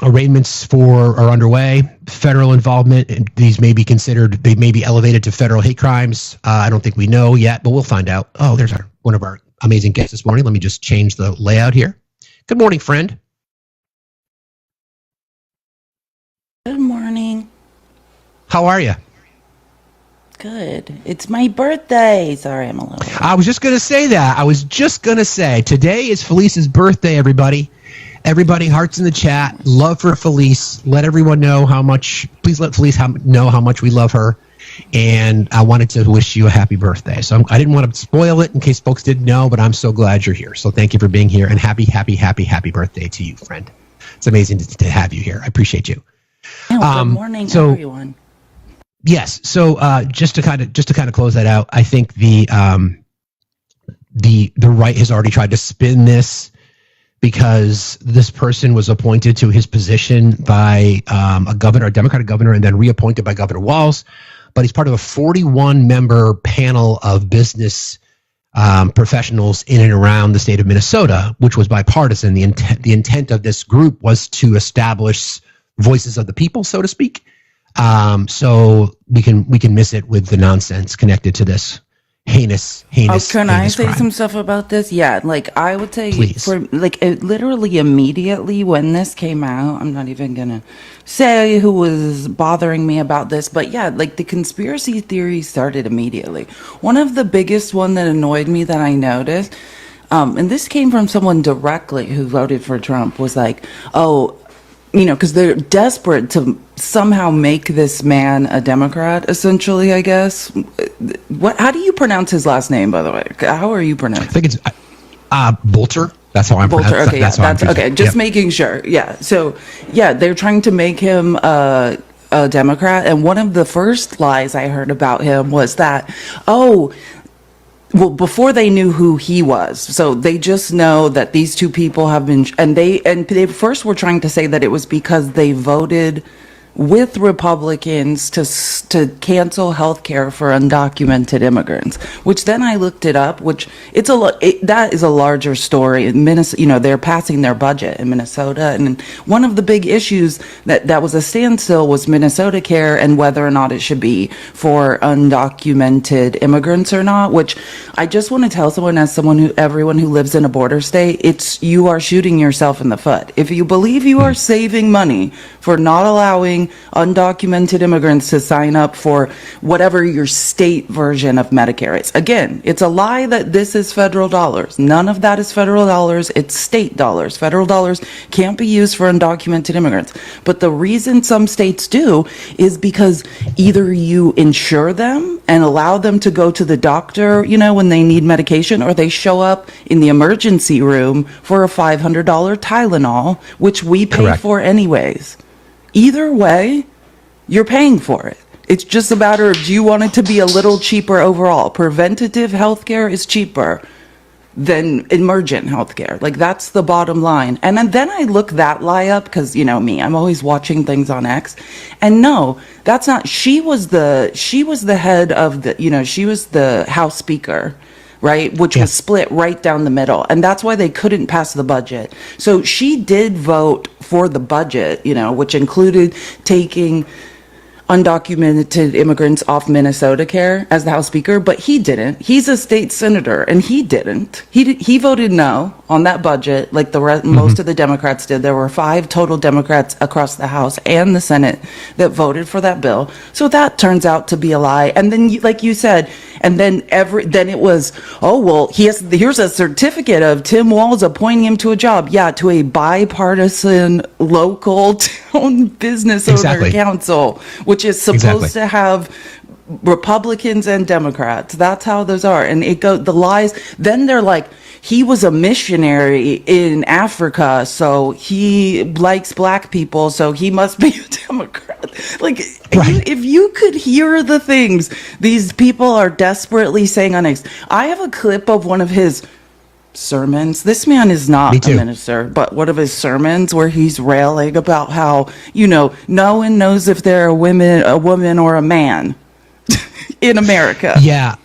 Arraignments are underway. Federal involvement. These may be considered. They may be elevated to federal hate crimes. I don't think we know yet, but we'll find out. Oh, there's one of our amazing guests this morning. Let me just change the layout here. Good morning, friend. Good morning. How are you? Good. It's my birthday. Sorry, I'm a little. I was just going to say that. I was just going to say today is Felice's birthday, everybody. Everybody, hearts in the chat. Love for Felice. Let everyone know how much. Please let Felice know how much we love her. And I wanted to wish you a happy birthday. So I didn't want to spoil it in case folks didn't know, but I'm so glad you're here. So thank you for being here, and happy birthday to you, friend. It's amazing to have you here. I appreciate you. Good morning, everyone. Yes. So just to kind of close that out, I think the right has already tried to spin this because this person was appointed to his position by a Democratic governor, and then reappointed by Governor Walz. But he's part of a 41-member panel of business professionals in and around the state of Minnesota, which was bipartisan. The intent of this group was to establish voices of the people, so to speak. So we can miss it with the nonsense connected to this heinous. Can I say crime. some stuff about this? Yeah, like I would say, Please. Literally immediately when this came out, I'm not even gonna say who was bothering me about this, but yeah, like the conspiracy theory started immediately. One of the biggest one that annoyed me that I noticed, and this came from someone directly who voted for Trump, was like, oh, because they're desperate to somehow make this man a Democrat, essentially, I guess. How do you pronounce his last name, by the way? How are you pronouncing? I think it's Bolter. That's how I'm pronouncing it. Okay, that's okay. Just making sure. Yeah. So, yeah, they're trying to make him a Democrat. And one of the first lies I heard about him was that, well, before they knew who he was, so they just know that these two people have been, and they first were trying to say that it was because they voted with Republicans to cancel health care for undocumented immigrants, which then I looked it up, which that is a larger story. In Minnesota, they're passing their budget in Minnesota, and one of the big issues that was a standstill was Minnesota care and whether or not it should be for undocumented immigrants or not, which I just want to tell everyone who lives in a border state, you are shooting yourself in the foot. If you believe you are saving money for not allowing undocumented immigrants to sign up for whatever your state version of Medicare is. Again, it's a lie that this is federal dollars. None of that is federal dollars. It's state dollars. Federal dollars can't be used for undocumented immigrants. But the reason some states do is because either you insure them and allow them to go to the doctor, when they need medication, or they show up in the emergency room for a $500 Tylenol, which we pay Correct. for anyways. Either way, you're paying for it. It's just a matter of, do you want it to be a little cheaper overall? Preventative healthcare is cheaper than emergent healthcare. Like, that's the bottom line. And then I look that lie up because, me, I'm always watching things on X. And no, that's not, she was the head of she was the House Speaker, right? Which was split right down the middle. And that's why they couldn't pass the budget. So she did vote for the budget, which included taking undocumented immigrants off Minnesota care as the House Speaker, but he didn't. He's a state senator, and he didn't. He voted no on that budget, like most of the Democrats did. There were 5 total Democrats across the House and the Senate that voted for that bill. So that turns out to be a lie. And then, like you said, and then it was, here's a certificate of Tim Walz appointing him to a job. Yeah, to a bipartisan local town business owner council, which is supposed to have Republicans and Democrats. That's how those are. And the lies. Then they're like, he was a missionary in Africa, so he likes black people, so he must be a Democrat. Like, right. If you could hear the things these people are desperately saying on X. I have a clip of one of his sermons. This man is not a minister, but one of his sermons where he's railing about how, no one knows if they're a woman or a man in America. Yeah.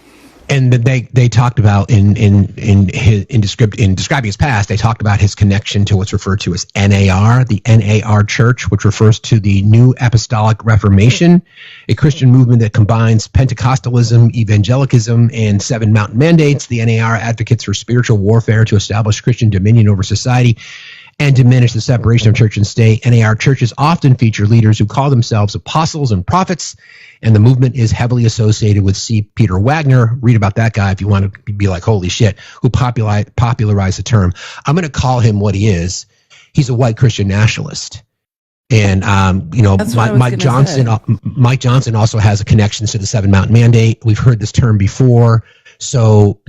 And they talked about in describing his past, they talked about his connection to what's referred to as NAR, the NAR Church, which refers to the New Apostolic Reformation, a Christian movement that combines Pentecostalism, evangelicalism, and Seven Mountain Mandates. The NAR advocates for spiritual warfare to establish Christian dominion over society and diminish the separation of church and state. NAR churches often feature leaders who call themselves apostles and prophets, and the movement is heavily associated with C. Peter Wagner. Read about that guy if you want to be like, holy shit, who popularized the term. I'm going to call him what he is. He's a white Christian nationalist. And, Mike Johnson also has a connection to the Seven Mountain Mandate. We've heard this term before. So,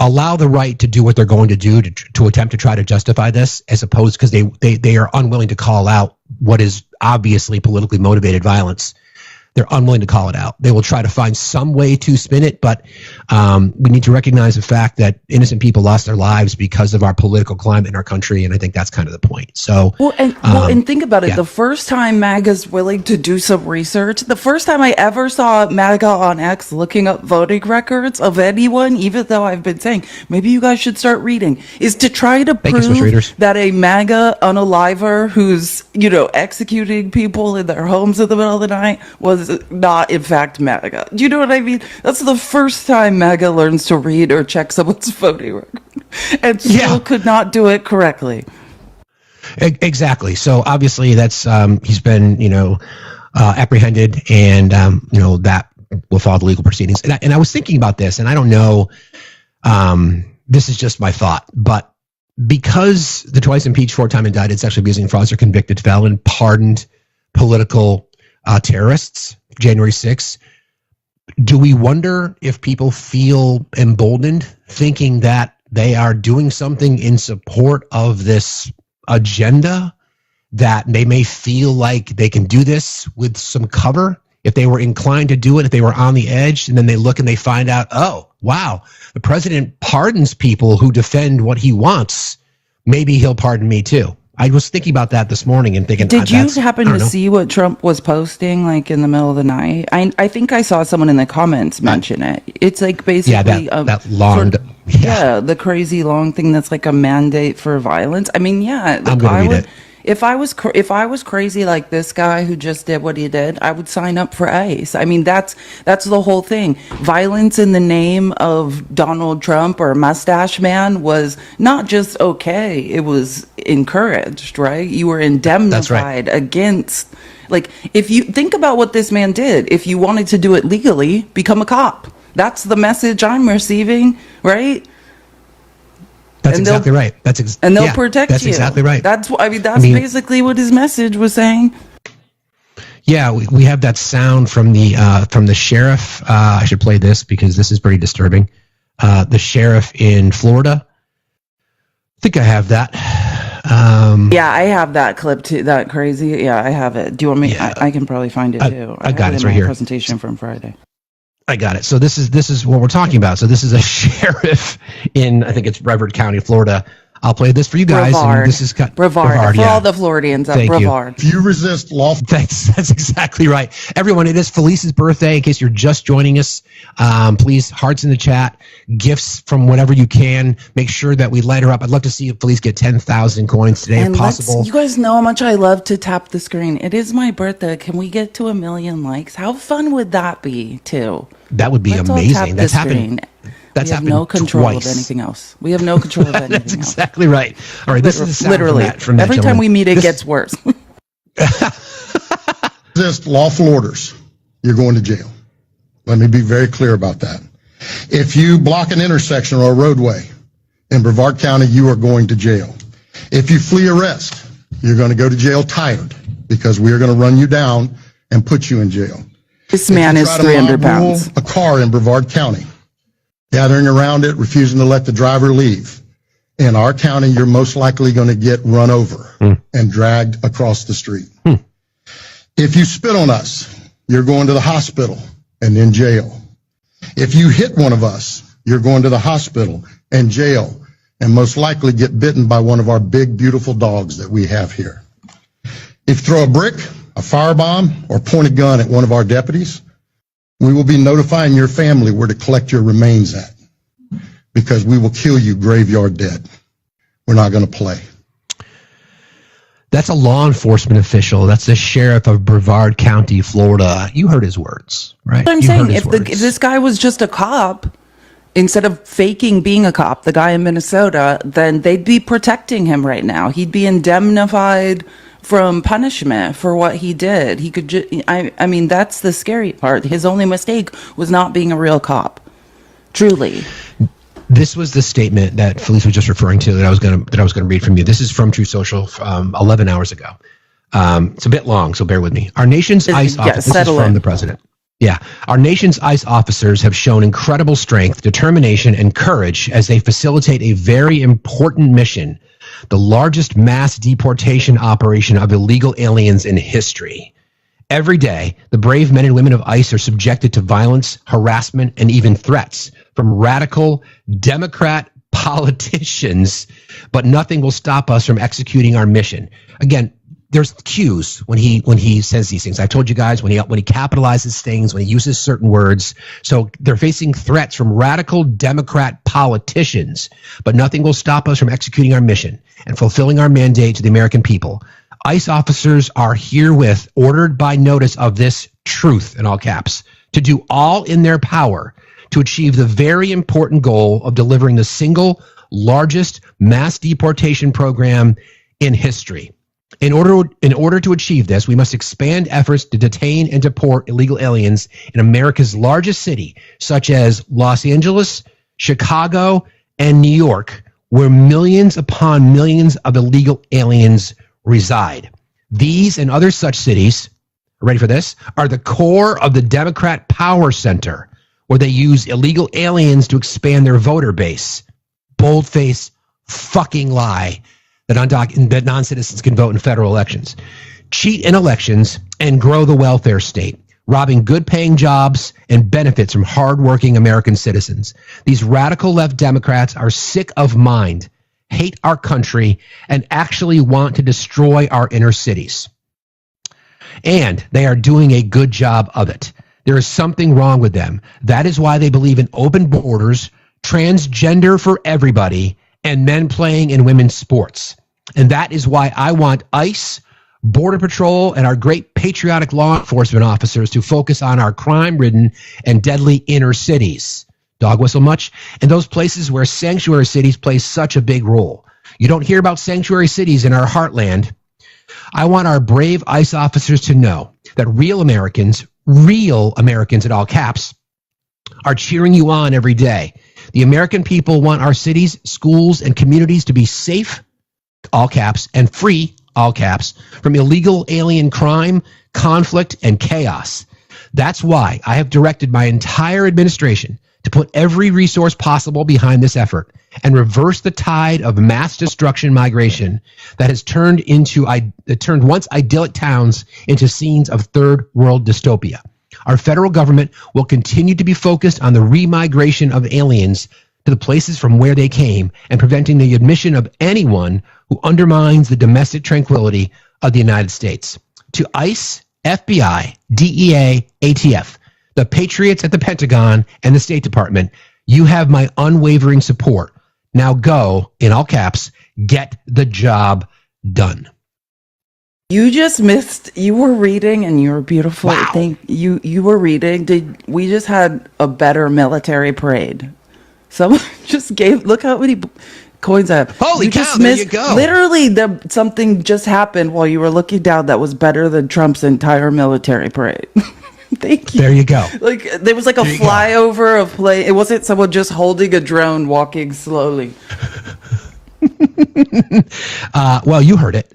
allow the right to do what they're going to do to attempt to try to justify this, as opposed because they are unwilling to call out what is obviously politically motivated violence. They're unwilling to call it out. They will try to find some way to spin it, but we need to recognize the fact that innocent people lost their lives because of our political climate in our country, and I think that's kind of the point. So, and think about it. Yeah. The first time MAGA's willing to do some research, the first time I ever saw MAGA on X looking up voting records of anyone, even though I've been saying maybe you guys should start reading, is to try to prove that a MAGA unaliver who's executing people in their homes in the middle of the night was not in fact MAGA. Do you know what I mean? That's the first time MAGA learns to read or check someone's voting record, and still could not do it correctly. Exactly. So obviously that's he's been apprehended, and that will follow the legal proceedings. And I was thinking about this, and I don't know. This is just my thought, but because the twice impeached, 4-time indicted, sexually abusing frauds or convicted felon pardoned political terrorists, January 6th, do we wonder if people feel emboldened, thinking that they are doing something in support of this agenda, that they may feel like they can do this with some cover if they were inclined to do it, if they were on the edge, and then they look and they find out, oh, wow, the president pardons people who defend what he wants. Maybe he'll pardon me too. I was thinking about that this morning and thinking, did you happen to see what Trump was posting like in the middle of the night? I think I saw someone in the comments mention it. It's like basically that long, the crazy long thing that's like a mandate for violence. I mean, I'm gonna read it. If I was crazy like this guy who just did what he did, I would sign up for ICE. I mean, that's the whole thing. Violence in the name of Donald Trump or Mustache Man was not just okay; it was encouraged. Right? You were indemnified against. Like, if you think about what this man did, if you wanted to do it legally, become a cop. That's the message I'm receiving. Right? That's exactly right. And they'll protect you. That's exactly right. That's basically what his message was saying. Yeah, we have that sound from the sheriff. I should play this because this is pretty disturbing. The sheriff in Florida. I think I have that. I have that clip too. That crazy. Yeah, I have it. Do you want me? Yeah. I can probably find it too. I got it right here. Presentation from Friday. I got it. So this is what we're talking about. So this is a sheriff in, I think it's Brevard County, Florida. I'll play this for you guys. Brevard. And this is Brevard. For all the Floridians, Brevard. If you resist lawful... That's exactly right. Everyone, it is Felice's birthday. In case you're just joining us, please, hearts in the chat, gifts from whatever you can. Make sure that we light her up. I'd love to see Felice get 10,000 coins today, if possible. You guys know how much I love to tap the screen. It is my birthday. Can we get to 1 million likes? How fun would that be, too? That would be amazing. That's happened. We have no control of anything else. We have no control of anything else. That's exactly right. All right, this is the sound literally from that every time we meet, it gets worse. Resist lawful orders, you're going to jail. Let me be very clear about that. If you block an intersection or a roadway in Brevard County, you are going to jail. If you flee arrest, you're going to go to jail tired because we are going to run you down and put you in jail. This man is 300 pounds. A car in Brevard County, gathering around it, refusing to let the driver leave. In our county, you're most likely going to get run over and dragged across the street. If you spit on us, you're going to the hospital and in jail. If you hit one of us, you're going to the hospital and jail and most likely get bitten by one of our big, beautiful dogs that we have here. If you throw a brick, a firebomb, or point a gun at one of our deputies, We will be notifying your family where to collect your remains at, because we will kill you graveyard dead. We're not going to play. That's a law enforcement official. That's the sheriff of Brevard County, Florida. You heard his words, right? I'm saying, if this guy was just a cop, instead of faking being a cop, the guy in Minnesota, then they'd be protecting him right now. He'd be indemnified from punishment for what he did. He could I mean, that's the scary part. His only mistake was not being a real cop. Truly. This was the statement that Felice was just referring to that I was going to read from you. This is from True Social 11 hours ago. It's a bit long, so bear with me. Our nation's ICE officers, this is from the president. Yeah. Our nation's ICE officers have shown incredible strength, determination, and courage as they facilitate a very important mission, the largest mass deportation operation of illegal aliens in history. Every day, the brave men and women of ICE are subjected to violence, harassment, and even threats from radical Democrat politicians, but nothing will stop us from executing our mission. Again, there's cues when he says these things. I told you guys when he capitalizes things, when he uses certain words. So they're facing threats from radical Democrat politicians, but nothing will stop us from executing our mission and fulfilling our mandate to the American people. ICE officers are herewith ordered by notice of this truth, in all caps, to do all in their power to achieve the very important goal of delivering the single largest mass deportation program in history. In order to achieve this, we must expand efforts to detain and deport illegal aliens in America's largest city, such as Los Angeles, Chicago, and New York, where millions upon millions of illegal aliens reside. These and other such cities, ready for this, are the core of the Democrat power center, where they use illegal aliens to expand their voter base. Bold-faced fucking lie that non-citizens can vote in federal elections. Cheat in elections and grow the welfare state, robbing good-paying jobs and benefits from hard-working American citizens. These radical left Democrats are sick of mind, hate our country, and actually want to destroy our inner cities. And they are doing a good job of it. There is something wrong with them. That is why they believe in open borders, transgender for everybody, and men playing in women's sports. And that is why I want ICE, Border Patrol, and our great patriotic law enforcement officers to focus on our crime-ridden and deadly inner cities. Dog whistle much? And those places where sanctuary cities play such a big role. You don't hear about sanctuary cities in our heartland. I want our brave ICE officers to know that real Americans in all caps, are cheering you on every day. The American people want our cities, schools, and communities to be safe, all caps, and free, all caps, from illegal alien crime, conflict, and chaos. That's why I have directed my entire administration to put every resource possible behind this effort and reverse the tide of mass destruction migration that has turned once idyllic towns into scenes of third world dystopia. Our federal government will continue to be focused on the remigration of aliens to the places from where they came and preventing the admission of anyone who undermines the domestic tranquility of the United States. To ICE, FBI, DEA, ATF, the patriots at the Pentagon, and the State Department, you have my unwavering support. Now go, in all caps, get the job done. You just missed, you were reading and you were beautiful. Wow. You were reading. We just had a better military parade. Someone just look how many coins I have. Holy you cow, just there missed, you go. Literally, something just happened while you were looking down that was better than Trump's entire military parade. Thank you. There you go. Like, there was like a flyover of plane. It wasn't someone just holding a drone walking slowly. Well, you heard it.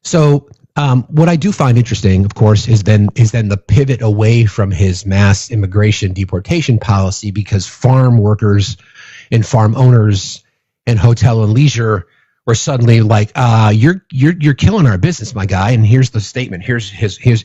So what I do find interesting, of course, is then the pivot away from his mass immigration deportation policy, because farm workers and farm owners and hotel and leisure were suddenly like, you're killing our business, my guy. And here's the statement. Here's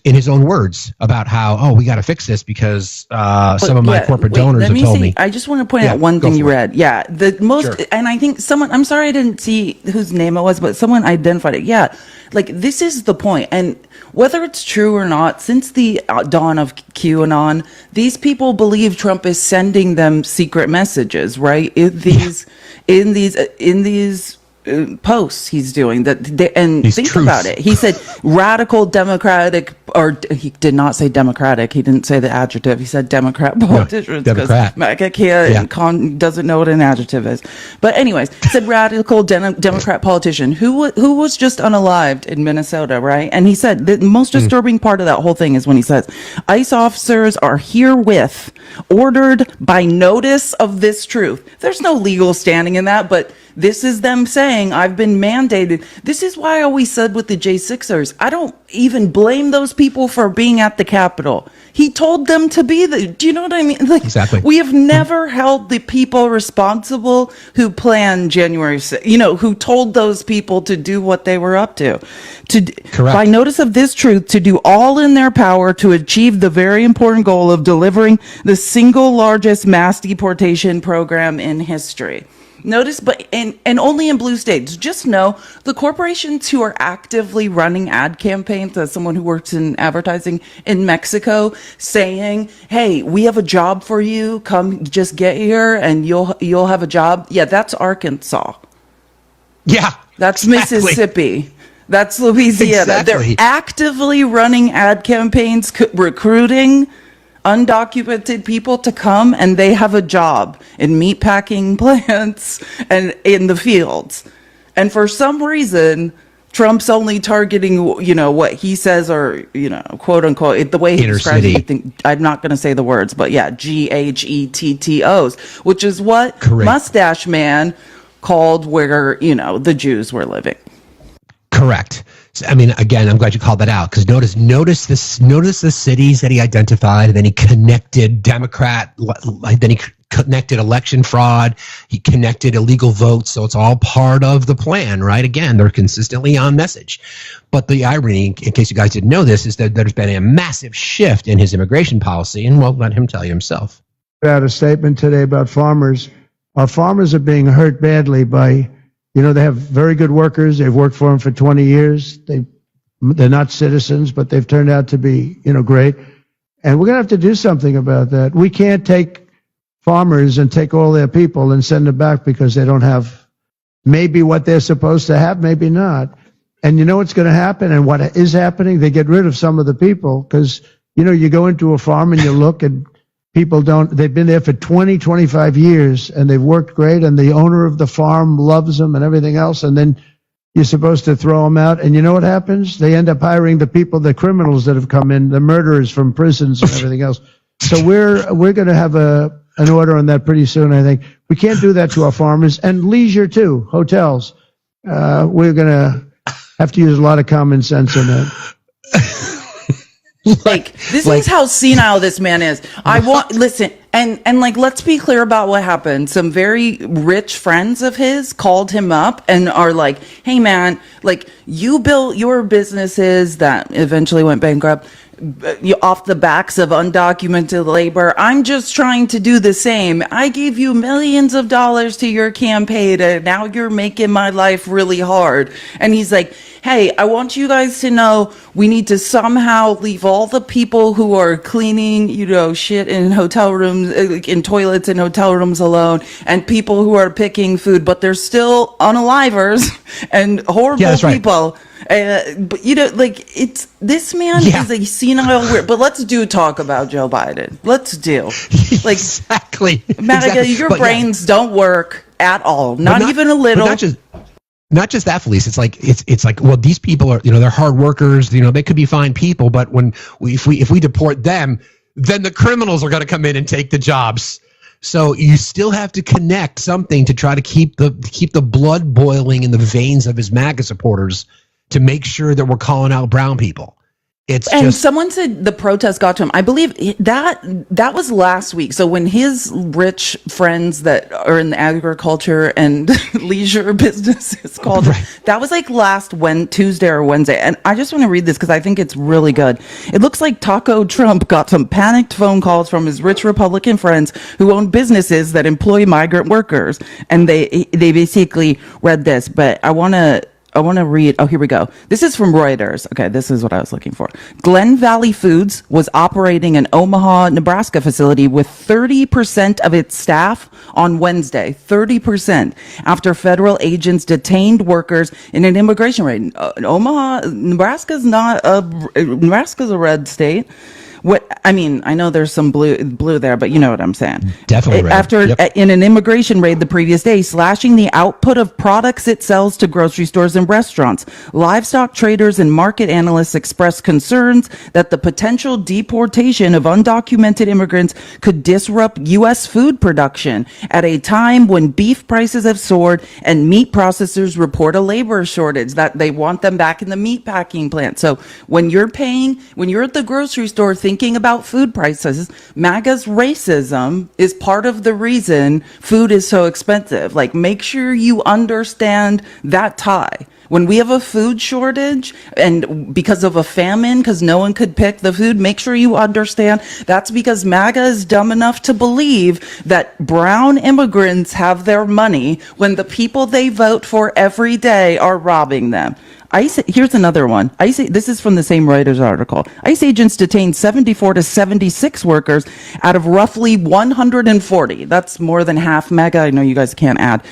in his own words about how, we got to fix this because some of my corporate donors have told me. I just want to point out one thing you read. Yeah, the most, sure. And I think someone, I'm sorry I didn't see whose name it was, but someone identified it. Yeah, like this is the point. And whether it's true or not, since the dawn of QAnon, these people believe Trump is sending them secret messages, right? In these posts he's doing that, think truths. About it. He said radical Democratic, or he did not say Democratic. He didn't say the adjective. He said Democrat politicians because MAGA can't doesn't know what an adjective is. But anyways, he said radical Democrat politician who was just unalived in Minnesota, right? And he said the most disturbing part of that whole thing is when he says ICE officers are herewith ordered by notice of this truth. There's no legal standing in that, but this is them saying, I've been mandated. This is why I always said with the J6ers, I don't even blame those people for being at the Capitol. He told them to be do you know what I mean? Like, exactly. We have never held the people responsible who planned January 6th, who told those people to do what they were up to. Correct. By notice of this truth, to do all in their power to achieve the very important goal of delivering the single largest mass deportation program in history. Notice, but and only in blue states. Just know the corporations who are actively running ad campaigns, as someone who works in advertising in Mexico, saying, "Hey, we have a job for you. Come, just get here, and you'll have a job." Yeah, that's Arkansas. Yeah, that's exactly. Mississippi. That's Louisiana. Exactly. They're actively running ad campaigns, recruiting undocumented people to come, and they have a job in meatpacking plants and in the fields. And for some reason, Trump's only targeting, what he says, or, quote unquote, the way he describes it. I'm not going to say the words, but yeah, GHETTOs, which is what Correct. Mustache Man called where, the Jews were living. Correct. I mean, again, I'm glad you called that out, because notice the cities that he identified, and then he connected Democrat, then he connected election fraud, he connected illegal votes, so it's all part of the plan, right? Again, they're consistently on message. But the irony, in case you guys didn't know this, is that there's been a massive shift in his immigration policy, and well, let him tell you himself. I had a statement today about farmers. Our farmers are being hurt badly by... they have very good workers. They've worked for them for 20 years. They're not citizens, but they've turned out to be, great. And we're going to have to do something about that. We can't take farmers and take all their people and send them back because they don't have maybe what they're supposed to have, maybe not. And you know what's going to happen, and what is happening? They get rid of some of the people because, you go into a farm and you look, and people they've been there for 20, 25 years, and they've worked great, and the owner of the farm loves them and everything else, and then you're supposed to throw them out, and you know what happens? They end up hiring the criminals that have come in, the murderers from prisons and everything else. So we're going to have an order on that pretty soon, I think. We can't do that to our farmers, and leisure too, hotels. We're going to have to use a lot of common sense in that. This is how senile this man is. Listen, and let's be clear about what happened. Some very rich friends of his called him up and are like, "Hey man, you built your businesses that eventually went bankrupt off the backs of undocumented labor. I'm just trying to do the same. I gave you millions of dollars to your campaign, and now you're making my life really hard." And he's like, "Hey, I want you guys to know we need to somehow leave all the people who are cleaning, shit in hotel rooms, in toilets in hotel rooms alone, and people who are picking food, but they're still unalivers and horrible people." But it's this man is a senile weird. But let's talk about Joe Biden. Let's do exactly. Malaga, your brains don't work at all, not even a little. Not just that, Felice. It's like, well, these people are, they're hard workers. They could be fine people, but if we deport them, then the criminals are going to come in and take the jobs. So you still have to connect something to try to keep the blood boiling in the veins of his MAGA supporters to make sure that we're calling out brown people. It's And just someone said the protest got to him. I believe that was last week. So when his rich friends that are in the agriculture and leisure businesses called him, that was like Tuesday or Wednesday. And I just want to read this because I think it's really good. It looks like Taco Trump got some panicked phone calls from his rich Republican friends who own businesses that employ migrant workers. And they basically read this, but I want to read. Oh, here we go. This is from Reuters. Okay, this is what I was looking for. Glen Valley Foods was operating an Omaha, Nebraska facility with 30% of its staff on Wednesday. 30% after federal agents detained workers in an immigration raid. Omaha, Nebraska's a red state. I know there's some blue there, but you know what I'm saying. Definitely red. After in an immigration raid the previous day, slashing the output of products it sells to grocery stores and restaurants. Livestock traders and market analysts expressed concerns that the potential deportation of undocumented immigrants could disrupt U.S. food production at a time when beef prices have soared and meat processors report a labor shortage, that they want them back in the meat packing plant. So when you're at the grocery store thinking about food prices, MAGA's racism is part of the reason food is so expensive. Like, make sure you understand that tie. When we have a food shortage and because of a famine, because no one could pick the food, make sure you understand that's because MAGA is dumb enough to believe that brown immigrants have their money when the people they vote for every day are robbing them. Here's another one. This is from the same Reuters article. ICE agents detained 74 to 76 workers out of roughly 140. That's more than half MAGA. I know you guys can't add.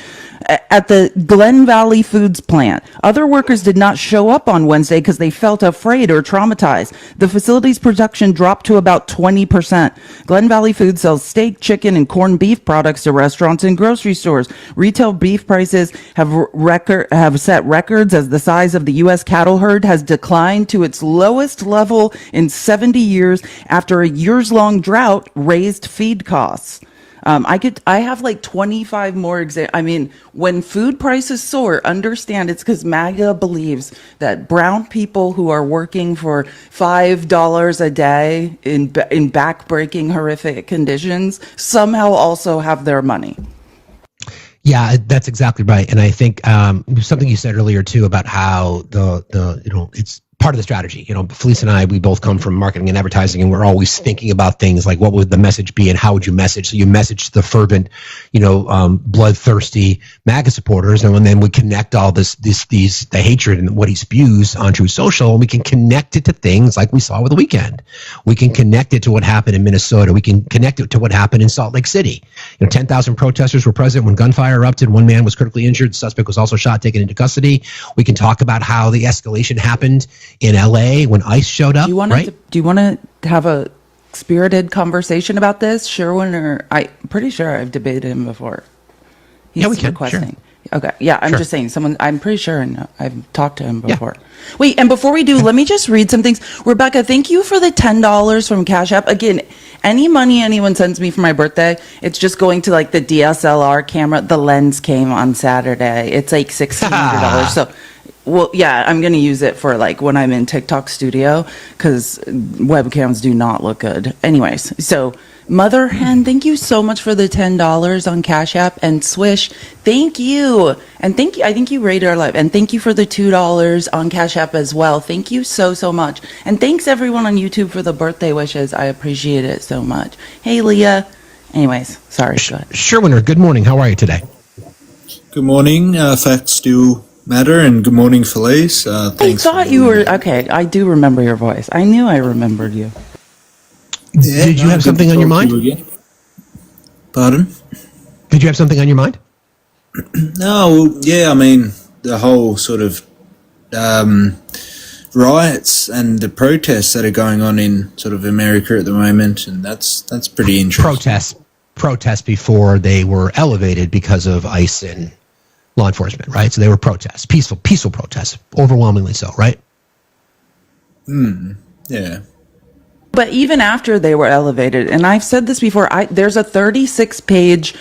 At the Glen Valley Foods plant. Other workers did not show up on Wednesday because they felt afraid or traumatized. The facility's production dropped to about 20%. Glen Valley Foods sells steak, chicken, and corned beef products to restaurants and grocery stores. Retail beef prices have set records as the size of the U.S. cattle herd has declined to its lowest level in 70 years after a years-long drought raised feed costs. I have like 25 more examples. When food prices soar, understand it's because MAGA believes that brown people who are working for $5 a day in backbreaking, horrific conditions somehow also have their money. Yeah, that's exactly right. And I think something you said earlier too about how it's part of the strategy. Felice and I, we both come from marketing and advertising, and we're always thinking about things like what would the message be and how would you message? So you message the fervent, bloodthirsty MAGA supporters, and then we connect all the hatred and what he spews onto social, and we can connect it to things like we saw with the weekend. We can connect it to what happened in Minnesota. We can connect it to what happened in Salt Lake City. 10,000 protesters were present when gunfire erupted. One man was critically injured. The suspect was also shot, taken into custody. We can talk about how the escalation happened in LA when ICE showed up. Do you want to have a spirited conversation about this, Sherwin? Or I'm pretty sure I've debated him before. We can. Requesting. Sure. Okay. Yeah, I'm just saying. I'm pretty sure I've talked to him before. Yeah. Wait, and before we do, let me just read some things. Rebecca, thank you for the $10 from Cash App. Again, any money anyone sends me for my birthday, it's just going to like the DSLR camera. The lens came on Saturday. It's like $1,600. So. Well, yeah, I'm going to use it for like when I'm in TikTok Studio because webcams do not look good. Anyways, so Mother Hen, thank you so much for the $10 on Cash App. And Swish, thank you. And thank you. I think you rated our live. And thank you for the $2 on Cash App as well. Thank you so, so much. And thanks everyone on YouTube for the birthday wishes. I appreciate it so much. Hey, Leah. Anyways, sorry. Go ahead. Sherwinner, good morning. How are you today? Good morning. Facts do matter, and good morning, Felice. Thanks. I thought you were okay. I do remember your voice. I knew I remembered you. Yeah, Did you have something on your mind? Pardon? Did you have something on your mind? No, yeah. The whole sort of riots and the protests that are going on in sort of America at the moment, and that's pretty interesting. Protests before they were elevated because of ICE and law enforcement, right? So they were protests, peaceful protests, overwhelmingly so, right? Yeah. But even after they were elevated, and I've said this before, there's a 36-page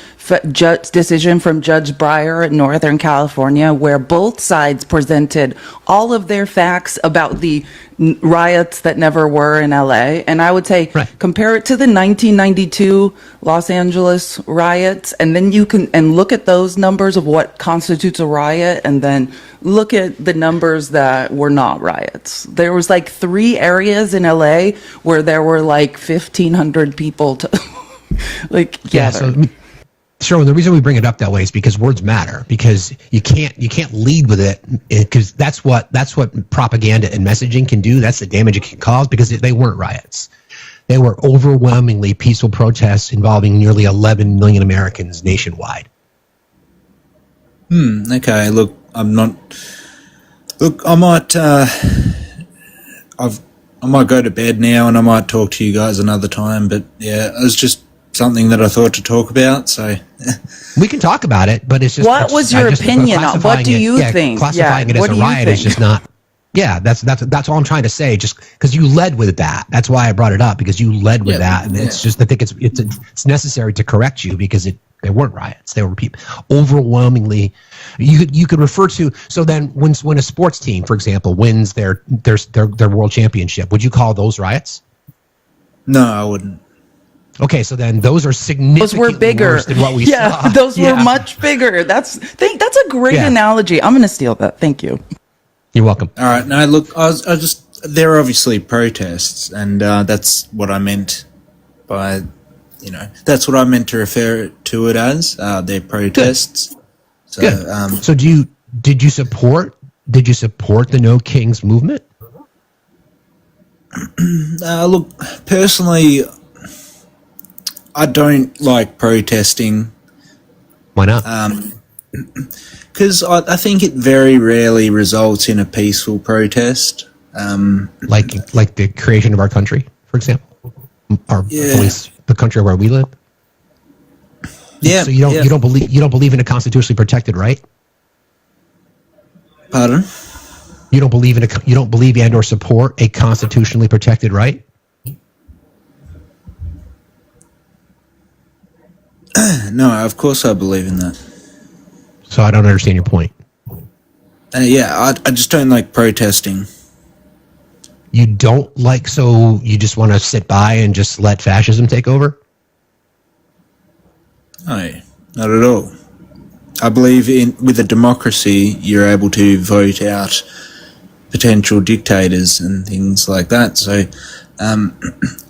decision from Judge Breyer in Northern California where both sides presented all of their facts about the riots that never were in LA. And I would say compare it to the 1992 Los Angeles riots, and then you can look at those numbers of what constitutes a riot, and then look at the numbers that were not riots. There was like 3 areas in LA where there were like 1,500 people like gathered. Sure. The reason we bring it up that way is because words matter. Because you can't lead with it, because that's what propaganda and messaging can do. That's the damage it can cause. Because they weren't riots; they were overwhelmingly peaceful protests involving nearly 11 million Americans nationwide. Okay. Look, I'm not. Look, I might. I might go to bed now, and I might talk to you guys another time. But yeah, it was just something that I thought to talk about. So we can talk about it, but it's just what was your opinion on? What do you think? Classifying it as a riot is just not. Yeah, that's all I'm trying to say. Just because you led with that, that's why I brought it up, because you led with that, and it's just I think it's necessary to correct you, because they weren't riots. They were people overwhelmingly. You could refer to. So then, when a sports team, for example, wins their world championship, would you call those riots? No, I wouldn't. Okay, so then those are significantly worse than what we saw. Those were much bigger. That's a great analogy. I'm going to steal that. Thank you. You're welcome. All right. No, look, I just there are obviously protests, and that's what I meant by, that's what I meant to refer to it as. They're protests. Good. So, Good. So did you support the No Kings movement? Look, personally, I don't like protesting. Why not? Because I think it very rarely results in a peaceful protest. Like the creation of our country, for example, the country where we live. Yeah. So you don't believe in a constitutionally protected right? Pardon? You don't believe and or support a constitutionally protected right? No, of course I believe in that. So I don't understand your point. I just don't like protesting. You don't like, so you just want to sit by and just let fascism take over? No, not at all. I believe with a democracy, you're able to vote out potential dictators and things like that. So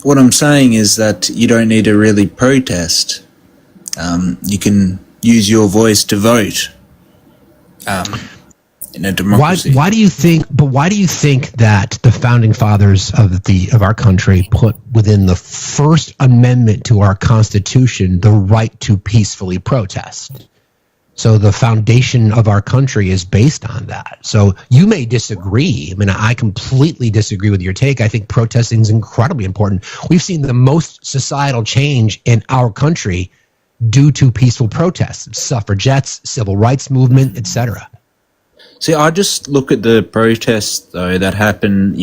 what I'm saying is that you don't need to really protest. You can use your voice to vote in a democracy. Why do you think that the founding fathers of our country put within the First Amendment to our Constitution the right to peacefully protest? So the foundation of our country is based on that. So you may disagree. I mean, I completely disagree with your take. I think protesting is incredibly important. We've seen the most societal change in our country due to peaceful protests, suffragettes, civil rights movement, etc. See, I just look at the protests, though, that happen,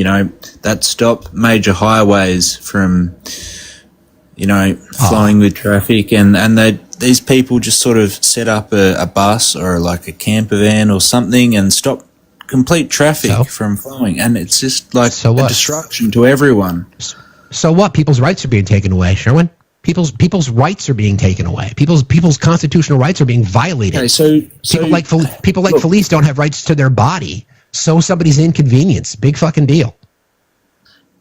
that stop major highways from, flowing with traffic, and these people just sort of set up a bus or like a camper van or something and stop complete traffic from flowing, and it's just like a destruction to everyone. So what? People's rights are being taken away, Sherwin. People's rights are being taken away. People's constitutional rights are being violated. Okay, people like Felice don't have rights to their body. So somebody's inconvenience. Big fucking deal.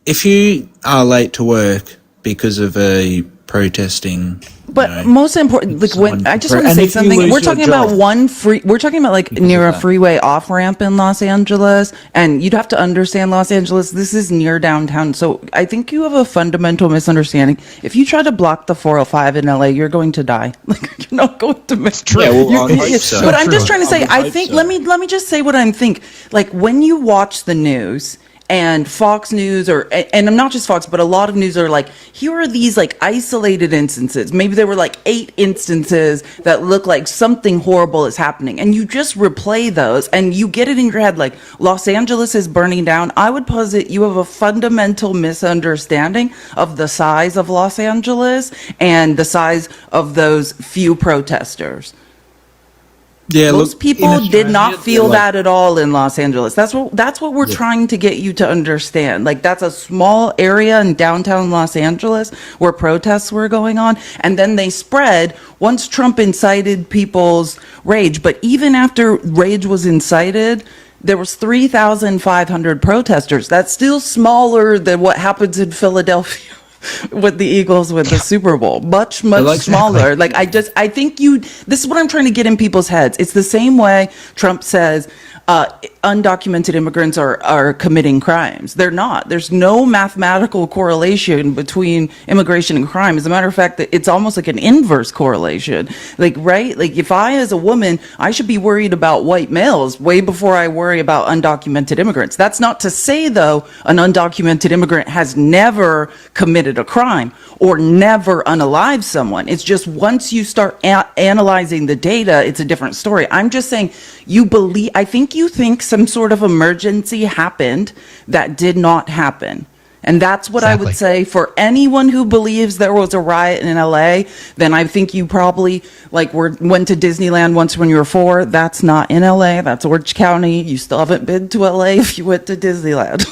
If you are late to work because of a protesting, but most important, like when I just want to say something, we're talking about we're talking about like near a freeway off ramp in Los Angeles, and you'd have to understand Los Angeles. This is near downtown, so I think you have a fundamental misunderstanding. If you try to block the 405 in LA, you're going to die. Like you're not going to miss. True. Yeah, but I'm just trying to say, I think. Let me just say what I think. Like when you watch the news. And Fox News, and I'm not just Fox, but a lot of news are like, here are these like isolated instances. Maybe there were like 8 instances that look like something horrible is happening. And you just replay those and you get it in your head like Los Angeles is burning down. I would posit you have a fundamental misunderstanding of the size of Los Angeles and the size of those few protesters. Yeah, Most look, people in did not Australia, feel like, that at all in Los Angeles. That's what we're trying to get you to understand. Like, that's a small area in downtown Los Angeles where protests were going on, and then they spread once Trump incited people's rage. But even after rage was incited, there was 3,500 protesters. That's still smaller than what happens in Philadelphia with the Eagles with the Super Bowl. Much smaller. Like, I think this is what I'm trying to get in people's heads. It's the same way Trump says undocumented immigrants are committing crimes. They're not. There's no mathematical correlation between immigration and crime. As a matter of fact, it's almost like an inverse correlation. Like, right? Like, if I, as a woman, I should be worried about white males way before I worry about undocumented immigrants. That's not to say, though, an undocumented immigrant has never committed a crime or never unalived someone. It's just once you start analyzing the data, it's a different story. I'm just saying, I think you think some sort of emergency happened that did not happen. And that's what I would say for anyone who believes there was a riot in LA, then I think you probably went to Disneyland once when you were 4. That's not in LA. That's Orange County. You still haven't been to LA if you went to Disneyland.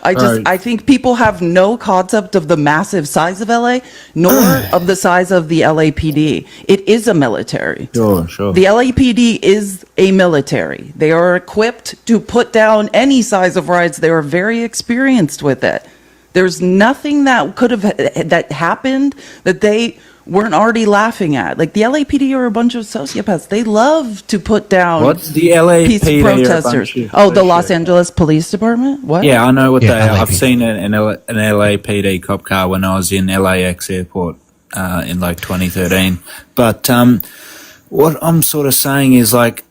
I think people have no concept of the massive size of LA, nor of the size of the LAPD. It is a military. Sure. The LAPD is a military. They are equipped to put down any size of riots. They are very experienced with it. There's nothing that happened that they weren't already laughing at. Like, the LAPD are a bunch of sociopaths. They love to put down what's the LAPD peaceful protesters. The Los Angeles Police Department? What? Yeah, I know what they are. LAPD. I've seen an LAPD cop car when I was in LAX airport in 2013. But what I'm sort of saying is, like,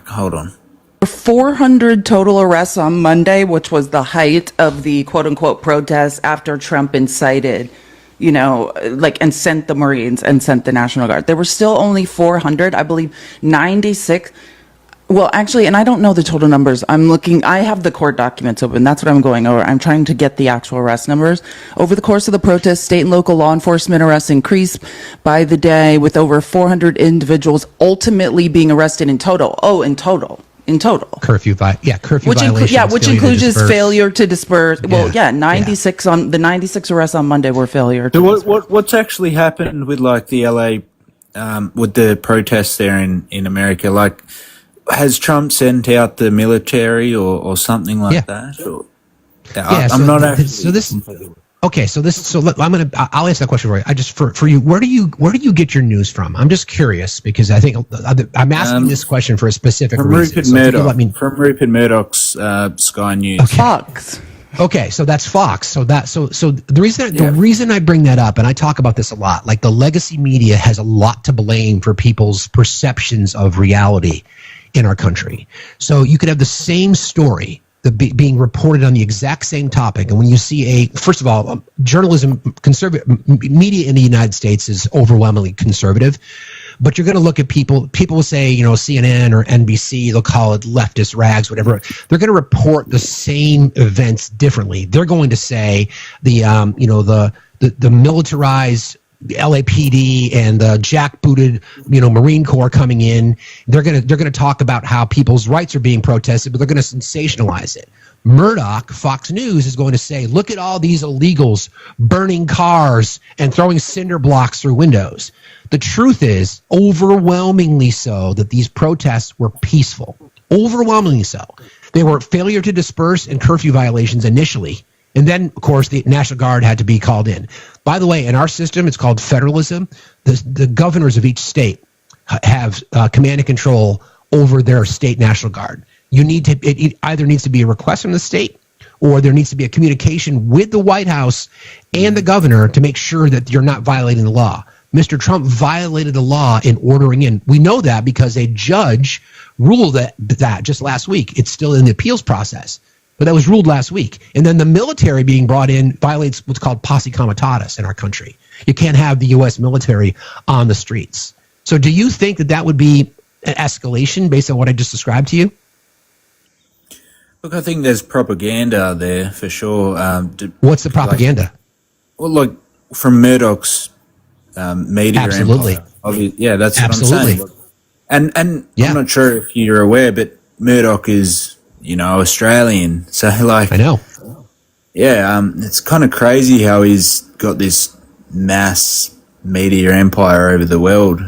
hold on. 400 total arrests on Monday, which was the height of the quote-unquote protests after Trump incited, and sent the Marines and sent the National Guard. There were still only 400, I believe 96. Well, actually, and I don't know the total numbers. I have the court documents open. That's what I'm going over. I'm trying to get the actual arrest numbers. Over the course of the protest, state and local law enforcement arrests increased by the day, with over 400 individuals ultimately being arrested in total. In total. Curfew violations. Which includes failure to disperse. 96 on the 96 arrests on Monday were failure. So what's actually happened with the LA, with the protests there in America? Like, has Trump sent out the military or something like that? Or, I'm not actually. I'll answer that question for you. For you, where do you get your news from? I'm just curious because I think I'm asking this question for a specific reason. From Rupert Murdoch's Sky News. Okay. Fox. Okay, so that's Fox. So the reason I bring that up, and I talk about this a lot, like, the legacy media has a lot to blame for people's perceptions of reality in our country. So you could have the same story being reported on the exact same topic, and when you see first of all, conservative media in the United States is overwhelmingly conservative. But you're going to look at people will say, CNN or NBC, they'll call it leftist rags, whatever. They're going to report the same events differently. They're going to say the militarized LAPD and the jackbooted, Marine Corps coming in. They're going to talk about how people's rights are being protested, but they're going to sensationalize it. Murdoch, Fox News, is going to say, look at all these illegals burning cars and throwing cinder blocks through windows. The truth is, overwhelmingly so, that these protests were peaceful. Overwhelmingly so. They were failure to disperse and curfew violations initially. And then, of course, the National Guard had to be called in. By the way, in our system, it's called federalism. The governors of each state have command and control over their state National Guard. It either needs to be a request from the state, or there needs to be a communication with the White House and the governor to make sure that you're not violating the law. Mr. Trump violated the law in ordering in. We know that because a judge ruled that just last week. It's still in the appeals process, but that was ruled last week. And then the military being brought in violates what's called posse comitatus in our country. You can't have the U.S. military on the streets. So do you think that would be an escalation based on what I just described to you? Look, I think there's propaganda there for sure. What's the propaganda? from Murdoch's media Absolutely. empire. Yeah, that's what Absolutely. I'm saying. And Yeah. I'm not sure if you're aware, but Murdoch is, Australian. So, I know. yeah, it's kind of crazy how he's got this mass media empire over the world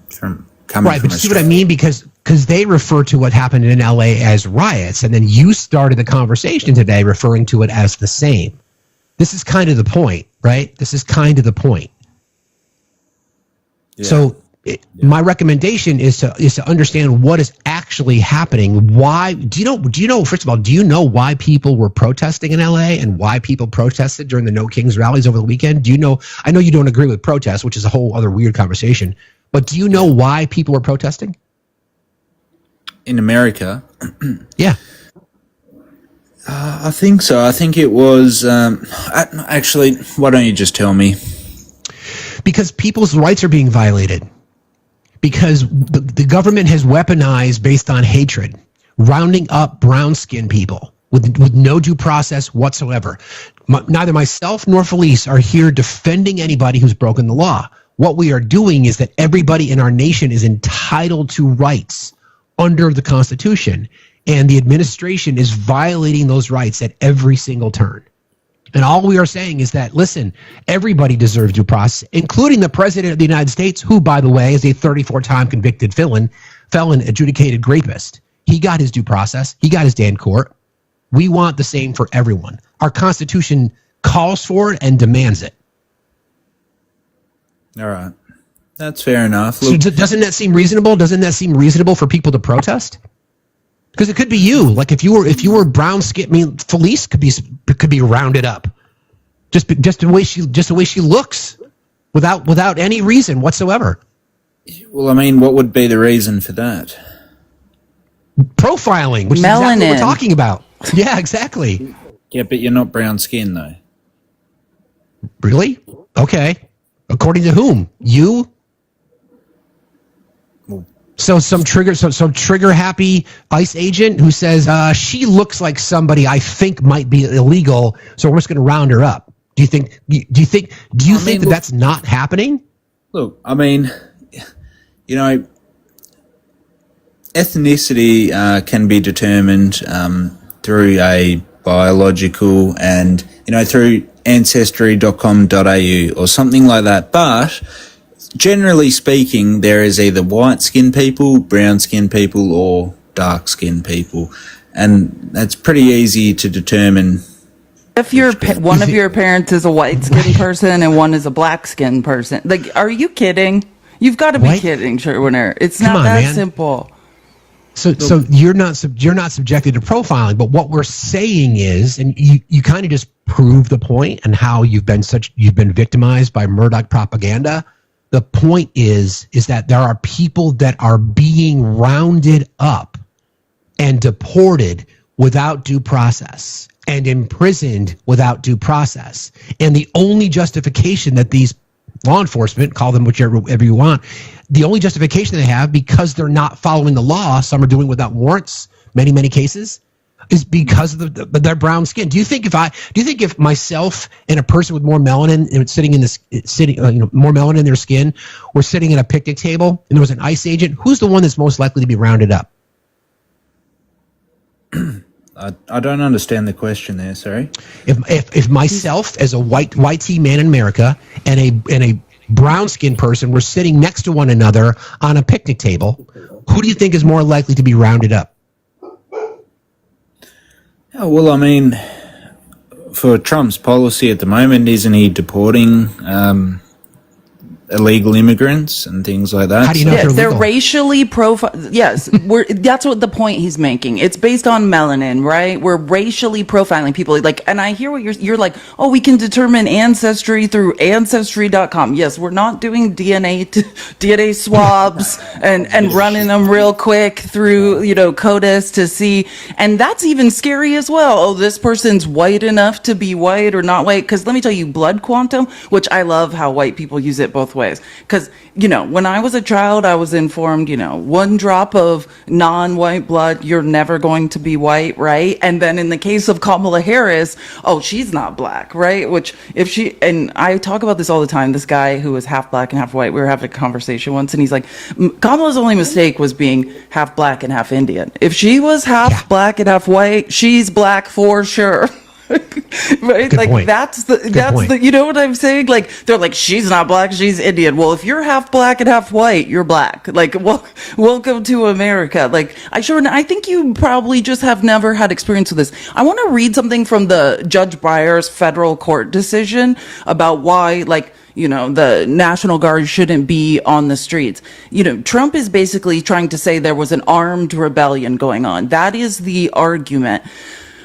from coming Right, from but you see what I Australia. mean? Because they refer to what happened in LA as riots, and then you started the conversation today referring to it as the same. This is kind of the point, right? This is kind of the point. Yeah. So my recommendation is to understand what is actually happening. Why do you know first of all, do you know why people were protesting in LA and why people protested during the No Kings rallies over the weekend? Do you know? I know you don't agree with protests, which is a whole other weird conversation, but do you know why people were protesting? In America, Yeah. I think so. I think it was actually. Why don't you just tell me? Because people's rights are being violated. Because the government has weaponized based on hatred, rounding up brown-skinned people with no due process whatsoever. Neither myself nor Felice are here defending anybody who's broken the law. What we are doing is that everybody in our nation is entitled to rights under the Constitution, and the administration is violating those rights at every single turn. And all we are saying is that, listen, everybody deserves due process, including the President of the United States, who, by the way, is a 34-time convicted felon adjudicated rapist. He got his due process. He got his day in court. We want the same for everyone. Our Constitution calls for it and demands it. All right, that's fair enough. So Look, doesn't that seem reasonable? Doesn't that seem reasonable for people to protest? Because it could be you. Like if you were brown skin, I mean, Felice could be rounded up, just the way she looks, without any reason whatsoever. well, I mean, what would be the reason for that? Profiling, which is exactly what we're talking about. Yeah, exactly. Yeah, but you're not brown skin though. Really? Okay. According to whom? You? So some trigger happy ICE agent who says she looks like somebody I think might be illegal, so we're just going to round her up. Do you think that that's not happening? Look, I mean, ethnicity can be determined through a biological and through ancestry.com.au or something like that, but generally speaking, there is either white-skinned people, brown-skinned people, or dark-skinned people, and that's pretty easy to determine. If one of your parents is a white-skinned person and one is a black-skinned person, like, are you kidding? You've got to be kidding, Sherwiner. It's not that simple. So you're not subjected to profiling, but what we're saying is, and you kind of just prove the point and how you've been victimized by Murdoch propaganda. The point is that there are people that are being rounded up and deported without due process and imprisoned without due process. And the only justification that these law enforcement, call them whatever you want, the only justification they have, because they're not following the law, some are doing without warrants, many cases, is because of their brown skin. Do you think if myself and a person with more melanin more melanin in their skin were sitting at a picnic table and there was an ICE agent, who's the one that's most likely to be rounded up? I don't understand the question there. Sorry. If myself as a white man in America and a brown skinned person were sitting next to one another on a picnic table, who do you think is more likely to be rounded up? Oh, well, I mean, for Trump's policy at the moment, isn't he deporting illegal immigrants and things like that? How do you know if they're racially profiled? Yes, that's what the point he's making. It's based on melanin, right? We're racially profiling people. Like, and I hear what you're like, oh, we can determine ancestry through ancestry.com. Yes, we're not doing DNA swabs and running them real quick through, CODIS to see. And that's even scary as well. Oh, this person's white enough to be white or not white. Because let me tell you, blood quantum, which I love how white people use it both ways. ways. Because, when I was a child, I was informed, one drop of non-white blood, you're never going to be white, right? And then in the case of Kamala Harris, she's not black, right? Which and I talk about this all the time, this guy who was half black and half white, we were having a conversation once, and he's like, Kamala's only mistake was being half black and half Indian. If she was half black and half white, she's black for sure. Right? Good point. That's the you know what I'm saying? Like, they're like, she's not black, she's Indian. Well, if you're half black and half white, you're black. Like, welcome to America. Like, I think you probably just have never had experience with this. I want to read something from the Judge Breyer's federal court decision about why, the National Guard shouldn't be on the streets. Trump is basically trying to say there was an armed rebellion going on. That is the argument.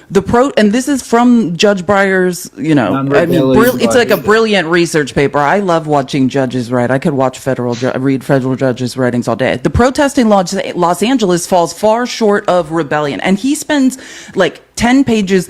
And this is from Judge Breyer's, it's like a brilliant research paper. I love watching judges write. I could watch read federal judges' writings all day. The protest in Los Angeles falls far short of rebellion. And he spends 10 pages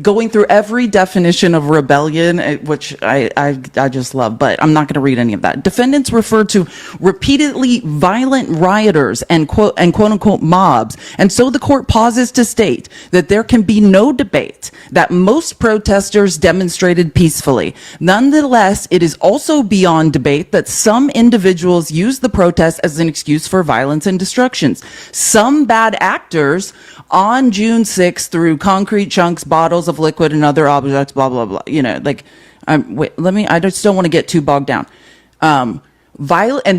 going through every definition of rebellion, which I just love, but I'm not going to read any of that. Defendants refer to repeatedly violent rioters and quote unquote mobs. And so the court pauses to state that there can be no debate that most protesters demonstrated peacefully. Nonetheless, it is also beyond debate that some individuals use the protest as an excuse for violence and destructions. Some bad actors on June 6th through concrete chunks, bottles of liquid, and other objects, blah, blah, blah. I just don't want to get too bogged down. And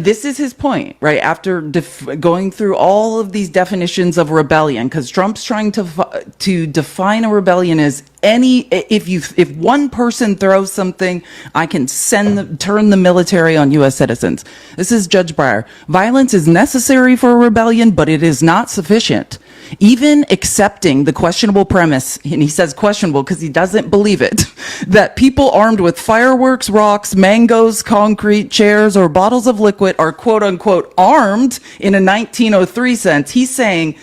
this is his point, right? After going through all of these definitions of rebellion, because Trump's trying to define a rebellion as if one person throws something, I can turn the military on U.S. citizens. This is Judge Breyer. Violence is necessary for a rebellion, but it is not sufficient. Even accepting the questionable premise, and he says questionable because he doesn't believe it, that people armed with fireworks, rocks, mangoes, concrete, chairs, or bottles of liquid are quote unquote armed in a 1903 sense. He's saying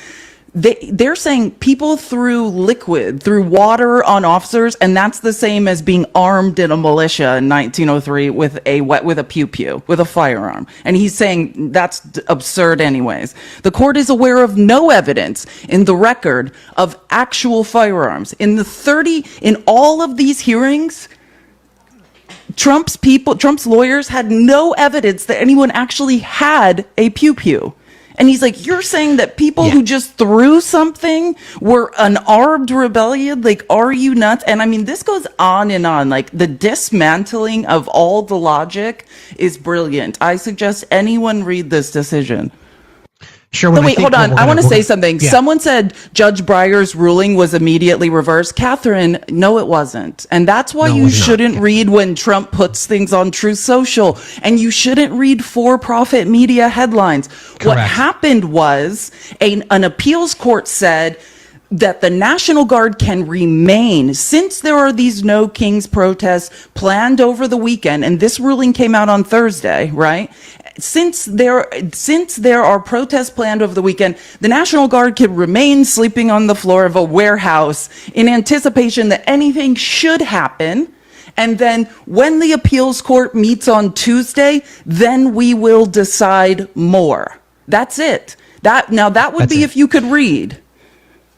they're saying people threw water on officers, and that's the same as being armed in a militia in 1903 with a pew-pew, with a firearm. And he's saying that's absurd anyways. The court is aware of no evidence in the record of actual firearms. In all of these hearings, Trump's lawyers had no evidence that anyone actually had a pew-pew. And he's like, you're saying that people who just threw something were an armed rebellion? Like, are you nuts? And I mean, this goes on and on. Like, the dismantling of all the logic is brilliant. I suggest anyone read this decision. Sure. Wait, hold on. I want to say something. Yeah. Someone said Judge Breyer's ruling was immediately reversed. Catherine, no, it wasn't. And that's why you shouldn't read when Trump puts things on Truth Social. And you shouldn't read for-profit media headlines. Correct. What happened was an appeals court said that the National Guard can remain, since there are these No Kings protests planned over the weekend, and this ruling came out on Thursday, right? Since there are protests planned over the weekend, the National Guard can remain sleeping on the floor of a warehouse in anticipation that anything should happen. And then when the appeals court meets on Tuesday, then we will decide more. That's it. That would be if you could read,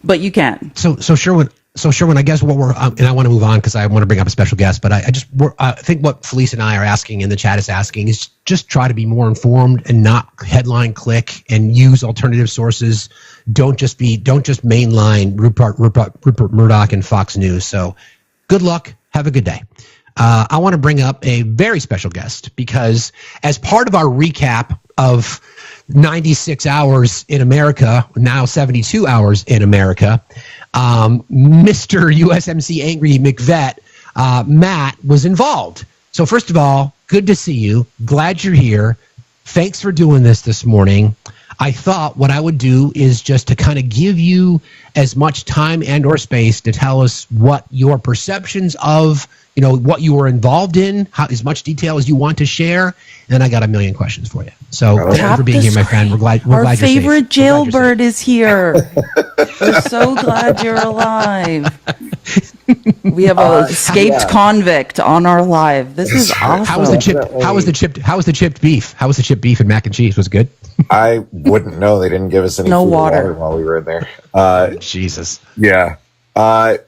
but you can't. So Sherwin, I guess what we're and I want to move on because I want to bring up a special guest, but I think what Felice and I are asking, and the chat is asking, is just try to be more informed and not headline click and use alternative sources. Don't just mainline Rupert Murdoch and Fox News. So good luck. Have a good day. I want to bring up a very special guest because as part of our recap of 96 hours in America, now 72 hours in America, Mr. USMC Angry McVet, Matt, was involved. So first of all, good to see you. Glad you're here. Thanks for doing this morning. I thought what I would do is just to kind of give you as much time and or space to tell us what your perceptions of, what you were involved in, as much detail as you want to share. And then I got a million questions for you. So thank you for being here, my friend. We're glad you're safe. Our favorite jailbird is here. We're so glad you're alive. We have a escaped convict on our live. This is awesome. How was the chipped beef? How was the chipped beef and mac and cheese? Was it good? I wouldn't know. They didn't give us any No food or water. while we were in there. Jesus. Yeah.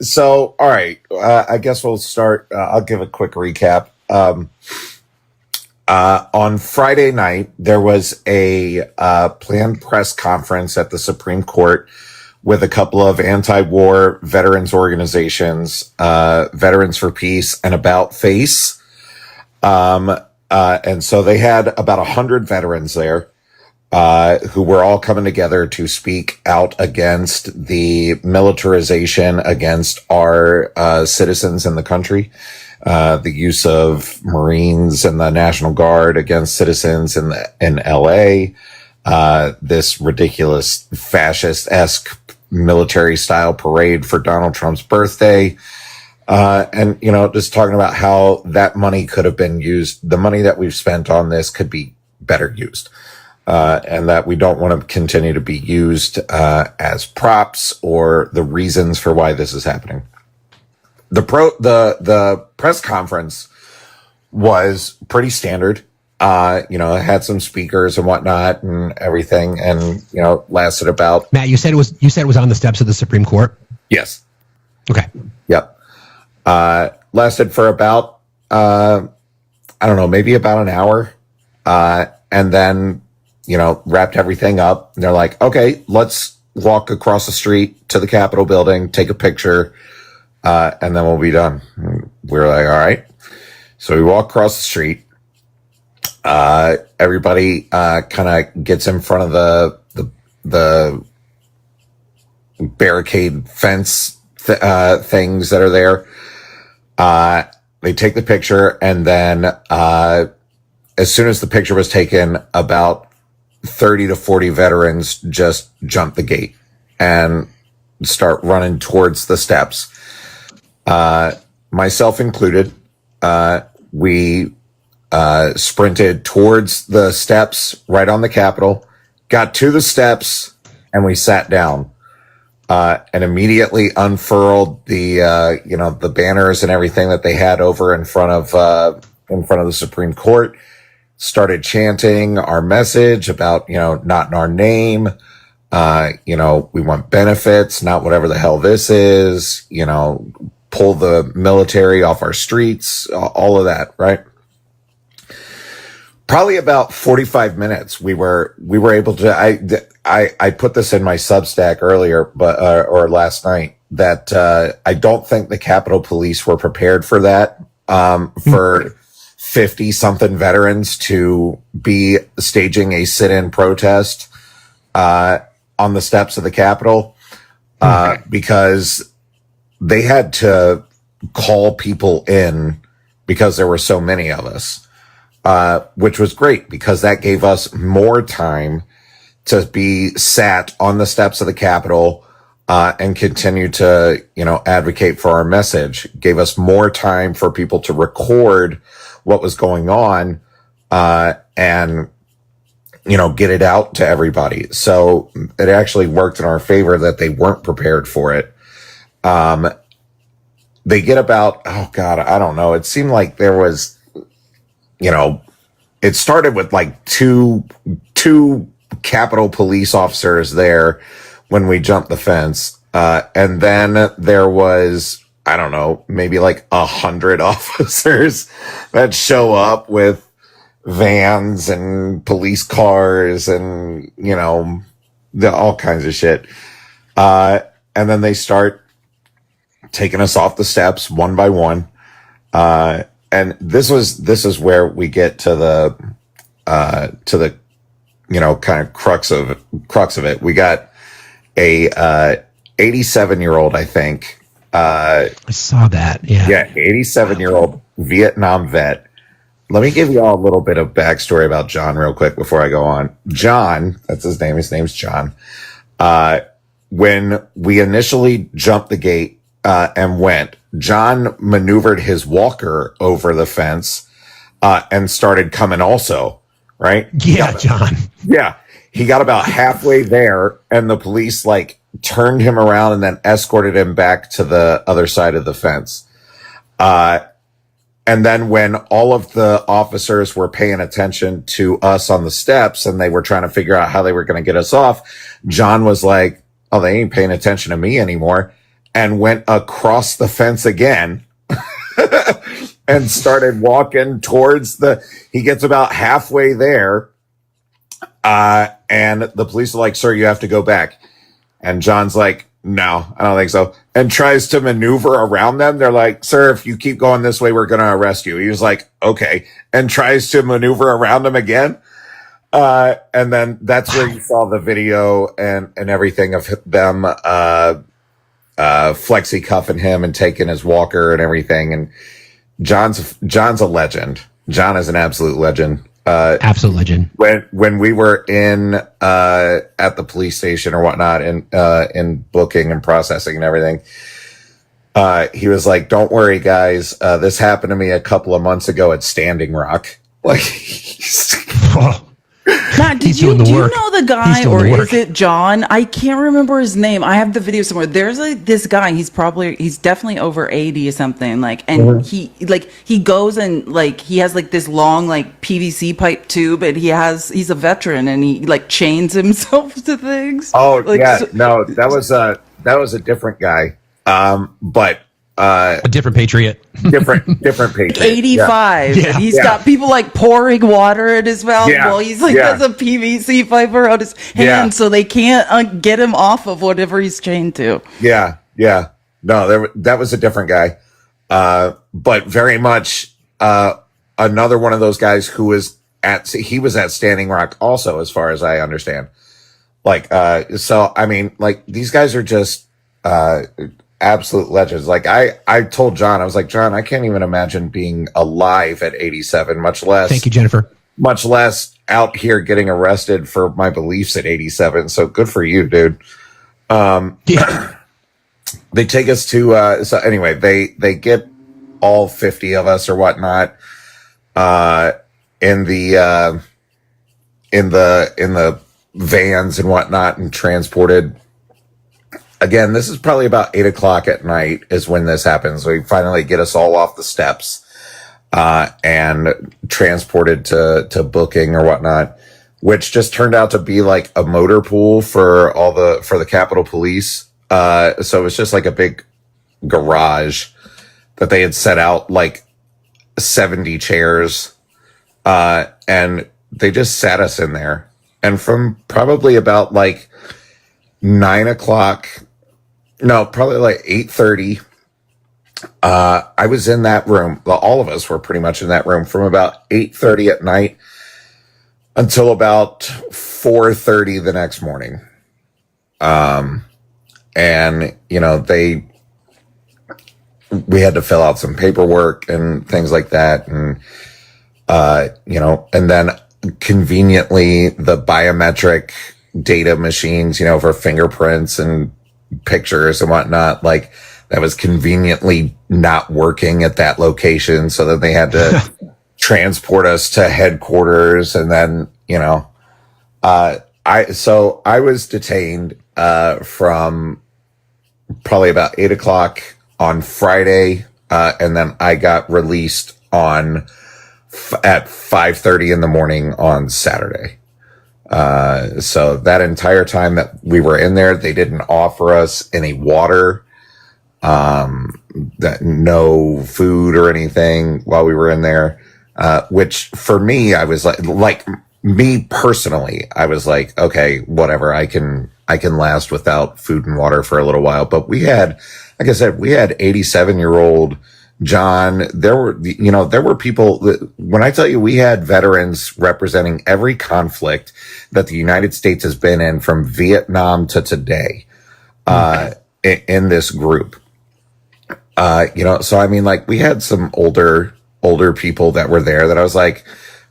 So, all right. I guess we'll start. I'll give a quick recap. On Friday night, there was a planned press conference at the Supreme Court with a couple of anti-war veterans organizations, Veterans for Peace and About Face. And so they had about 100 veterans there, who were all coming together to speak out against the militarization against our citizens in the country, the use of Marines and the National Guard against citizens in LA, this ridiculous fascist-esque military-style parade for Donald Trump's birthday. And, just talking about how that money could have been used, the money that we've spent on this could be better used. And that we don't want to continue to be used as props or the reasons for why this is happening. The press conference was pretty standard. It had some speakers and whatnot and everything, and lasted about. Matt, you said it was on the steps of the Supreme Court. Yes. Okay. Yep. Lasted for about I don't know, maybe about an hour, and then wrapped everything up. And they're like, okay, let's walk across the street to the Capitol building, take a picture, and then we'll be done. And we were like, all right. So we walk across the street. Everybody kind of gets in front of the barricade fence things that are there. They take the picture, and then as soon as the picture was taken, about 30 to 40 veterans just jump the gate and start running towards the steps. Myself included. We sprinted towards the steps right on the Capitol, got to the steps, and we sat down, and immediately unfurled the banners and everything that they had over in front of the Supreme Court, started chanting our message about, not in our name, we want benefits, not whatever the hell this is, pull the military off our streets, all of that, right? Probably about 45 minutes, we were able to, I put this in my Substack earlier, or last night, that, I don't think the Capitol Police were prepared for that, for 50 something veterans to be staging a sit-in protest, on the steps of the Capitol, because they had to call people in because there were so many of us. Which was great because that gave us more time to be sat on the steps of the Capitol, and continue to, advocate for our message. Gave us more time for people to record what was going on, and, get it out to everybody. So it actually worked in our favor that they weren't prepared for it. They get about, oh God, I don't know. It seemed like there was, it started with like two Capitol Police officers there when we jumped the fence. And then there was, I don't know, maybe like 100 officers that show up with vans and police cars and, all kinds of shit. And then they start taking us off the steps one by one. And this is where we get to the kind of crux of it. We got a 87-year-old, I think. I saw that. Yeah. Yeah. 87-year-old Vietnam vet. Let me give you all a little bit of backstory about John real quick before I go on. John, that's his name. His name's John. When we initially jumped the gate, and went, John maneuvered his walker over the fence, and started coming also, right? Yeah, John. Yeah. He got about halfway there, and the police turned him around and then escorted him back to the other side of the fence. And then when all of the officers were paying attention to us on the steps and they were trying to figure out how they were going to get us off, John was like, oh, they ain't paying attention to me anymore, and went across the fence again and started walking towards he gets about halfway there. And the police are like, sir, you have to go back. And John's like, no, I don't think so. And tries to maneuver around them. They're like, sir, if you keep going this way, we're going to arrest you. He was like, okay. And tries to maneuver around them again. And then that's where you saw the video and everything of them, flexi cuffing him and taking his walker and everything. And John's a legend. John is an absolute legend. Absolute legend. When we were in at the police station or whatnot, and in booking and processing and everything, he was like, "Don't worry, guys. This happened to me a couple of months ago at Standing Rock." Like, Matt, do you know the guy, or is it John? I can't remember his name. I have the video somewhere. There's this guy. He's definitely over 80 or something. Like, and he goes and like he has like this long like PVC pipe tube, and he's a veteran, and he like chains himself to things. Oh like, yeah, no, that was a different guy. But a different patriot. different patriot. 85. Yeah. And he's got people like pouring water in his mouth while he's like has a PVC pipe around his hand, so they can't get him off of whatever he's chained to. Yeah. No, that was a different guy. But very much another one of those guys who was at Standing Rock also, as far as I understand. Like, so I mean, like, these guys are just absolute legends. Like, I told John, I was like, John, I can't even imagine being alive at 87, much less. Thank you, Jennifer. Much less out here getting arrested for my beliefs at 87. So good for you, dude. Yeah. They take us to, so anyway, they get all 50 of us or whatnot, in the vans and whatnot, and transported. Again, this is probably about 8:00 at night is when this happens. We finally get us all off the steps, and transported to booking or whatnot, which just turned out to be like a motor pool for the Capitol Police. So it was just like a big garage that they had set out like 70 chairs, and they just sat us in there. And from probably about like 9:00, no, probably like 8:30, I was in that room. Well, all of us were pretty much in that room from about 8:30 at night until about 4:30 the next morning. And, you know, we had to fill out some paperwork and things like that. And, you know, and then conveniently the biometric data machines, you know, for fingerprints and pictures and whatnot, like, that was conveniently not working at that location. So then they had to transport us to headquarters. And then, you know, so I was detained, from probably about 8:00 on Friday. And then I got released at 5:30 in the morning on Saturday. So that entire time that we were in there, they didn't offer us any water, no food or anything while we were in there. Which for me, I was like me personally, I was like, okay, whatever, I can last without food and water for a little while. But we had, like I said, we had 87-year-old John. There were people when I tell you, we had veterans representing every conflict that the United States has been in from Vietnam to today, in this group. You know, so I mean, like, we had some older people that were there that I was like,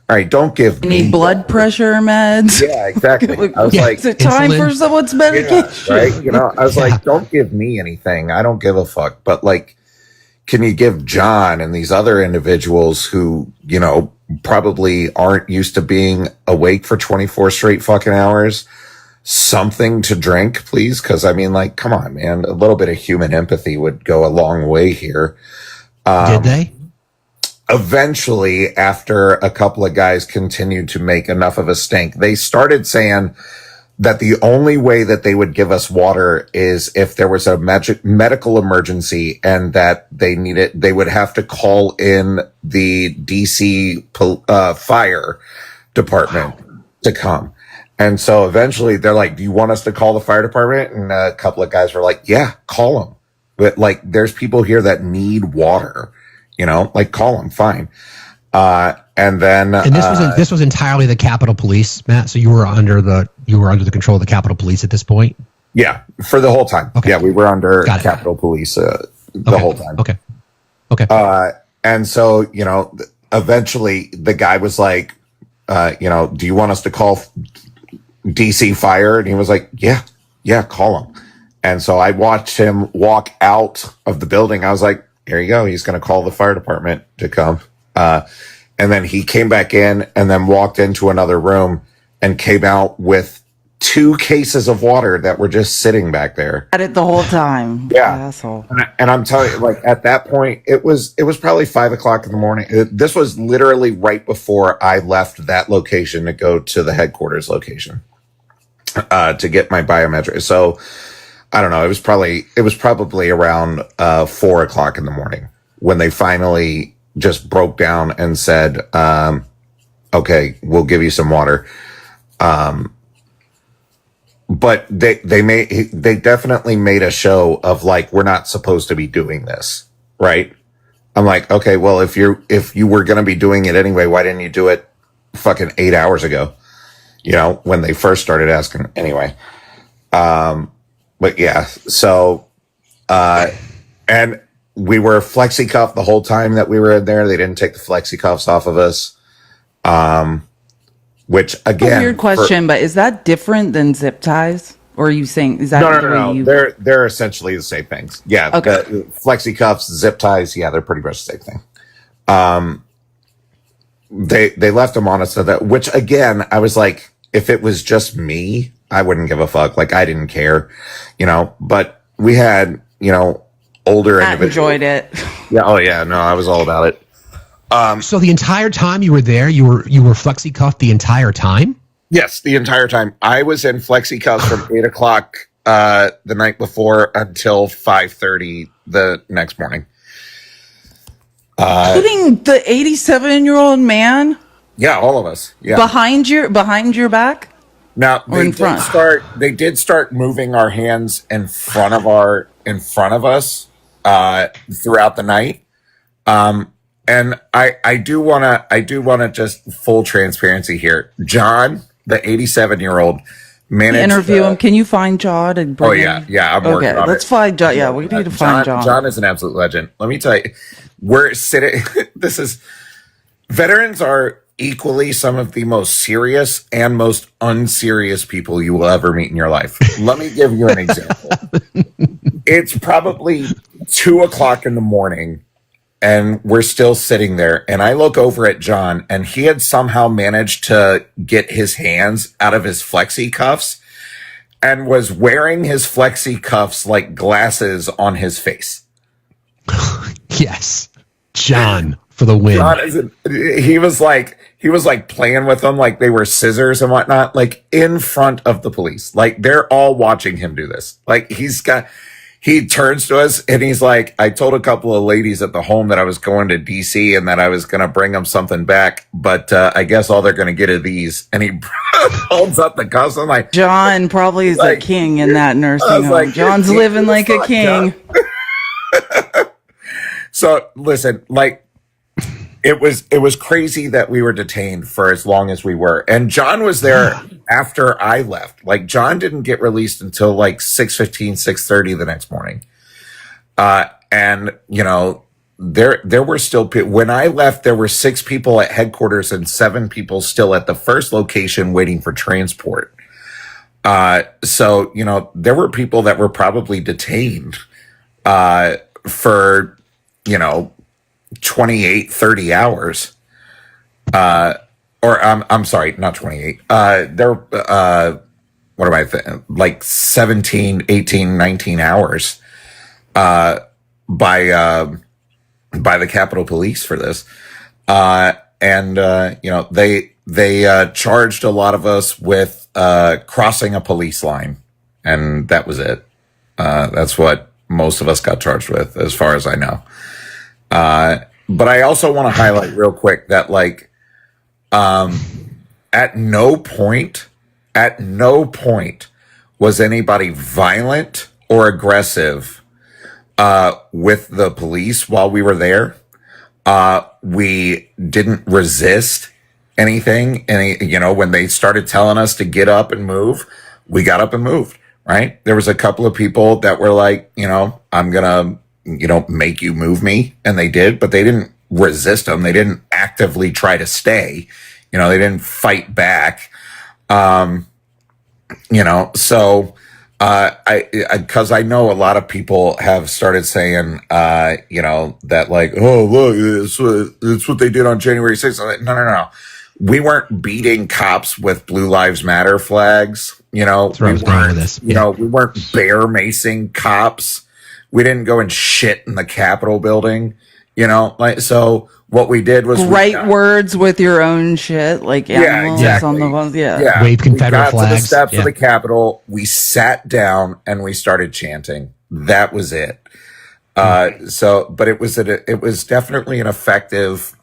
all right, don't give me blood pressure meds. Yeah, exactly. I was like, is it time for someone's medication? Yeah, right? You know, I was like, don't give me anything. I don't give a fuck. But like, can you give John and these other individuals who, you know, probably aren't used to being awake for 24 straight fucking hours, something to drink, please? Because I mean, like, come on, man, a little bit of human empathy would go a long way here. Did they? Eventually, after a couple of guys continued to make enough of a stink, they started saying that the only way that they would give us water is if there was a medical emergency, and that they would have to call in the DC fire department to come. And so eventually they're like, do you want us to call the fire department? And a couple of guys were like, yeah, call them. But like, there's people here that need water, like, call them, fine. And this was entirely the Capitol Police, Matt. So you were under the control of the Capitol Police at this point. Yeah, for the whole time. Okay. Yeah, we were under Capitol Police the whole time. Okay. And so eventually the guy was like, do you want us to call DC Fire? And he was like, yeah, call him. And so I watched him walk out of the building. I was like, here you go. He's going to call the fire department to come. And then he came back in and then walked into another room and came out with 2 cases of water that were just sitting back there. At it the whole time. Yeah. Asshole. And I'm telling you, like, at that point, it was probably 5:00 in the morning. This was literally right before I left that location to go to the headquarters location, to get my biometric. So I don't know. It was probably around 4:00 in the morning when they finally just broke down and said, okay, we'll give you some water. But they definitely made a show of like, we're not supposed to be doing this, right? I'm like, okay, well, if you were going to be doing it anyway, why didn't you do it fucking 8 hours ago? When they first started asking anyway. But yeah, so, and we were flexi-cuffed the whole time that we were in there. They didn't take the flexi-cuffs off of us. Which again, a weird question, but is that different than zip ties? Or are you saying, is that no. They're essentially the same things. Yeah. Okay. The flexi-cuffs, zip ties. Yeah, they're pretty much the same thing. They left them on us so that, which again, I was like, if it was just me, I wouldn't give a fuck. Like, I didn't care, but we had, older I individuals. enjoyed it. Yeah. Oh yeah. No, I was all about it. So the entire time you were there, you were flexi cuffed the entire time? Yes, the entire time. I was in flexi cuffs from 8:00 the night before until 5:30 the next morning. Including the 87-year-old man? Yeah, all of us. Yeah. Behind your back? Now Or in front? they did start moving our hands in front of us throughout the night. And I do wanna just full transparency here. John, the 87-year-old, managed Interview him. Can you find John and bring him? Yeah. I'm working on let's it. find John. Yeah, we need to find John. John is an absolute legend. Let me tell you, we're sitting. Veterans are equally some of the most serious and most unserious people you will ever meet in your life. Let me give you an example. It's probably 2:00 in the morning. And we're still sitting there. And I look over at John, and he had somehow managed to get his hands out of his flexi cuffs and was wearing his flexi cuffs like glasses on his face. Yes. John for the win. John he was like playing with them like they were scissors and whatnot, like in front of the police. Like, they're all watching him do this. Like, he turns to us and he's like, I told a couple of ladies at the home that I was going to DC and that I was going to bring them something back, but I guess all they're going to get are these. And he holds up the cuffs. I'm like, John probably is a king in that nursing home. Like, John's living like a king. So listen, like, it was crazy that we were detained for as long as we were. And John was there after I left. Like, John didn't get released until like 6:15, 6:30 the next morning. And there were still when I left, there were 6 people at headquarters and 7 people still at the first location waiting for transport. So, there were people that were probably detained, for, 28, 30 hours. Or I'm sorry, not 28. like 17, 18, 19 hours, by the Capitol Police for this. They charged a lot of us with, crossing a police line, and that was it. That's what most of us got charged with, as far as I know. But I also want to highlight real quick that, like, at no point was anybody violent or aggressive, with the police while we were there. We didn't resist anything. When they started telling us to get up and move, we got up and moved, right? There was a couple of people that were like, I'm gonna, make you move me. And they did, but they didn't resist them. They didn't actively try to stay, they didn't fight back. Because I know a lot of people have started saying, that, like, oh, look, it's what they did on January 6th. Like, no. We weren't beating cops with Blue Lives Matter flags. We weren't bear macing cops. We didn't go and shit in the Capitol building. So what we did was write words with your own shit, like animals on the walls. Yeah. Wave Confederate flags. We got to the steps of the Capitol. We sat down and we started chanting. That was it. But it was definitely an effective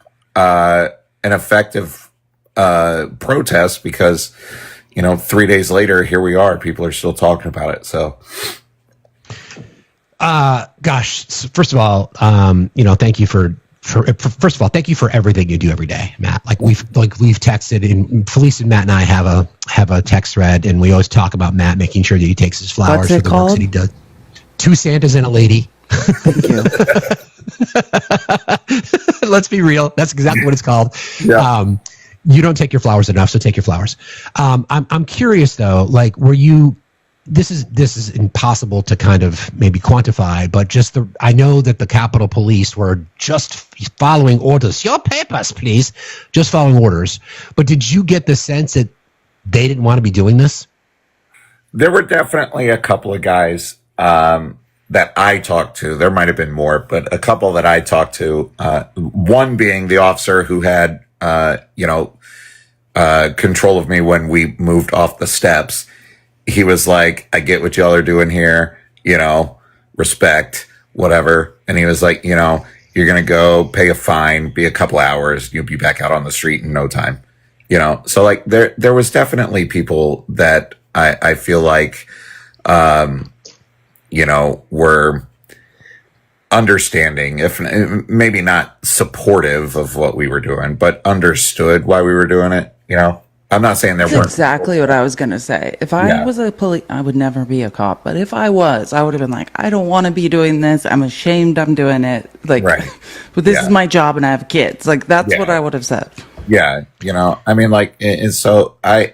protest, because 3 days later, here we are. People are still talking about it. So. First of all, thank you first of all, thank you for everything you do every day, Matt. We've texted, and Felice and Matt and I have a text thread, and we always talk about Matt making sure that he takes his flowers What's for it the called? work that he does. 2 Santas and a lady. Thank you. Let's be real. That's exactly what it's called. Yeah. You don't take your flowers enough, so take your flowers. I'm curious though, were you? This is impossible to kind of maybe quantify, but I know that the Capitol Police were just following orders. Your papers, please. Just following orders. But did you get the sense that they didn't want to be doing this? There were definitely a couple of guys that I talked to. There might have been more, but a couple that I talked to. One being the officer who had control of me when we moved off the steps. He was like, I get what y'all are doing here, respect, whatever. And he was like, you're going to go pay a fine, be a couple hours, you'll be back out on the street in no time, So like there was definitely people that I feel like, were understanding, if maybe not supportive of what we were doing, but understood why we were doing it, I'm not saying there That's weren't. exactly what I was going to say. If I was a police, I would never be a cop. But if I was, I would have been like, I don't want to be doing this. I'm ashamed I'm doing it. Like, right. But this is my job and I have kids. Like, that's what I would have said. Yeah. And so I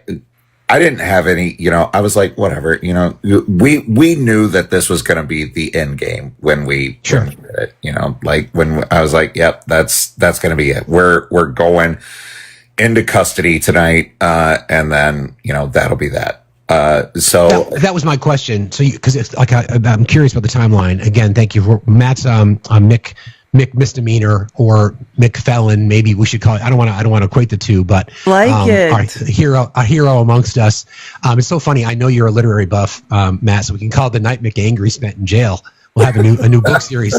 didn't have any, I was like, whatever, we knew that this was going to be the end game when we did it, when I was like, yep, that's going to be it. We're going into custody tonight, and then that'll be that. So that was my question. So, because it's like I'm curious about the timeline. Again, thank you for Matt's Mick misdemeanor or Mick felon. Maybe we should call it. I don't want to equate the two, but a hero amongst us. It's so funny. I know you're a literary buff, Matt, so we can call it the night Mick Angry spent in jail. We'll have a new book series.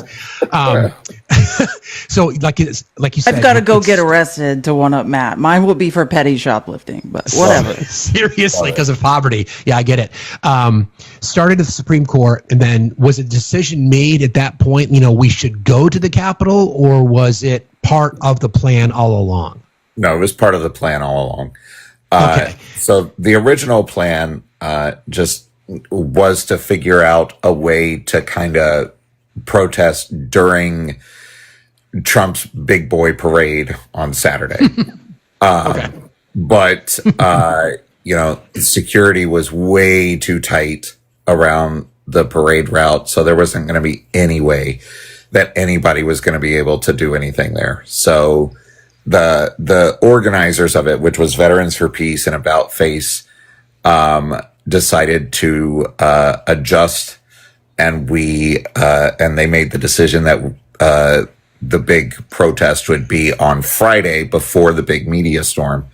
So like you said, I've got to go get arrested to one up Matt. Mine will be for petty shoplifting, but whatever. Seriously, because of poverty. Yeah, I get it. Started at the Supreme Court, and then was a decision made at that point, we should go to the Capitol, or was it part of the plan all along? No, it was part of the plan all along. Okay. So the original plan just was to figure out a way to kind of protest during Trump's big boy parade on Saturday. But, security was way too tight around the parade route. So there wasn't going to be any way that anybody was going to be able to do anything there. So the organizers of it, which was Veterans for Peace and About Face, decided to adjust, and they made the decision that the big protest would be on Friday before the big media storm.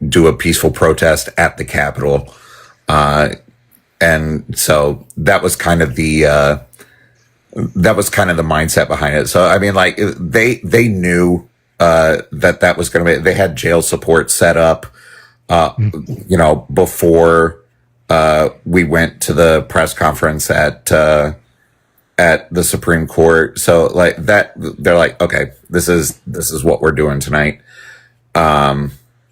Do a peaceful protest at the Capitol. And so that was kind of the mindset behind it. So, I mean, like they knew, that was going to be, they had jail support set up, before, we went to the press conference at the Supreme Court. So like that, they're like, okay, this is what we're doing tonight.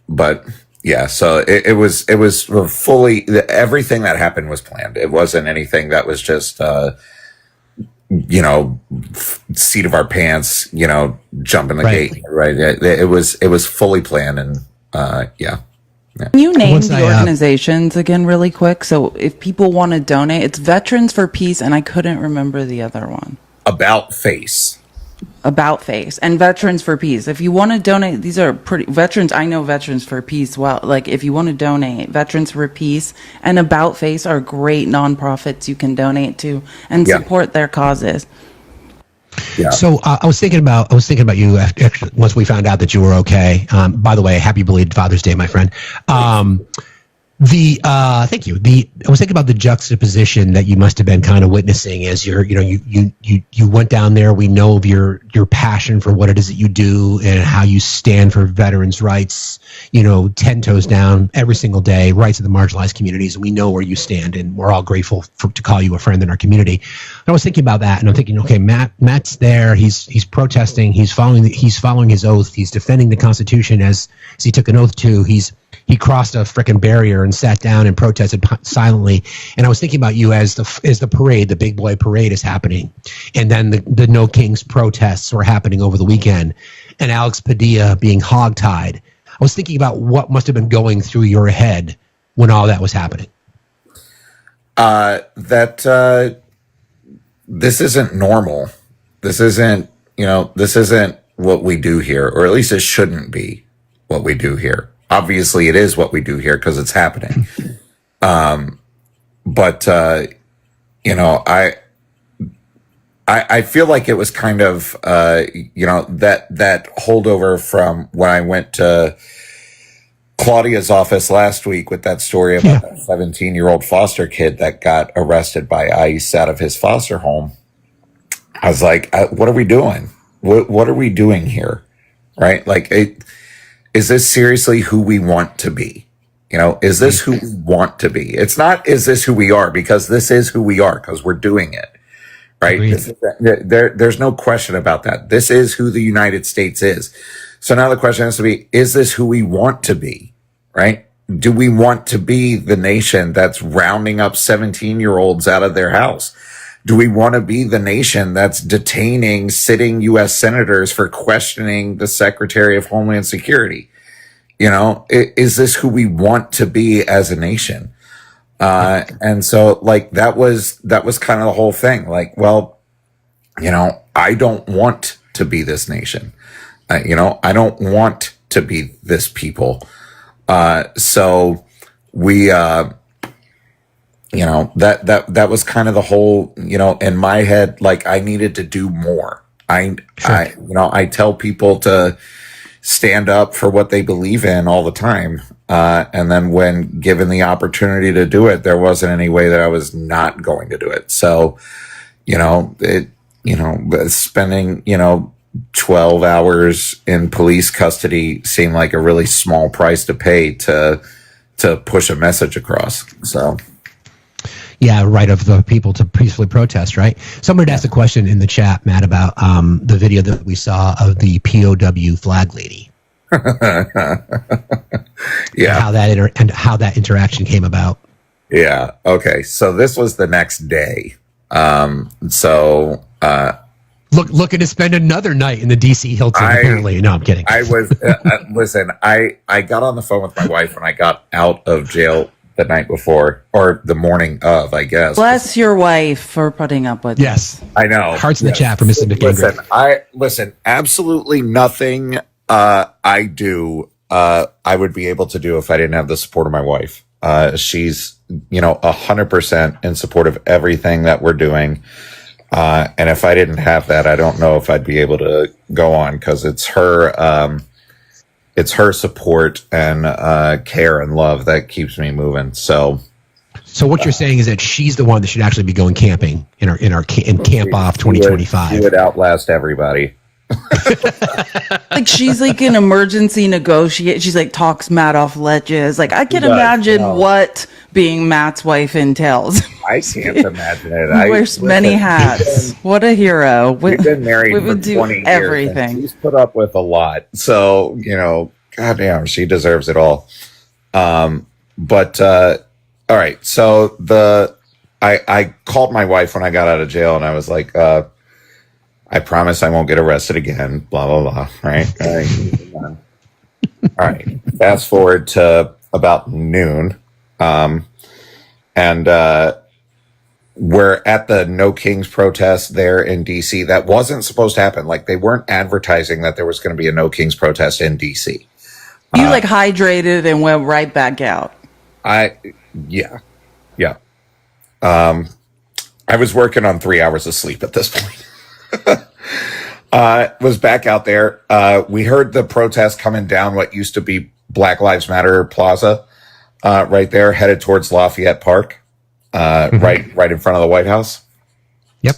But yeah, so it was fully, everything that happened was planned. It wasn't anything that was just, seat of our pants, jumping the gate, right? It was fully planned, and yeah. Can you name the organizations again really quick? So if people want to donate, it's Veterans for Peace, and I couldn't remember the other one. About Face. And Veterans for Peace. If you want to donate, these are pretty veterans. I know Veterans for Peace well. Like if you want to donate, Veterans for Peace and About Face are great nonprofits you can donate to and support their causes. Yeah. So I was thinking about you after, once we found out that you were okay. By the way, happy belated Father's Day, my friend. Thank you. I was thinking about the juxtaposition that you must have been kind of witnessing as you went down there. We know of your passion for what it is that you do and how you stand for veterans' rights, 10 toes down every single day, rights of the marginalized communities. We know where you stand, and we're all grateful to call you a friend in our community. And I was thinking about that, and I'm thinking, okay, Matt's there. He's protesting. He's following his oath. He's defending the Constitution as he took an oath to. He crossed a frickin' barrier and sat down and protested silently. And I was thinking about you as the parade, the big boy parade is happening. And then the No Kings protests were happening over the weekend. And Alex Padilla being hogtied. I was thinking about what must have been going through your head when all that was happening. This isn't normal. This isn't what we do here, or at least it shouldn't be what we do here. Obviously, it is what we do here because it's happening. But I feel like it was kind of, that holdover from when I went to Claudia's office last week with that story about that 17-year-old foster kid that got arrested by ICE out of his foster home. I was like, what are we doing? What are we doing here? Right? Like, is this seriously who we want to be? Is this who we want to be? It's not, is this who we are? Because this is who we are, because we're doing it. Right? There's no question about that. This is who the United States is. So now the question has to be, is this who we want to be? Right? Do we want to be the nation that's rounding up 17-year-olds out of their house? Do we want to be the nation that's detaining sitting U.S. senators for questioning the Secretary of Homeland Security? Is this who we want to be as a nation? And so like, that was kind of the whole thing. Like, well, I don't want to be this nation. I don't want to be this people. So we, that was kind of the whole, in my head, like I needed to do more. I tell people to stand up for what they believe in all the time. And then when given the opportunity to do it, there wasn't any way that I was not going to do it. So, spending, 12 hours in police custody seemed like a really small price to pay to push a message across. So. Yeah, right, of the people to peacefully protest, right? Somebody asked a question in the chat, Matt, about the video that we saw of the POW flag lady. Yeah. And how that interaction came about. Yeah. Okay. So this was the next day. Looking to spend another night in the DC Hilton, apparently. No, I'm kidding. I was, listen, I got on the phone with my wife when I got out of jail the night before, or the morning of, I guess. Bless your wife for putting up with Yes. I know. Hearts in the chat for Mrs. McKendrick. Listen, absolutely nothing I do I would be able to do if I didn't have the support of my wife. She's, 100% in support of everything that we're doing. And if I didn't have that, I don't know if I'd be able to go on, because it's her support and care and love that keeps me moving. So what you're saying is that she's the one that should actually be going camping in Camp Off 2025. She would outlast everybody. Like, she's like an emergency negotiator. She's like talks Matt off ledges. Like, I can imagine what being Matt's wife entails. I can't imagine it. He wears many hats. What a hero. We've been married for 20 years. Everything. She's put up with a lot. So, goddamn, she deserves it all. All right. So I called my wife when I got out of jail, and I was like, I promise I won't get arrested again, blah, blah, blah. Right. All right. Fast forward to about noon. And we're at the No Kings protest there in DC. That wasn't supposed to happen. Like, they weren't advertising that there was going to be a No Kings protest in DC. You hydrated and went right back out. Yeah. I was working on 3 hours of sleep at this point. Was back out there. We heard the protest coming down what used to be Black Lives Matter Plaza, right there, headed towards Lafayette Park, right in front of the White House. Yep.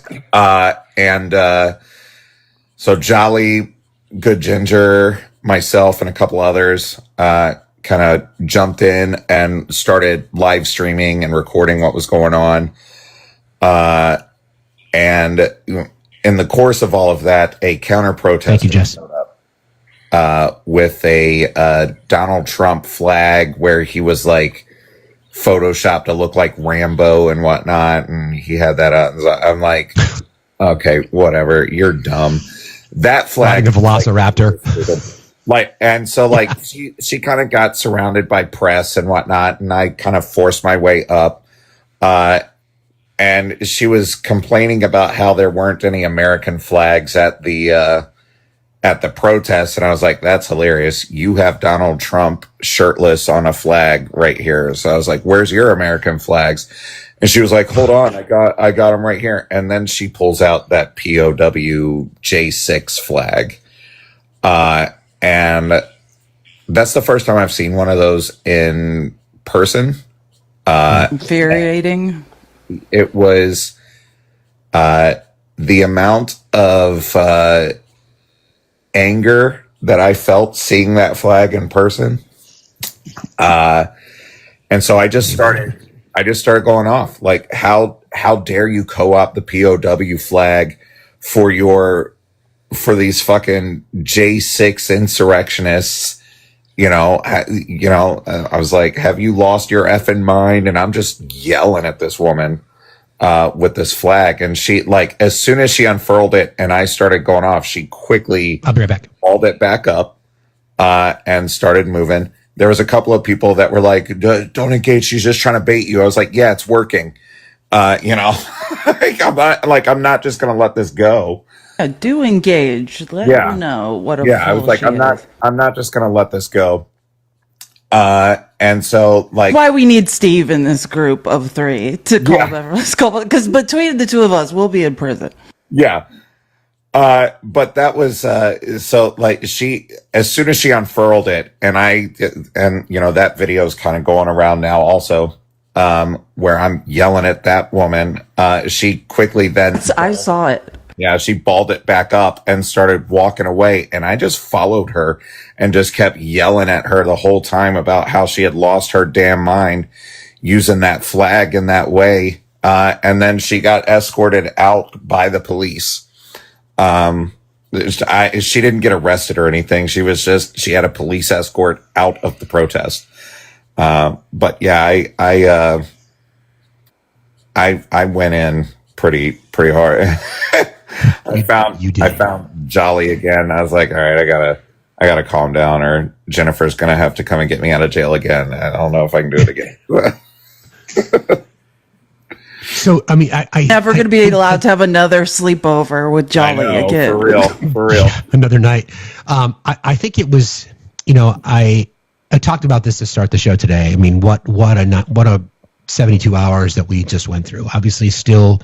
So Jolly, Good Ginger, myself, and a couple others kind of jumped in and started live streaming and recording what was going on. And in the course of all of that, a counter protest showed up with a Donald Trump flag where he was like photoshopped to look like Rambo and whatnot, and he had that up. I'm like, okay, whatever, you're dumb. That flag, the Velociraptor, she kind of got surrounded by press and whatnot, and I kind of forced my way up. And she was complaining about how there weren't any American flags at the protest. And I was like, that's hilarious. You have Donald Trump shirtless on a flag right here. So I was like, where's your American flags? And she was like, hold on, I got them right here. And then she pulls out that POW J6 flag. And that's the first time I've seen one of those in person. Infuriating. It was the amount of anger that I felt seeing that flag in person. And so I just started going off. Like, how dare you co-opt the POW flag for these fucking J6 insurrectionists? I was like, have you lost your effing mind? And I'm just yelling at this woman with this flag. And she, like, as soon as she unfurled it and I started going off, she quickly I'll be right back. Hauled it back up and started moving. There was a couple of people that were like, don't engage, she's just trying to bait you. I was like, yeah, it's working. I'm not just going to let this go. Do engage. Let her know what a fool I was like, I'm not just gonna let this go. And so, like, why we need Steve in this group of three to call them, because between the two of us, we'll be in prison. Yeah. But that was so, like, she, as soon as she unfurled it, and that video is kind of going around now also, where I'm yelling at that woman. She quickly then I saw it. Yeah, she balled it back up and started walking away. And I just followed her and just kept yelling at her the whole time about how she had lost her damn mind using that flag in that way. And then she got escorted out by the police. She didn't get arrested or anything. She had a police escort out of the protest. But yeah, I went in pretty hard. I found Jolly again. I was like, all right, I gotta calm down, or Jennifer's gonna have to come and get me out of jail again. I don't know if I can do it again. So, I mean, I never going to be allowed to have another sleepover with Jolly again. For real. Another night. I think it was I talked about this to start the show today. I mean, what a 72 hours that we just went through. Obviously, still,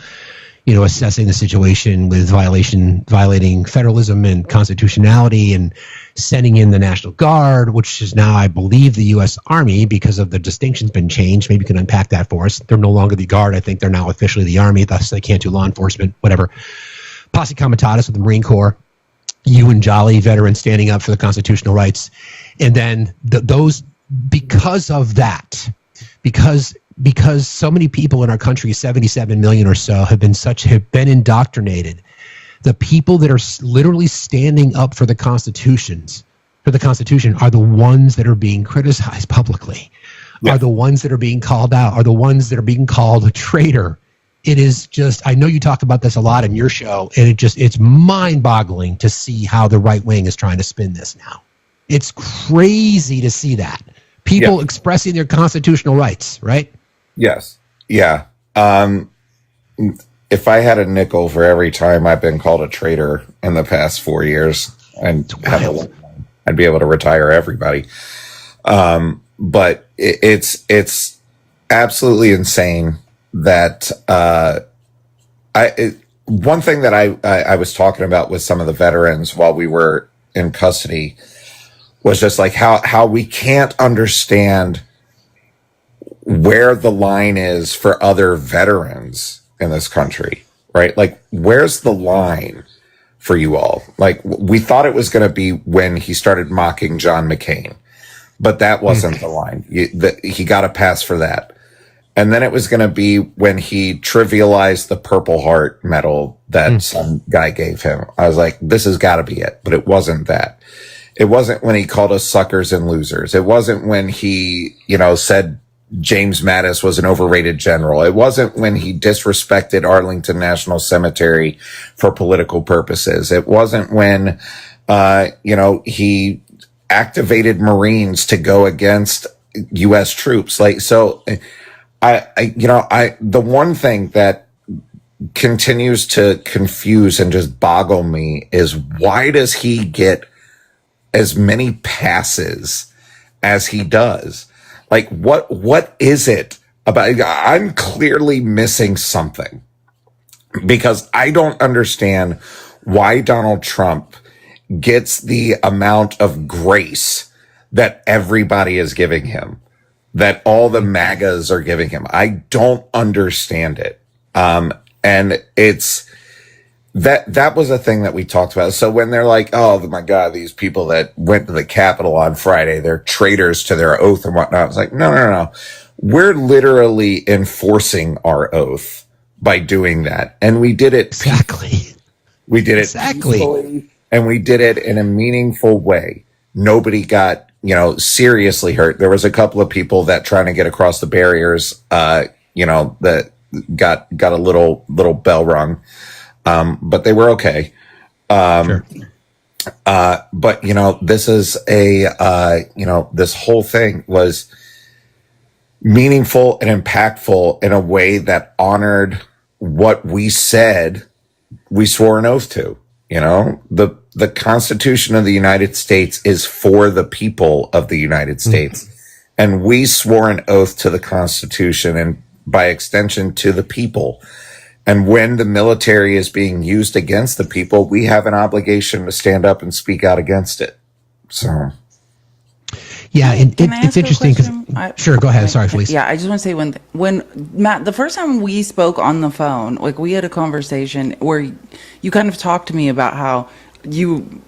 assessing the situation with violating federalism and constitutionality, and sending in the National Guard, which is now, I believe, the U.S. Army, because of the distinction's been changed. Maybe you can unpack that for us. They're no longer the Guard. I think they're now officially the Army. Thus, they can't do law enforcement, whatever. Posse Comitatus with the Marine Corps. You and Jolly, veterans standing up for the constitutional rights. And then those, because of that, because so many people in our country, 77 million or so, have been indoctrinated. The people that are literally standing up for the Constitution are the ones that are being criticized publicly, are the ones that are being called out, are the ones that are being called a traitor. It is just, I know you talk about this a lot in your show, and it's mind-boggling to see how the right wing is trying to spin this now. It's crazy to see that. People expressing their constitutional rights, right? Yes. Yeah. If I had a nickel for every time I've been called a traitor in the past 4 years, I'd be able to retire everybody. But it's absolutely insane that one thing that I was talking about with some of the veterans while we were in custody was just like how we can't understand where the line is for other veterans in this country, right? Like, where's the line for you all? Like, we thought it was going to be when he started mocking John McCain, but that wasn't the line. He got a pass for that. And then it was going to be when he trivialized the Purple Heart medal that some guy gave him. I was like, this has got to be it. But it wasn't that. It wasn't when he called us suckers and losers. It wasn't when he, said James Mattis was an overrated general. It wasn't when he disrespected Arlington National Cemetery for political purposes. It wasn't when, he activated Marines to go against U.S. troops. Like, so the one thing that continues to confuse and just boggle me is, why does he get as many passes as he does? Like, what is it about? I'm clearly missing something, because I don't understand why Donald Trump gets the amount of grace that everybody is giving him, that all the MAGAs are giving him. I don't understand it. And it's, that was a thing that we talked about. So when they're like, oh my God, these people that went to the Capitol on Friday, they're traitors to their oath and whatnot. I was like, no. We're literally enforcing our oath by doing that. And we did it. Exactly. We did it peacefully, and we did it in a meaningful way. Nobody got, seriously hurt. There was a couple of people that trying to get across the barriers, that got a little bell rung. But they were okay. Sure. But this is this whole thing was meaningful and impactful in a way that honored what we said we swore an oath to. The Constitution of the United States is for the people of the United States. And we swore an oath to the Constitution, and by extension to the people. And when the military is being used against the people, we have an obligation to stand up and speak out against it. So, yeah, and it's interesting because sure, go ahead. Sorry, Felice. Yeah, I just want to say when Matt, the first time we spoke on the phone, like, we had a conversation where you kind of talked to me about how you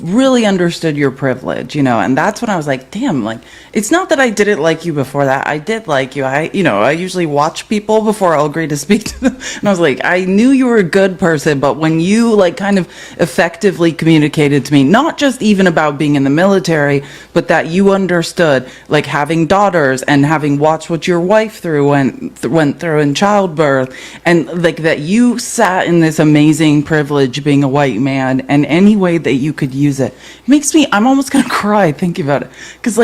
really understood your privilege, and that's when I was like, damn, like, it's not that I didn't like you before that. I did like you. I usually watch people before I'll agree to speak to them. And I was like, I knew you were a good person, but when you kind of effectively communicated to me, not just even about being in the military, but that you understood, like, having daughters and having watched what your wife went through in childbirth, and like that you sat in this amazing privilege being a white man, and any way that you could use it makes me, I'm almost gonna cry thinking about it, because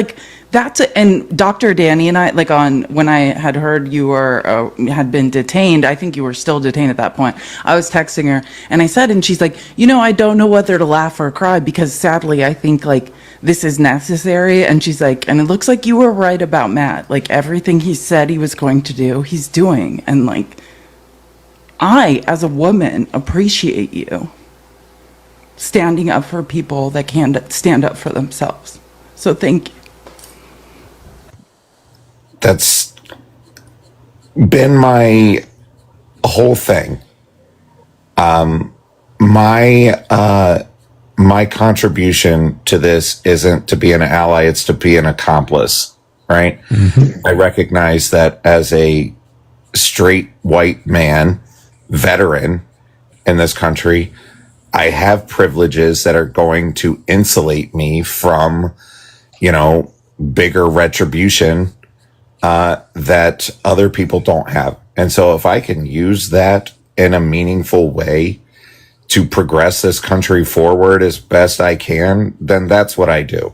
and Dr. Danny and I, when I had heard you were had been detained, I think you were still detained at that point, I was texting her and I said, and she's like, I don't know whether to laugh or cry, because sadly I think this is necessary. And she's like, and it looks like you were right about Matt. Like everything he said he was going to do, he's doing. And like, I, as a woman, appreciate you standing up for people that can't stand up for themselves. So thank you. That's been my whole thing. My contribution to this isn't to be an ally, it's to be an accomplice, right? I recognize that as a straight white man, veteran in this country, I have privileges that are going to insulate me from, bigger retribution that other people don't have. And so if I can use that in a meaningful way to progress this country forward as best I can, then that's what I do.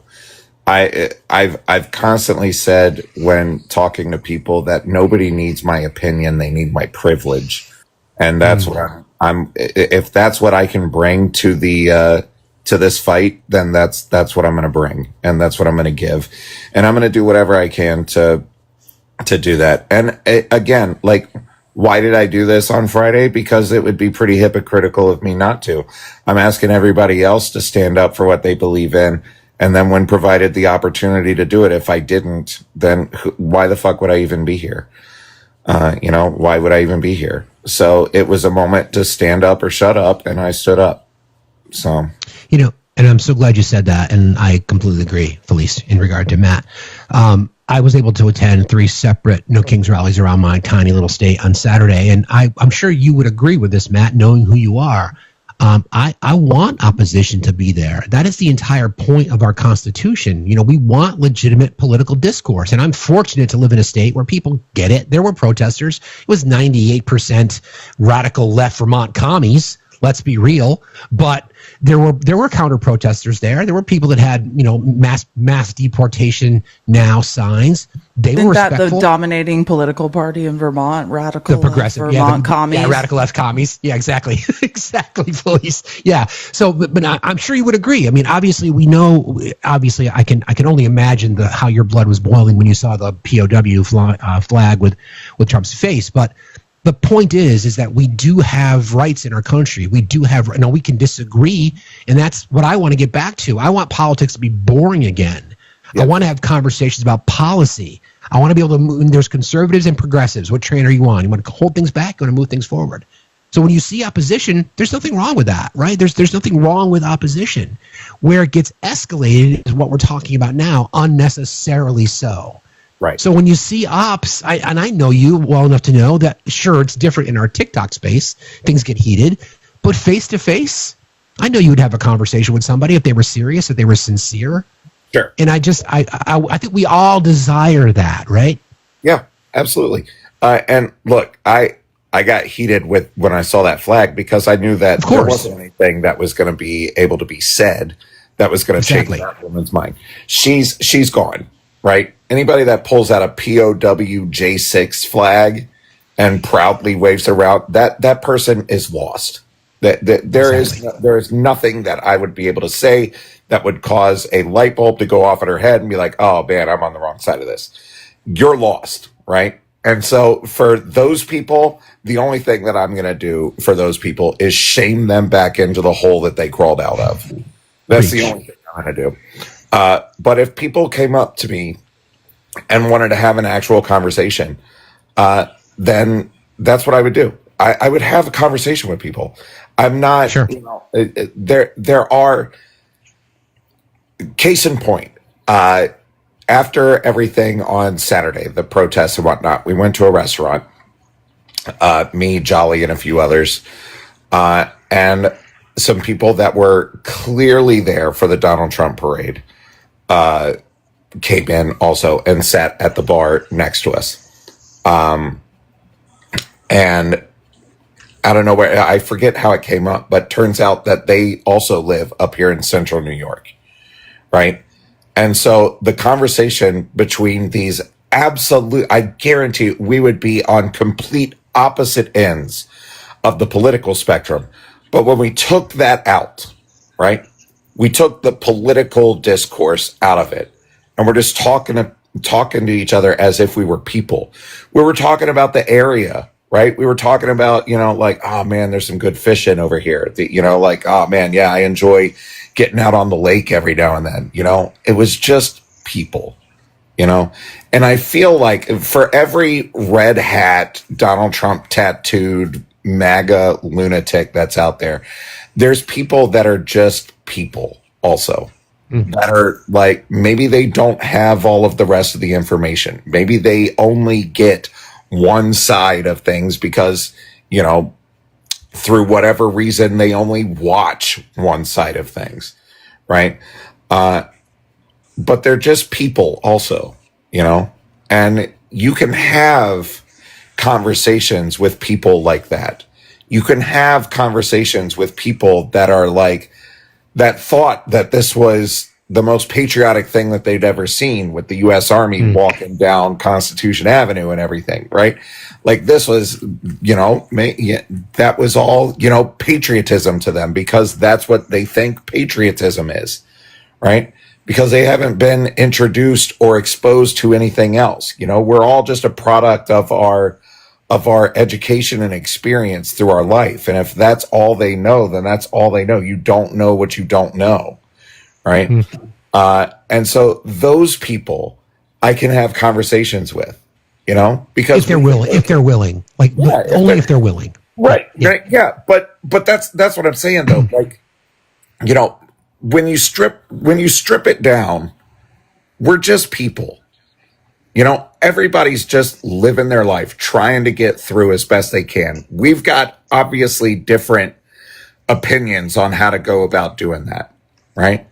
I've constantly said when talking to people that nobody needs my opinion, they need my privilege. And that's what if that's what I can bring to the to this fight, then that's what I'm going to bring, and that's what I'm going to give. And I'm going to do whatever I can to do that. And again, like, why did I do this on Friday? Because it would be pretty hypocritical of me not to. I'm asking everybody else to stand up for what they believe in. And then when provided the opportunity to do it, if I didn't, then why the fuck would I even be here? Why would I even be here? So it was a moment to stand up or shut up, and I stood up. So, and I'm so glad you said that. And I completely agree, Felice, in regard to Matt. I was able to attend 3 separate No Kings rallies around my tiny little state on Saturday. And I'm sure you would agree with this, Matt, knowing who you are. I want opposition to be there. That is the entire point of our Constitution. We want legitimate political discourse. And I'm fortunate to live in a state where people get it. There were protesters. It was 98% radical left Vermont commies. Let's be real. But there were counter protesters there. There were people that had, mass deportation now signs. They were respectful. Isn't that the dominating political party in Vermont? Radical the progressive Vermont commies. Yeah, radical left commies. Yeah, exactly. Exactly, Felice. Yeah. So, but I'm sure you would agree. I mean, obviously we know, I can only imagine how your blood was boiling when you saw the POW flag with Trump's face. But the point is that we do have rights in our country. We do have, we can disagree, and that's what I want to get back to. I want politics to be boring again. Yep. I want to have conversations about policy. I want to be able to move. There's conservatives and progressives. What train are you on? You want to hold things back? You want to move things forward? So when you see opposition, there's nothing wrong with that, right? There's nothing wrong with opposition. Where it gets escalated is what we're talking about now, unnecessarily so. Right. So when you see ops, and I know you well enough to know that, sure, it's different in our TikTok space. Things get heated. But face-to-face, I know you would have a conversation with somebody if they were serious, if they were sincere. Sure. And I think we all desire that, right? Yeah, absolutely. And look, I got heated when I saw that flag because I knew that there wasn't anything that was going to be able to be said that was going to change that woman's mind. She's gone. Right? Anybody that pulls out a POW J6 flag and proudly waves around, that person is lost. There is nothing that I would be able to say that would cause a light bulb to go off in her head and be like, oh man, I'm on the wrong side of this. You're lost, right? And so for those people, the only thing that I'm going to do for those people is shame them back into the hole that they crawled out of. That's the only thing I'm going to do. But if people came up to me and wanted to have an actual conversation, then that's what I would do. I would have a conversation with people. I'm not, sure. There are, case in point, after everything on Saturday, the protests and whatnot, we went to a restaurant, me, Jolly, and a few others, and some people that were clearly there for the Donald Trump parade came in also and sat at the bar next to us. And I don't know where, I forget how it came up, but turns out that they also live up here in central New York, right? And so the conversation between these I guarantee we would be on complete opposite ends of the political spectrum. But when we took that out, right? We took the political discourse out of it, and we're just talking to each other as if we were people. We were talking about the area, right? We were talking about, like, oh man, there's some good fishing over here. Like, oh man, yeah, I enjoy getting out on the lake every now and then. It was just people, and I feel like for every red hat, Donald Trump tattooed MAGA lunatic that's out there, there's people that are just people also. That are like, maybe they don't have all of the rest of the information. Maybe they only get one side of things because, through whatever reason, they only watch one side of things, right? But they're just people also, and you can have conversations with people like that. You can have conversations with people that are like, that thought that this was the most patriotic thing that they'd ever seen, with the U.S. Army walking down Constitution Avenue and everything, right? Like, this was, that was all, patriotism to them, because that's what they think patriotism is, right? Because they haven't been introduced or exposed to anything else. We're all just a product of our education and experience through our life. And if that's all they know, then that's all they know. You don't know what you don't know. Right. And so those people I can have conversations with, because if they're willing, like, only if they're willing. Right. Right. Yeah. But that's what I'm saying though. Like, when you strip it down, we're just people. Everybody's just living their life, trying to get through as best they can. We've got obviously different opinions on how to go about doing that, right?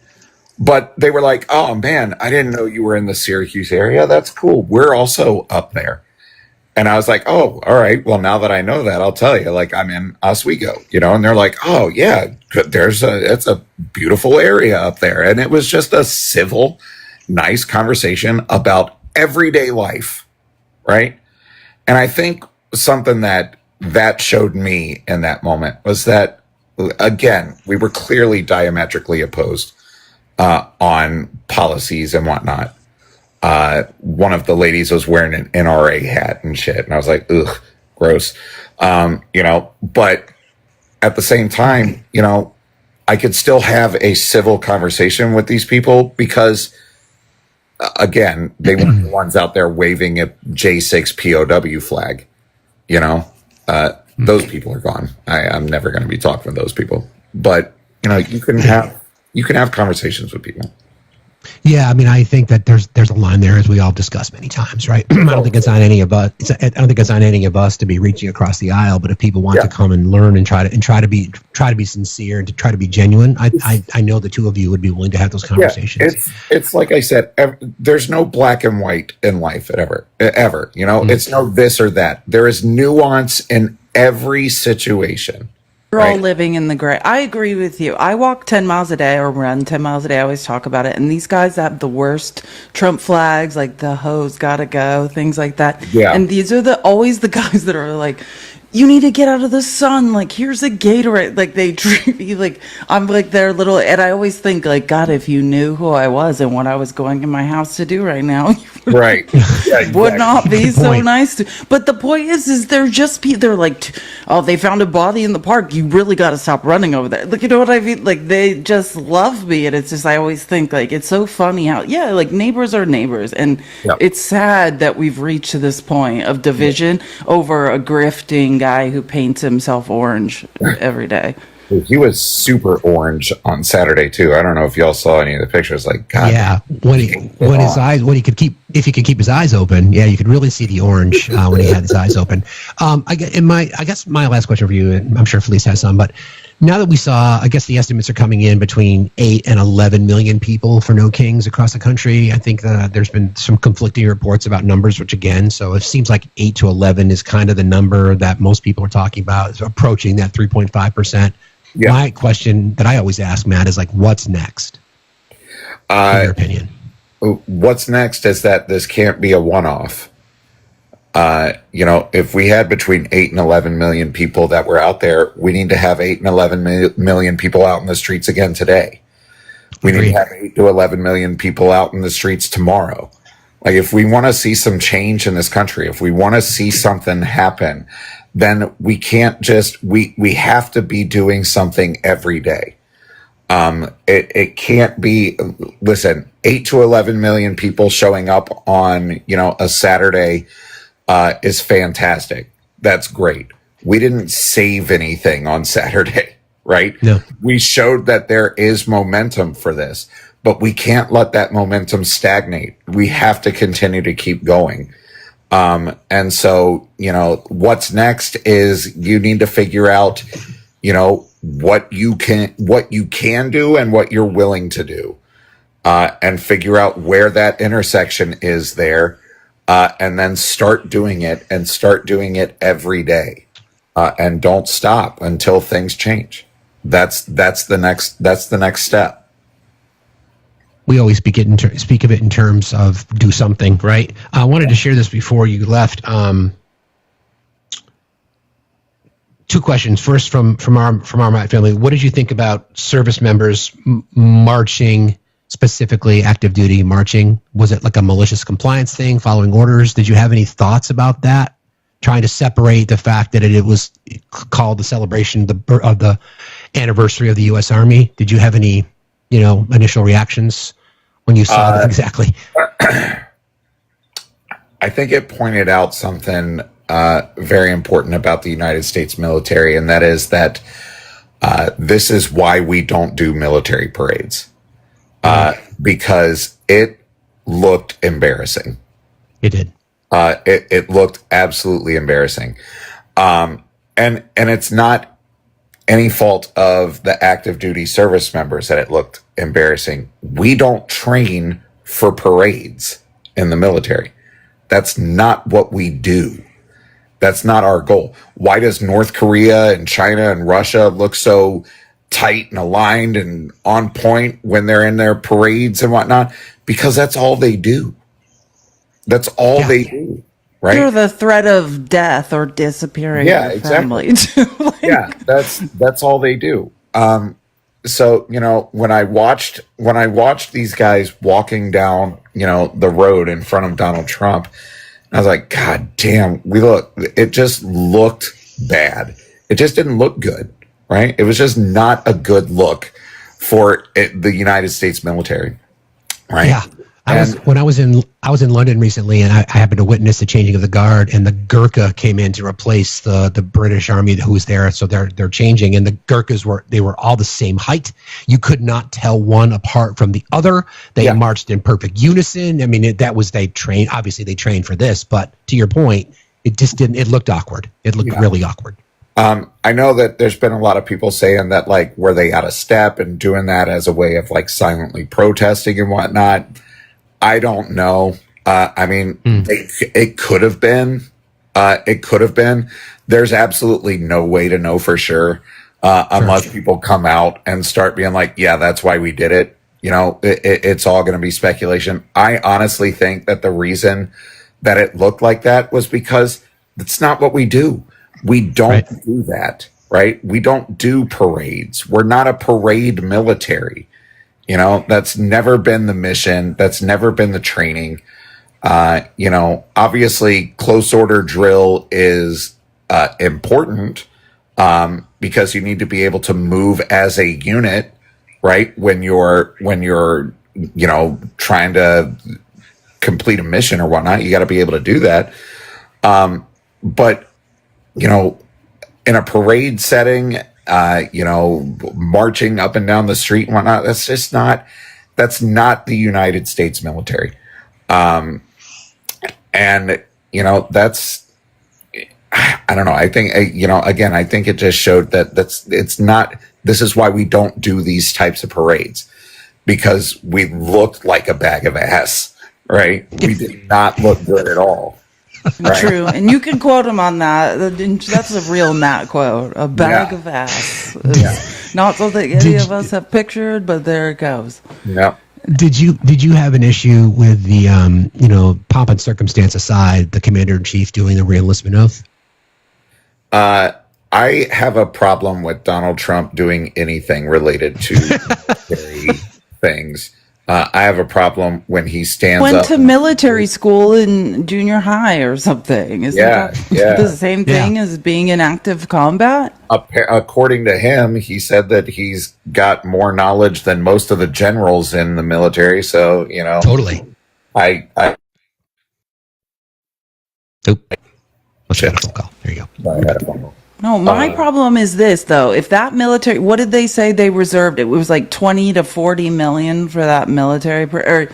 But they were like, oh man, I didn't know you were in the Syracuse area. That's cool. We're also up there. And I was like, oh, all right. Well, now that I know that, I'll tell you, like, I'm in Oswego, and they're like, oh yeah, it's a beautiful area up there. And it was just a civil, nice conversation about everyday life, right? And I think something that showed me in that moment was that, again, we were clearly diametrically opposed on policies and whatnot. One of the ladies was wearing an NRA hat and shit, and I was like, ugh, gross. But at the same time, I could still have a civil conversation with these people, because again, they weren't the ones out there waving a J6 POW flag. Those people are gone. I'm never going to be talking to those people. But you can have conversations with people. Yeah, I mean, I think that there's a line there, as we all discussed many times, right? I don't think it's on any of us. I don't think it's on any of us to be reaching across the aisle. But if people want to come and learn and try to be sincere and to try to be genuine, I know the two of you would be willing to have those conversations. Yeah, it's like I said, there's no black and white in life ever. It's no this or that. There is nuance in every situation. We're all living in the gray. I agree with you. I walk 10 miles a day or run 10 miles a day. I always talk about it. And these guys have the worst Trump flags, like the hose gotta go, things like that. Yeah. And these are always the guys that are like, you need to get out of the sun. Like, here's a Gatorade. Like, they treat me like I'm like their little. And I always think, like, God, if you knew who I was and what I was going in my house to do right now, right? Yeah, exactly. Would not be so nice to. But the point is they're just they're like, oh, they found a body in the park. You really got to stop running over there. Like, you know what I mean? Like, they just love me, and it's just, I always think, like, it's so funny how like neighbors are neighbors, and it's sad that we've reached to this point of division over a grifting guy who paints himself orange every day. He was super orange on Saturday too. I don't know if y'all saw any of the pictures. Like, God, yeah, when he could keep his eyes open, yeah, you could really see the orange when he had his eyes open. I guess my last question for you, and I'm sure Felice has some, but now that we saw, I guess the estimates are coming in between 8 and 11 million people for No Kings across the country. I think there's been some conflicting reports about numbers, which again, so it seems like 8 to 11 is kind of the number that most people are talking about. It's approaching that 3.5%. Yeah. My question that I always ask, Matt, is like, what's next? In your opinion? What's next is that this can't be a one-off. If we had between 8 and 11 million people that were out there, we need to have 8 and 11 million people out in the streets again today. We need to have 8 to 11 million people out in the streets tomorrow. Like, if we want to see some change in this country, if we want to see something happen, then we can't just, we have to be doing something every day. It can't be, listen, 8 to 11 million people showing up on, a Saturday, is fantastic. That's great. We didn't save anything on Saturday, right? No. We showed that there is momentum for this, but we can't let that momentum stagnate. We have to continue to keep going. And so, what's next is you need to figure out, what you can do and what you're willing to do, and figure out where that intersection is there, and then start doing it every day, and don't stop until things change. That's the next step. We always speak of it in terms of do something, right? I wanted to share this before you left. 2 questions. First, from our family, what did you think about service members marching, specifically active duty marching? Was it like a malicious compliance thing, following orders? Did you have any thoughts about that? Trying to separate the fact that it was called the celebration of the anniversary of the U.S. Army. Did you have any, initial reactions when you saw that? Exactly. I think it pointed out something very important about the United States military, and that is that this is why we don't do military parades, because it looked embarrassing. It did. It looked absolutely embarrassing, and it's not any fault of the active duty service members that it looked embarrassing. We don't train for parades in the military. That's not what we do. That's not our goal. Why does North Korea and China and Russia look so tight and aligned and on point when they're in their parades and whatnot? Because that's all they do. That's all they do, right? You're the threat of death or disappearing your family. Exactly. Yeah, that's all they do. So, when I watched these guys walking down, the road in front of Donald Trump, I was like, God damn, it just looked bad. It just didn't look good, right? It was just not a good look for the United States military, right? Yeah. I was in London recently, and I happened to witness the changing of the guard, and the Gurkha came in to replace the British Army who was there. So they're changing, and the Gurkhas were all the same height. You could not tell one apart from the other. They marched in perfect unison. I mean, they trained for this, but to your point, it just didn't. It looked awkward. It looked really awkward. I know that there's been a lot of people saying that, like, were they out of step and doing that as a way of, like, silently protesting and whatnot? I don't know. It could have been. It could have been. There's absolutely no way to know for sure, unless people come out and start being like, yeah, that's why we did it. It's all going to be speculation. I honestly think that the reason that it looked like that was because that's not what we do. We don't do that, right? We don't do parades. We're not a parade military. That's never been the mission. That's never been the training. Obviously close order drill is important because you need to be able to move as a unit, right? When you're trying to complete a mission or whatnot, you got to be able to do that. But in a parade setting, marching up and down the street and whatnot, that's not the United States military. And, that's, I don't know. I think, again, I think it just showed that this is why we don't do these types of parades, because we looked like a bag of ass, right? We did not look good at all. Right. True, and you can quote him on that. That's a real Matt quote. A bag of ass. Not something any of us have pictured, but there it goes. Yeah. Did you have an issue with the pomp and circumstance aside, the commander in chief doing the re-enlistment oath? I have a problem with Donald Trump doing anything related to military things. I have a problem when he stands Went up. to military school in junior high or something. Isn't that the same thing as being in active combat? According to him, he said that he's got more knowledge than most of the generals in the military. So, Totally. Let's get a phone call. There you go. I had a phone call. No, my problem is this though. If that military, what did they say they reserved? It was like 20 to 40 million for that military, or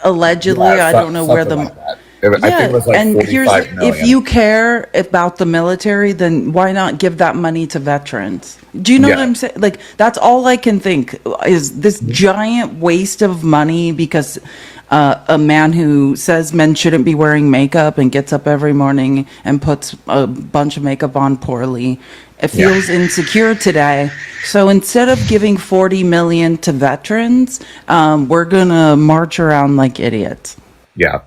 allegedly. I don't know where the. Like I think it was like and 45 million. If you care about the military, then why not give that money to veterans? Do you know what I'm saying? Like, that's all I can think is this giant waste of money because a man who says men shouldn't be wearing makeup and gets up every morning and puts a bunch of makeup on poorly. It feels insecure today. So instead of giving 40 million to veterans, we're going to march around like idiots. Yeah.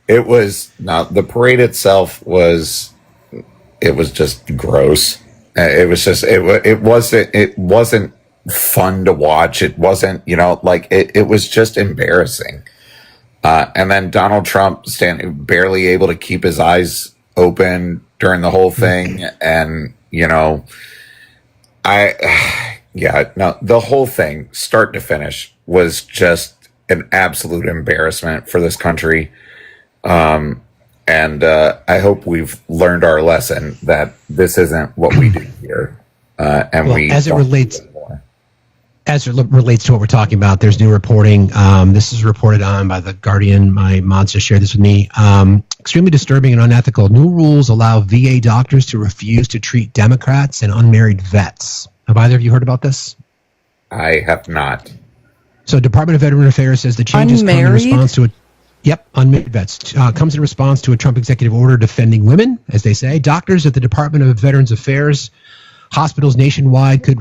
It was not the parade itself it was just gross. It wasn't fun to watch. It wasn't, it was just embarrassing. And then Donald Trump barely able to keep his eyes open during the whole thing. And, the whole thing, start to finish, was just an absolute embarrassment for this country. And I hope we've learned our lesson that this isn't what we do here. As it relates to what we're talking about, there's new reporting. This is reported on by The Guardian. My mods just shared this with me. Extremely disturbing and unethical. New rules allow VA doctors to refuse to treat Democrats and unmarried vets. Have either of you heard about this? I have not. So Department of Veteran Affairs says the changes come in response to unmarried vets. Comes in response to a Trump executive order defending women, as they say. Doctors at the Department of Veterans Affairs hospitals nationwide could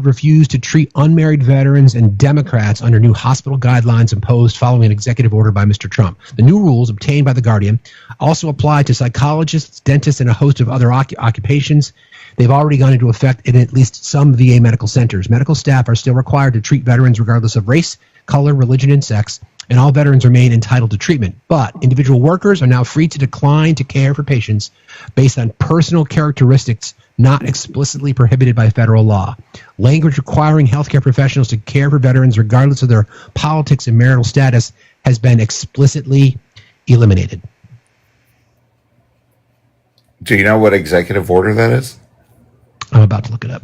refuse to treat unmarried veterans and Democrats under new hospital guidelines imposed following an executive order by Mr. Trump. The new rules, obtained by The Guardian, also apply to psychologists, dentists, and a host of other occupations. They've already gone into effect in at least some VA medical centers. Medical staff are still required to treat veterans regardless of race, color, religion, and sex, and all veterans remain entitled to treatment. But individual workers are now free to decline to care for patients based on personal characteristics not explicitly prohibited by federal law. Language requiring healthcare professionals to care for veterans regardless of their politics and marital status has been explicitly eliminated. Do you know what executive order that is? I'm about to look it up.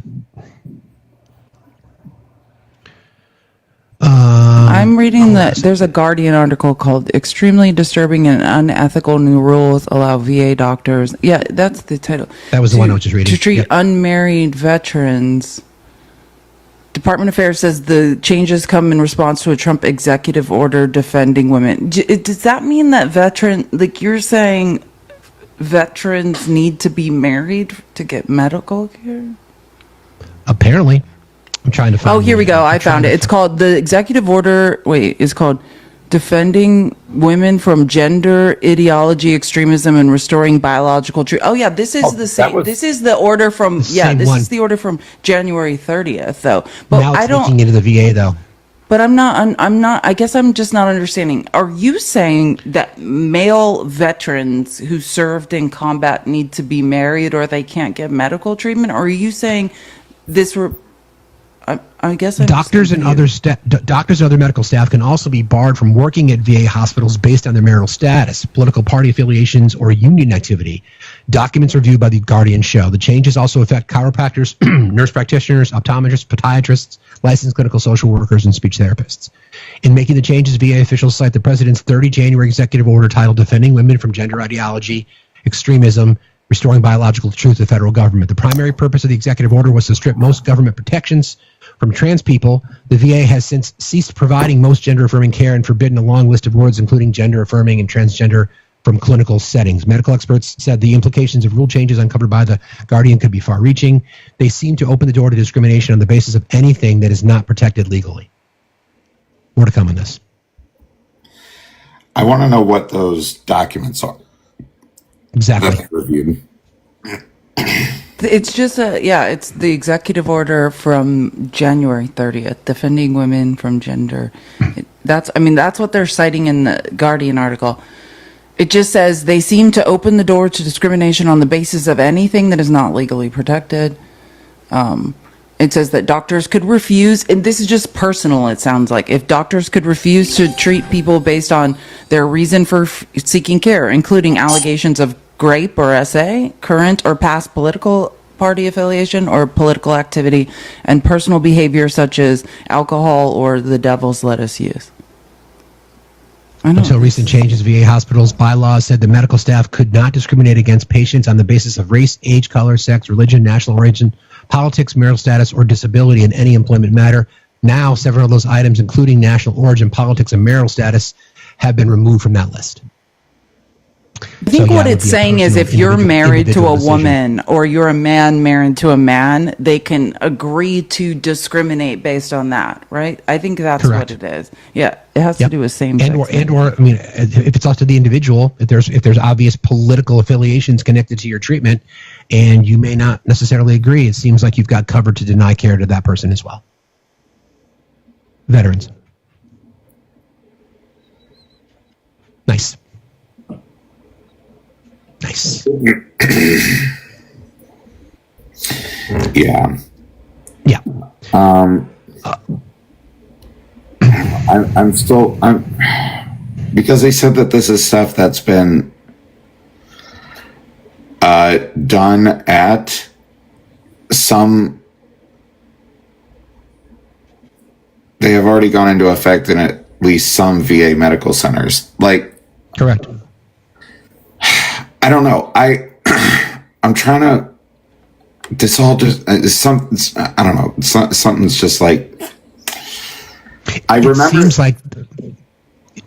I'm reading that there's a Guardian article called Extremely Disturbing and Unethical New Rules Allow VA Doctors. Yeah, that's the title. That was the one I was just reading. To treat unmarried veterans. Department of Affairs says the changes come in response to a Trump executive order defending women. Does that mean that you're saying veterans need to be married to get medical care? Apparently. I'm trying to find here we go. I found it. It's called the executive order. It's called Defending Women from Gender Ideology Extremism and Restoring Biological Truth. Oh yeah, this is the same. This is the order from is the order from January 30th though. But now it's looking into the VA though. But I'm not, I guess I'm just not understanding. Are you saying that male veterans who served in combat need to be married or they can't get medical treatment? Or are you saying I guess doctors and other medical staff can also be barred from working at VA hospitals based on their marital status, political party affiliations, or union activity. Documents reviewed by The Guardian show the changes also affect chiropractors, nurse practitioners, optometrists, podiatrists, licensed clinical social workers, and speech therapists. In making the changes, VA officials cite the president's 30 January executive order titled "Defending Women from Gender Ideology, Extremism, Restoring Biological Truth to the Federal Government." The primary purpose of the executive order was to strip most government protections from trans people. The VA has since ceased providing most gender-affirming care and forbidden a long list of words, including gender-affirming and transgender, from clinical settings. Medical experts said the implications of rule changes uncovered by The Guardian could be far-reaching. They seem to open the door to discrimination on the basis of anything that is not protected legally. More to come on this. I want to know what those documents are. Exactly. That's reviewed. It's just it's the executive order from January 30th, defending women from gender. That's what they're citing in the Guardian article. It just says they seem to open the door to discrimination on the basis of anything that is not legally protected. It says that doctors could refuse, and this is just personal, it sounds like, if doctors could refuse to treat people based on their reason for seeking care, including allegations of grape or SA, current or past political party affiliation or political activity, and personal behavior such as alcohol or the devil's lettuce use. Until recent changes, VA hospitals' bylaws said the medical staff could not discriminate against patients on the basis of race, age, color, sex, religion, national origin, politics, marital status, or disability in any employment matter. Now, several of those items, including national origin, politics, and marital status, have been removed from that list. I think what it's saying is if you're married to a woman or you're a man married to a man, they can agree to discriminate based on that, right? I think that's what it is. Yeah, it has to do with same-sex. Or I mean, if it's up to the individual, if there's obvious political affiliations connected to your treatment, and you may not necessarily agree, it seems like you've got covered to deny care to that person as well. Veterans. Nice. Yeah. I'm still because they said that this is stuff that's been done at some. They have already gone into effect in at least some VA medical centers. Like, correct. I don't know. I'm trying to. This all just I don't know. Something's just like. I remember. It seems like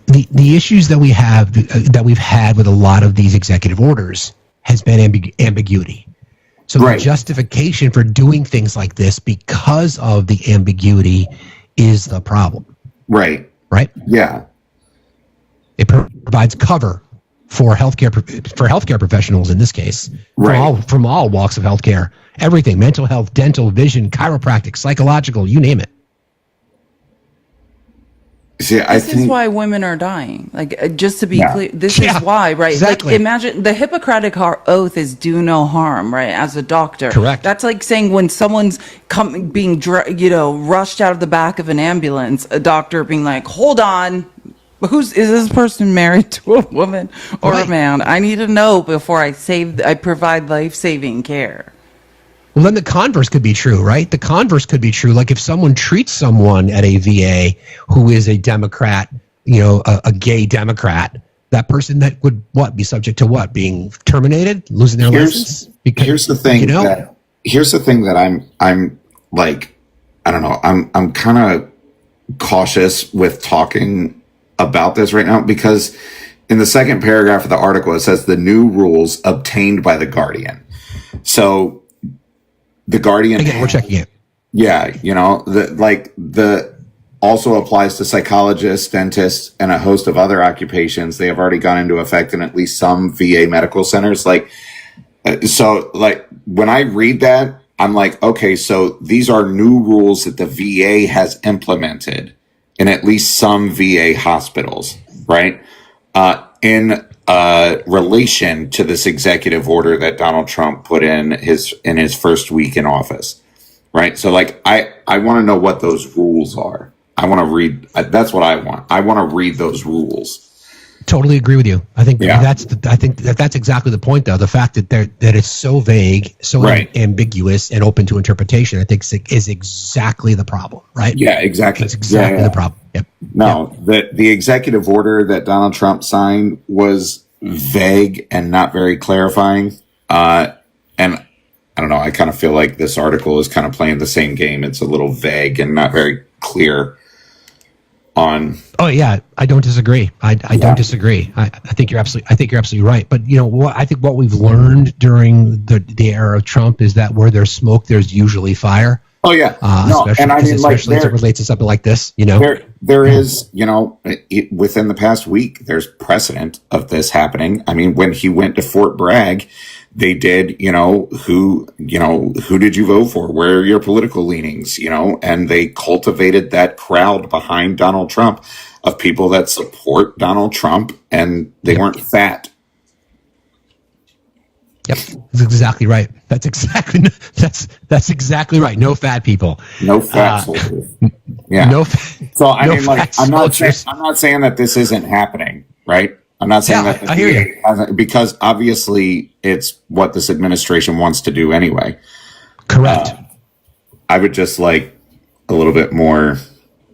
the issues that we've had with a lot of these executive orders has been ambiguity. So the justification for doing things like this because of the ambiguity is the problem. Right. Yeah. It provides cover for healthcare professionals in this case, from all walks of healthcare, everything, mental health, dental, vision, chiropractic, psychological, you name it. See, this is why women are dying. Like, just to be clear, this is why, right? Exactly. Like, imagine the Hippocratic oath is do no harm, right? As a doctor, correct. That's like saying when someone's being rushed out of the back of an ambulance, a doctor being like, "Hold on, is this person married to a woman or a man? I need to know before I provide life-saving care." Well, then the converse could be true, right? The converse could be true. Like if someone treats someone at a VA who is a Democrat, a gay Democrat, that person that would be subject to what? Being terminated, losing their license? Because, here's the thing. Here's the thing that I'm like, I don't know. I'm kind of cautious with talking about this right now because in the second paragraph of the article it says the new rules obtained by the Guardian. So. The Guardian. Again, we're checking it. Yeah, the also applies to psychologists, dentists, and a host of other occupations. They have already gone into effect in at least some VA medical centers. So when I read that, I'm like, okay, so these are new rules that the VA has implemented in at least some VA hospitals, right? In relation to this executive order that Donald Trump put in his first week in office, right? So I want to know what those rules are. I want to read. That's what I want. I want to read those rules. Totally agree with you. I think that's exactly the point, though. The fact that it's so vague, so ambiguous, and open to interpretation, I think is exactly the problem, right? Yeah, exactly. It's exactly the problem. Yep. No, the executive order that Donald Trump signed was vague and not very clarifying. And I don't know. I kind of feel like this article is kind of playing the same game. It's a little vague and not very clear. Oh yeah, I don't disagree. I don't disagree. I think you're absolutely right. But I think what we've learned during the era of Trump is that where there's smoke, there's usually fire. Oh yeah, especially as it relates to something like this. There is within the past week, there's precedent of this happening. I mean, when he went to Fort Bragg, they did, who did you vote for? Where are your political leanings? And they cultivated that crowd behind Donald Trump of people that support Donald Trump, and they weren't fat. Yep, that's exactly right. That's exactly right. No fat people. No fat soldiers. Yeah. So I'm not saying that this isn't happening, right? I'm not saying that I hear you. Hasn't, because obviously it's what this administration wants to do anyway. Correct. I would just like a little bit more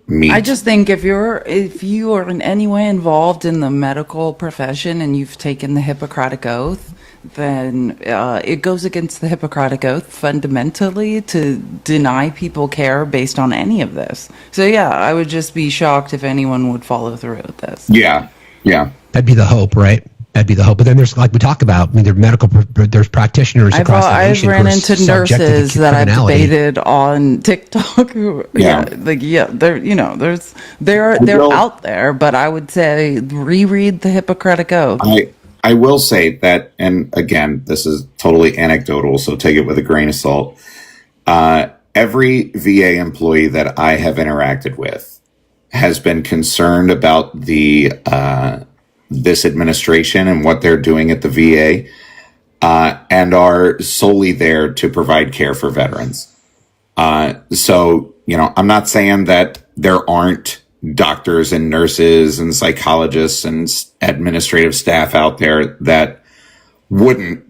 meat. I just think if you are in any way involved in the medical profession and you've taken the Hippocratic Oath, then it goes against the Hippocratic Oath fundamentally to deny people care based on any of this. So yeah, I would just be shocked if anyone would follow through with this. Yeah. That'd be the hope, right? That'd be the hope. But then there's, like we talk about, there's practitioners across the nation. I've ran into nurses that I've debated on TikTok. They're out there, but I would say reread the Hippocratic Oath. I will say that, and again, this is totally anecdotal, so take it with a grain of salt. Every VA employee that I have interacted with has been concerned about this administration and what they're doing at the VA, and are solely there to provide care for veterans. So, I'm not saying that there aren't doctors and nurses and psychologists and administrative staff out there that wouldn't,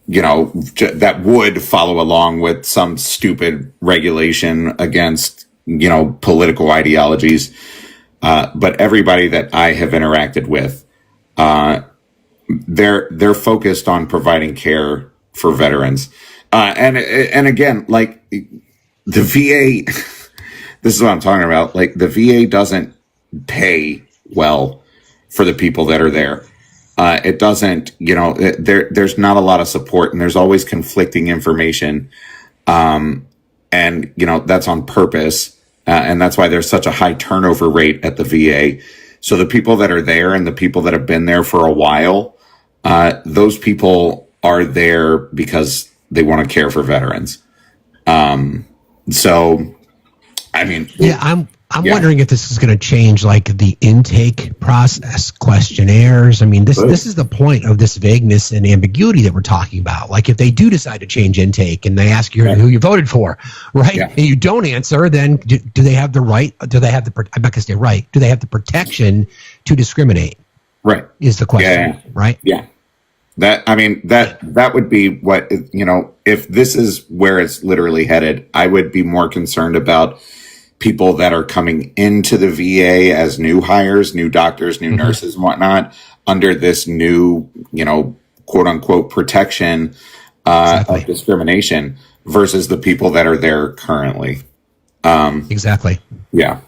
that would follow along with some stupid regulation against, political ideologies. But everybody that I have interacted with, they're focused on providing care for veterans. And again, like the VA, this is what I'm talking about. Like the VA doesn't pay well for the people that are there. It doesn't, there's not a lot of support, and there's always conflicting information. And that's on purpose. And that's why there's such a high turnover rate at the VA. So the people that are there and the people that have been there for a while, those people are there because they want to care for veterans. I'm wondering if this is going to change, like the intake process, questionnaires. This is the point of this vagueness and ambiguity that we're talking about. Like if they do decide to change intake and they ask you who you voted for, right? Yeah. And you don't answer, then do they have the right? Do they have I'm not going to say right. Do they have the protection to discriminate? Right. Is the question, right? Yeah. That would be what, if this is where it's literally headed, I would be more concerned about people that are coming into the VA as new hires, new doctors, new nurses and whatnot, under this new, quote unquote protection of discrimination versus the people that are there currently. Exactly. Yeah.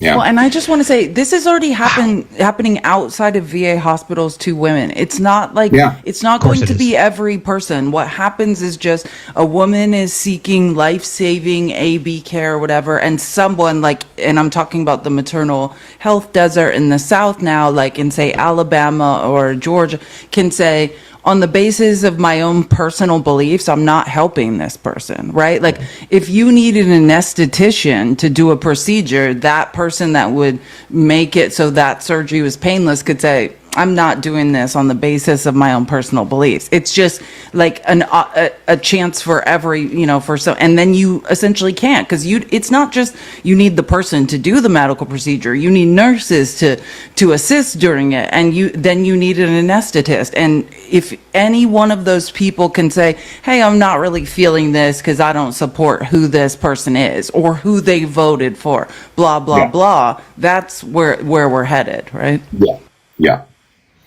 Yeah. Well, and I just want to say this is already happening outside of VA hospitals to women. It's not like it's not going to be every person. What happens is just a woman is seeking life-saving AB care or whatever, and someone and I'm talking about the maternal health desert in the South now, like in say Alabama or Georgia, can say, on the basis of my own personal beliefs, I'm not helping this person, right? Like if you needed an esthetician to do a procedure, that person that would make it so that surgery was painless could say, I'm not doing this on the basis of my own personal beliefs. It's just like a chance for every, and then you essentially can't, because it's not just you need the person to do the medical procedure. You need nurses to assist during it, and then you need an anesthetist. And if any one of those people can say, hey, I'm not really feeling this because I don't support who this person is or who they voted for, blah, blah, blah, that's where we're headed, right? Yeah. Yeah.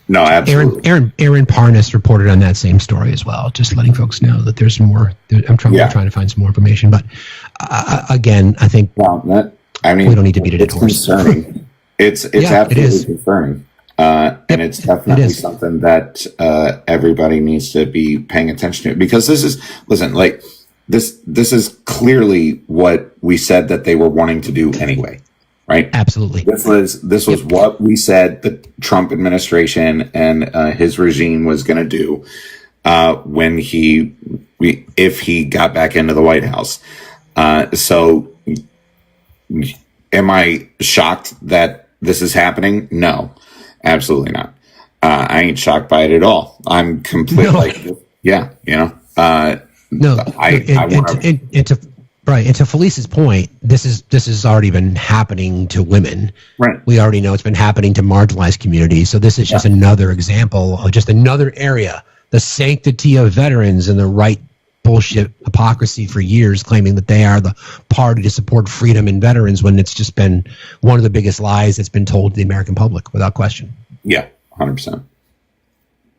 No, absolutely. Aaron Parnas reported on that same story as well. Just letting folks know that there's more. I'm trying to find some more information, but again, I think we don't need to beat it at horse. Concerning. It's absolutely concerning, and it's definitely something that everybody needs to be paying attention to, because this is clearly what we said that they were wanting to do anyway. Right. Absolutely. This was what we said the Trump administration and his regime was going to do. when if he got back into the White House. So am I shocked that this is happening? No, absolutely not. I ain't shocked by it at all. I'm completely No, and to Felice's point, this has already been happening to women. Right. We already know it's been happening to marginalized communities. So this is just another example of just another area, the sanctity of veterans and the right bullshit hypocrisy for years, claiming that they are the party to support freedom in veterans when it's just been one of the biggest lies that's been told to the American public, without question. Yeah, 100%.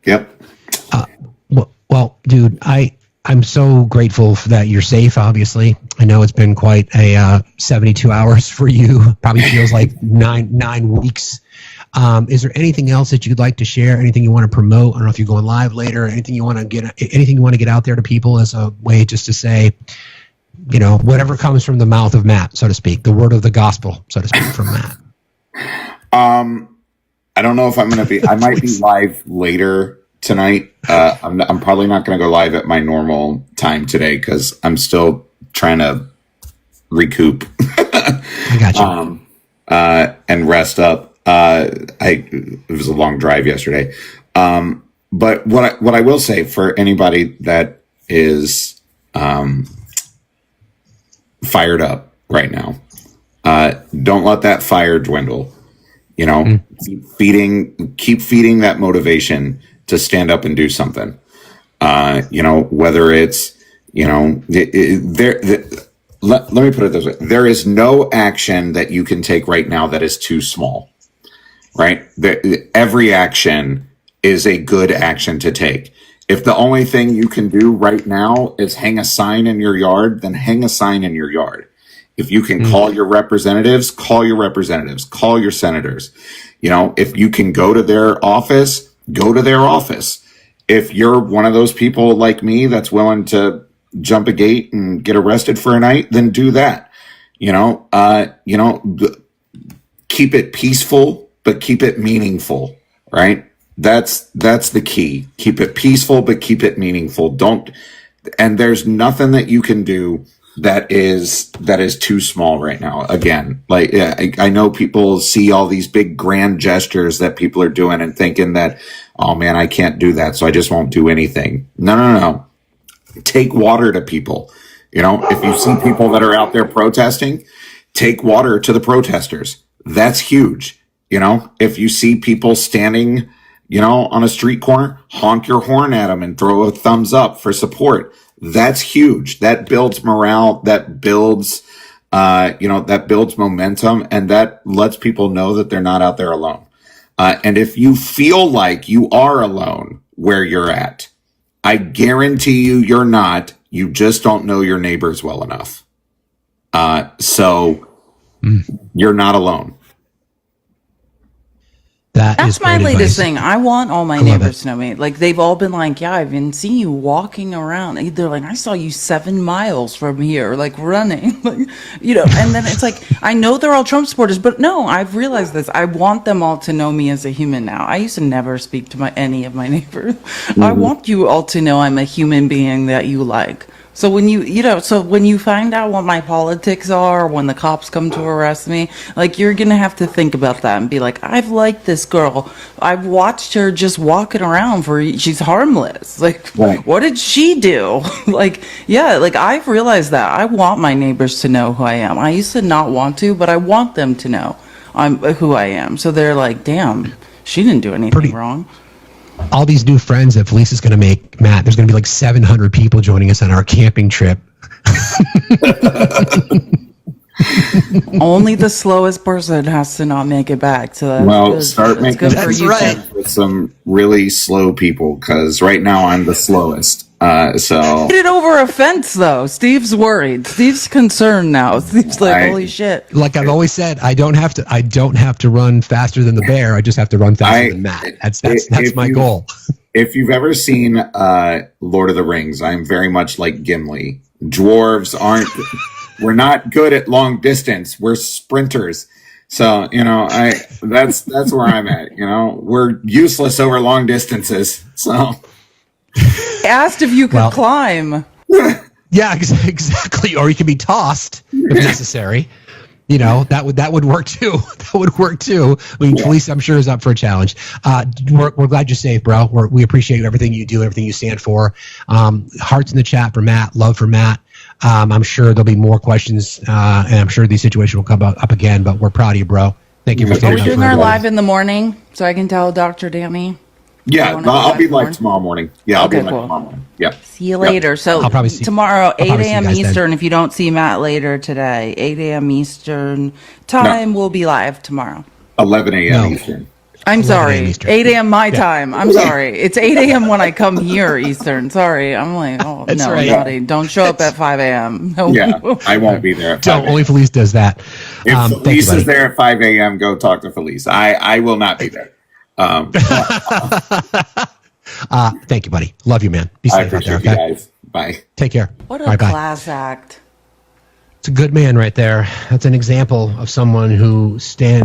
Yep. Well, dude, I'm so grateful that you're safe, obviously. I know it's been quite a 72 hours for you. Probably feels like nine weeks. Is there anything else that you'd like to share? Anything you want to promote? I don't know if you're going live later. Anything you want to get out there to people as a way just to say, whatever comes from the mouth of Matt, so to speak, the word of the gospel, so to speak, from Matt. I don't know if I'm going to be. I might be live later tonight. I'm probably not going to go live at my normal time today because I'm still trying to recoup. I got you. And rest up. It was a long drive yesterday. But what I will say for anybody that is fired up right now, don't let that fire dwindle. Keep feeding that motivation to stand up and do something. Whether it's, let me put it this way. There is no action that you can take right now that is too small, right? Every action is a good action to take. If the only thing you can do right now is hang a sign in your yard, then hang a sign in your yard. If you can call your representatives, call your representatives, call your senators. If you can go to their office, go to their office. If you're one of those people like me that's willing to jump a gate and get arrested for a night, then do that. Keep it peaceful, but keep it meaningful, right? That's the key. Keep it peaceful, but keep it meaningful. And there's nothing that you can do that is too small right now. Again, I know people see all these big grand gestures that people are doing and thinking that, oh man, I can't do that, so I just won't do anything. No. Take water to people. If you see people that are out there protesting, take water to the protesters. That's huge. If you see people standing, on a street corner, honk your horn at them and throw a thumbs up for support. That's huge. That builds morale. That builds, that builds momentum, and that lets people know that they're not out there alone. And if you feel like you are alone where you're at, I guarantee you're not. You just don't know your neighbors well enough. So you're not alone. That's my latest thing. I want all my neighbors to know me. Like, they've all been like, yeah, I've been seeing you walking around. They're like, I saw you 7 miles from here, like running, and then it's like, I know they're all Trump supporters, but no, I've realized this. I want them all to know me as a human now. I used to never speak to any of my neighbors. I want you all to know I'm a human being that you like. So when you find out what my politics are, when the cops come to arrest me, like, you're going to have to think about that and be like, I've liked this girl. I've watched her just walking around she's harmless. Like, right. What did she do? I've realized that. I want my neighbors to know who I am. I used to not want to, but I want them to know who I am. So they're like, damn, she didn't do anything wrong. All these new friends that Felice is going to make, Matt, there's going to be like 700 people joining us on our camping trip. Only the slowest person has to not make it back. So start making friends with some really slow people, because right now I'm the slowest. So get it over a fence, though. Steve's worried. Steve's concerned now. Steve's like, holy shit. Like I've always said, I don't have to run faster than the bear. I just have to run faster than Matt. That's my goal. If you've ever seen Lord of the Rings, I'm very much like Gimli. Dwarves we're not good at long distance. We're sprinters. So, that's where I'm at. We're useless over long distances. So asked if you could climb. Yeah, exactly. Or you can be tossed if necessary. You know, that would work too. That would work too. I mean, Felice, I'm sure, is up for a challenge. We're glad you're safe, bro. We appreciate everything you do, everything you stand for. Hearts in the chat for Matt. Love for Matt. I'm sure there'll be more questions, and I'm sure these situations will come up again. But we're proud of you, bro. Thank you for standing up. Are we doing our live in the morning so I can tell Dr. Danny? Yeah, I'll be live tomorrow morning. Yeah, I'll be live tomorrow morning. Yeah. See you later. So I'll probably see, tomorrow, 8 a.m. Eastern. Then. If you don't see Matt later today, 8 a.m. Eastern time, we'll be live tomorrow. 11 a.m. Eastern. I'm sorry. 8 a.m. my time. I'm sorry. It's 8 a.m. when I come here Eastern. Sorry. I'm like, oh, that's no, right. Naughty. Don't show up at 5 a.m. No. Yeah, I won't be there. Only Felice does that. If Felice is there at 5 a.m., go talk to Felice. I will not be there. Thank you, buddy. Love you, man. Be safe out there. Okay? You guys. Bye. Take care. What a class act. It's a good man right there. That's an example of someone who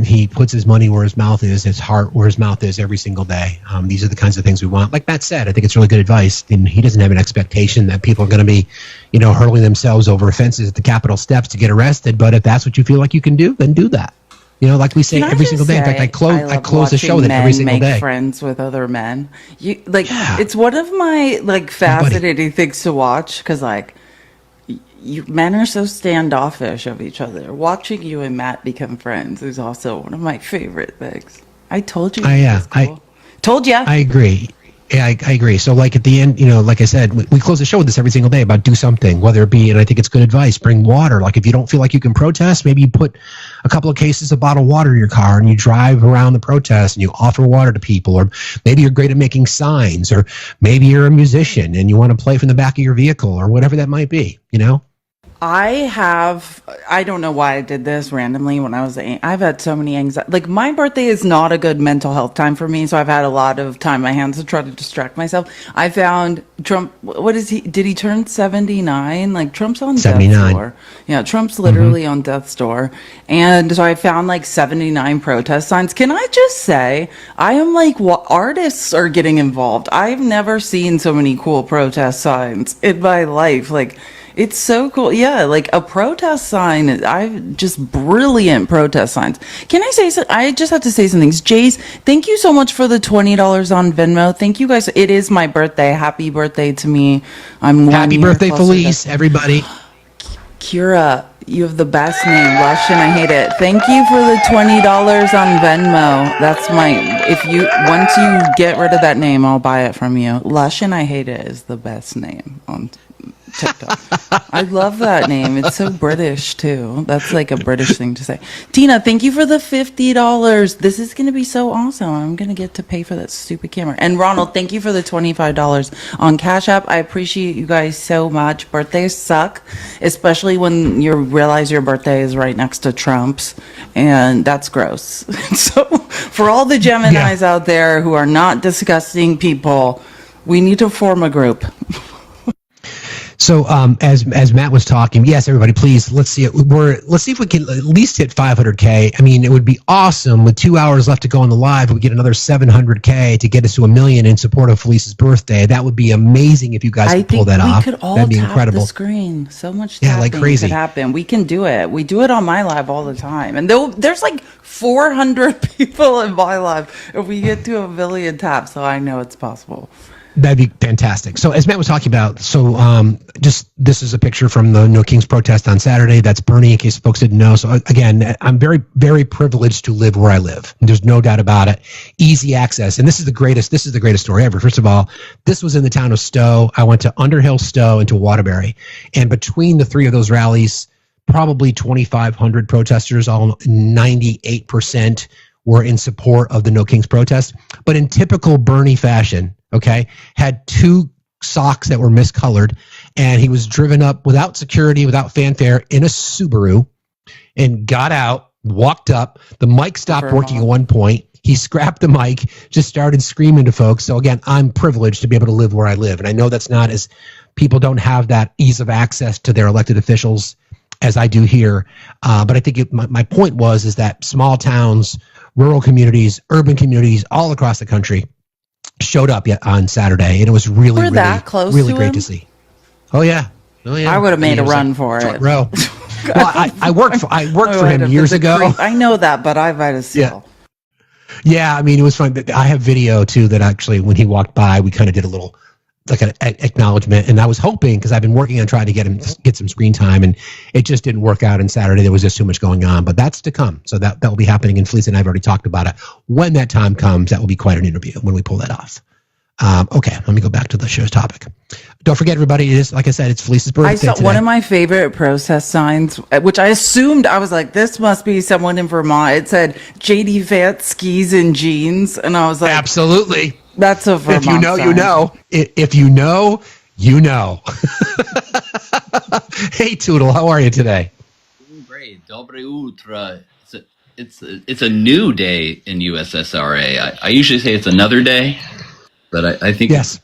he puts his money where his mouth is, his heart where his mouth is every single day. These are the kinds of things we want. Like Matt said, I think it's really good advice. And he doesn't have an expectation that people are going to be, hurling themselves over fences at the Capitol steps to get arrested. But if that's what you feel like you can do, then do that. Like we say every single day. In fact, I close the show with it every single day. Make friends with other men. It's one of my fascinating things to watch because men are so standoffish of each other. Watching you and Matt become friends is also one of my favorite things. I told you. Told ya. I agree. Yeah, I agree. So at the end, like I said, we close the show with this every single day about do something, whether it be, and I think it's good advice, bring water. Like if you don't feel like you can protest, maybe you put a couple of cases of bottled water in your car and you drive around the protest and you offer water to people. Or maybe you're great at making signs, or maybe you're a musician and you want to play from the back of your vehicle or whatever that might be, I don't know why I did this randomly when I've had so many anxiety. My birthday is not a good mental health time for me, so I've had a lot of time on my hands to try to distract myself. I found Trump, did he turn 79? Trump's on 79. death's door. Yeah, Trump's literally on death's door. And so I found 79 protest signs. Can I just say, I am artists are getting involved. I've never seen so many cool protest signs in my life. It's so cool. Yeah, a protest sign. Brilliant protest signs. Can I say something? I just have to say some things. Jace, thank you so much for the $20 on Venmo. Thank you guys. It is my birthday. Happy birthday to me. Happy birthday, Felice, everybody. Kira, you have the best name. Lush and I hate it. Thank you for the $20 on Venmo. That's once you get rid of that name, I'll buy it from you. Lush and I hate it is the best name on TikTok. I love that name. It's so British too. That's a British thing to say. Tina, thank you for the $50. This is going to be so awesome. I'm going to get to pay for that stupid camera. And Ronald, thank you for the $25 on Cash App. I appreciate you guys so much. Birthdays suck, especially when you realize your birthday is right next to Trump's, and that's gross. So for all the Geminis out there who are not disgusting people, we need to form a group. So as Matt was talking, yes, everybody, please, let's see it. Let's see if we can at least hit 500K. I mean, it would be awesome with 2 hours left to go on the live. We get another 700K to get us to 1 million in support of Felice's birthday. That would be amazing if you guys could pull that off. We could all That'd be tap incredible. The screen. So much tapping crazy could happen. We can do it. We do it on my live all the time, and there's 400 people in my live. If we get to 1 million taps, so I know it's possible. That'd be fantastic. So as Matt was talking about, this is a picture from the No Kings protest on Saturday. That's Bernie, in case folks didn't know. So again, I'm very, very privileged to live where I live. There's no doubt about it. Easy access. And this is the greatest story ever. First of all, this was in the town of Stowe. I went to Underhill, Stowe, and to Waterbury. And between the three of those rallies, probably 2,500 protesters, all 98% were in support of the No Kings protest. But in typical Bernie fashion, had two socks that were miscolored, and he was driven up without security, without fanfare, in a Subaru, and got out, walked up. The mic stopped working at one point. He scrapped the mic, just started screaming to folks. So again, I'm privileged to be able to live where I live. And I know that's not as people don't have that ease of access to their elected officials as I do here. But I think my point is that small towns, rural communities, urban communities all across the country showed up yet on Saturday, and it was really, We're that close really to great him? to see. Oh yeah. I would have made a it was run like for front it. row. Well, I worked for him years ago. I know that, but I might have still. Yeah, I mean, it was fun. I have video too that actually, when he walked by, we kind of did a little like an acknowledgement, and I was hoping, because I've been working on trying to get some screen time, and it just didn't work out. And Saturday there was just too much going on, but that's to come. So that will be happening. And Felice and I've already talked about it. When that time comes, that will be quite an interview when we pull that off. Okay, let me go back to the show's topic. Don't forget, everybody, it is, like I said, it's Felice's birthday I saw today. one of my favorite protest signs, which I assumed, I was like, this must be someone in Vermont. It said JD Vance skis and jeans, and I was like, absolutely. That's a Vermont If you know, sign. you know. If you know, you know. Hey, Toodle, how are you today? Doing great. Dobre Utra. It's a new day in USSRA. I usually say it's another day, but I think yes.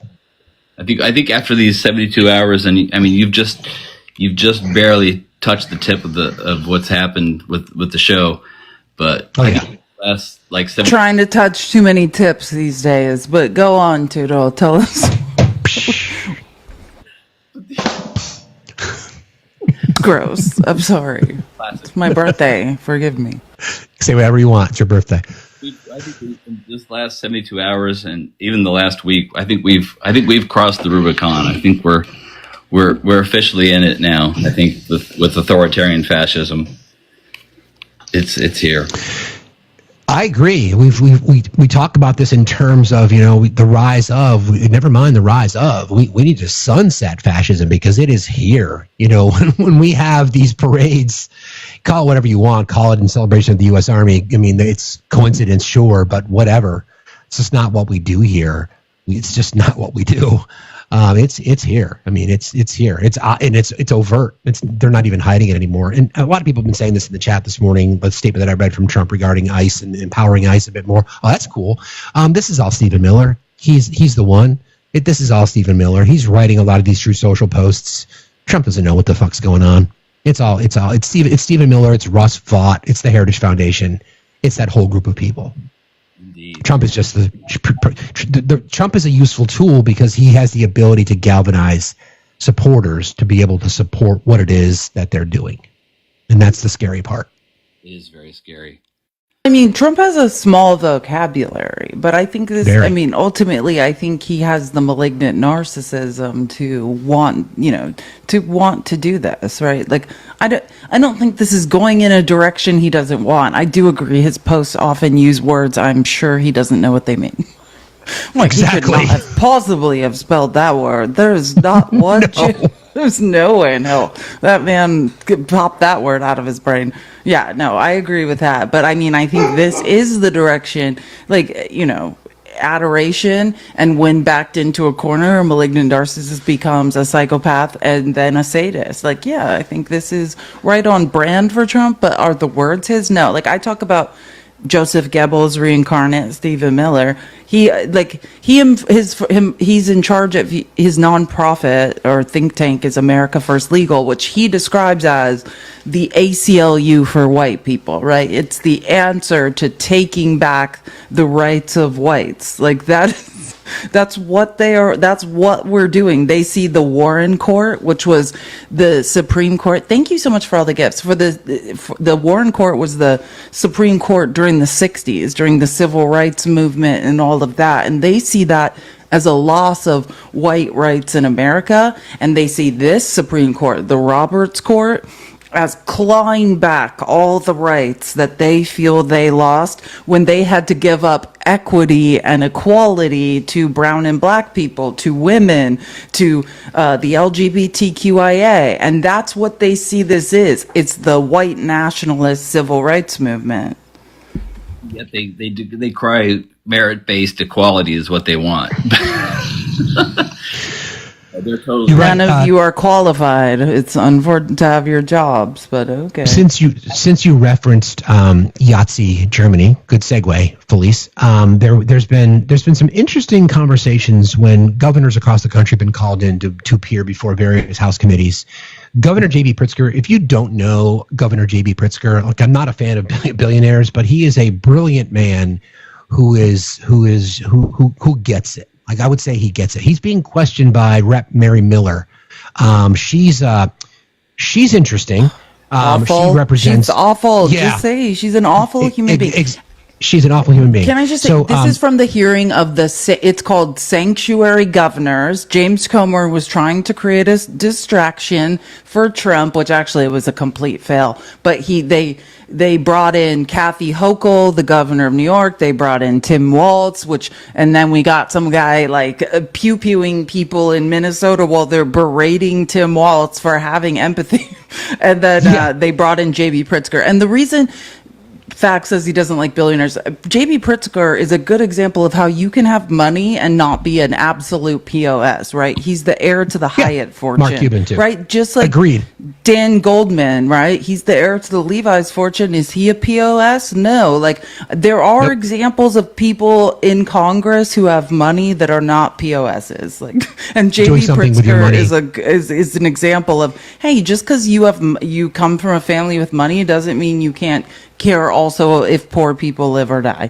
I think after these 72 hours, and I mean, you've just barely touched the tip of what's happened with the show, but last like 7 trying to touch too many tips these days. But go on, Toodle, tell us. Gross. I'm sorry. It's my birthday. Forgive me. Say whatever you want. It's your birthday. I think in this last 72 hours, and even the last week, I think we've crossed the Rubicon. I think we're officially in it now. I think with authoritarian fascism, it's here. I agree. We talk about this in terms of, the rise of. Never mind the rise of. We need to sunset fascism because it is here. When we have these parades, call it whatever you want, call it in celebration of the U.S. Army. I mean, it's coincidence, sure, but whatever. It's just not what we do here. It's just not what we do. It's here. I mean, it's here. It's overt. They're not even hiding it anymore. And a lot of people have been saying this in the chat this morning. The statement that I read from Trump regarding ICE and empowering ICE a bit more. Oh, that's cool. This is all Stephen Miller. He's the one. This is all Stephen Miller. He's writing a lot of these True Social posts. Trump doesn't know what the fuck's going on. It's Stephen Miller. It's Russ Vought. It's the Heritage Foundation. It's that whole group of people. Indeed. Trump is just Trump is a useful tool because he has the ability to galvanize supporters to be able to support what it is that they're doing, and that's the scary part. It is very scary. I mean, Trump has a small vocabulary, but I think ultimately, I think he has the malignant narcissism to want to do this, right? Like, I don't think this is going in a direction he doesn't want. I do agree his posts often use words I'm sure he doesn't know what they mean. Like, exactly. He could not possibly have spelled that word. There's not one. There's no way in hell that man could pop that word out of his brain. Yeah, no, I agree with that. But I mean, I think this is the direction, adoration, and when backed into a corner, a malignant narcissist becomes a psychopath and then a sadist. Like, yeah, I think this is right on brand for Trump, but are the words his? No. Like, I talk about Joseph Goebbels reincarnate Stephen Miller. He's in charge of his nonprofit or think tank is America First Legal, which he describes as the ACLU for white people, right? It's the answer to taking back the rights of whites. Like that's what they are. That's what we're doing. They see the Warren Court, which was the Supreme Court. Thank you so much for all the gifts. For the Warren Court was the Supreme Court during the 60s, during the Civil Rights Movement and all of that. And they see that as a loss of white rights in America. And they see this Supreme Court, the Roberts Court, as clawing back all the rights that they feel they lost when they had to give up equity and equality to brown and black people, to women, to the LGBTQIA. And that's what they see this is. It's the white nationalist civil rights movement. Yet they cry merit-based equality is what they want. They're totally None of you are qualified. It's unfortunate to have your jobs, but okay. Since you referenced Yahtzee, Germany, good segue, Felice. There's been some interesting conversations when governors across the country have been called in to appear before various House committees. Governor J.B. Pritzker, if you don't know Governor J.B. Pritzker, I'm not a fan of billionaires, but he is a brilliant man who gets it. Like, I would say he gets it. He's being questioned by Rep. Mary Miller. She's interesting. Awful. She represents. She's awful. Yeah. Just say she's an awful human being. She's an awful human being. Can I just say, this is from the hearing of it's called Sanctuary Governors. James Comer was trying to create a distraction for Trump, which actually it was a complete fail. But they brought in Kathy Hochul, the governor of New York. They brought in Tim Walz, and then we got some guy like pew-pewing people in Minnesota while they're berating Tim Walz for having empathy. And then they brought in J.B. Pritzker. And the reason Fact says he doesn't like billionaires. J.B. Pritzker is a good example of how you can have money and not be an absolute POS, right? He's the heir to the Hyatt fortune. Mark Cuban, too. Right? Just like Agreed. Dan Goldman, right? He's the heir to the Levi's fortune. Is he a POS? No. Like, there are examples of people in Congress who have money that are not POSs. Like, and J.B. Pritzker is an example of, hey, just because you come from a family with money doesn't mean you can't care also if poor people live or die.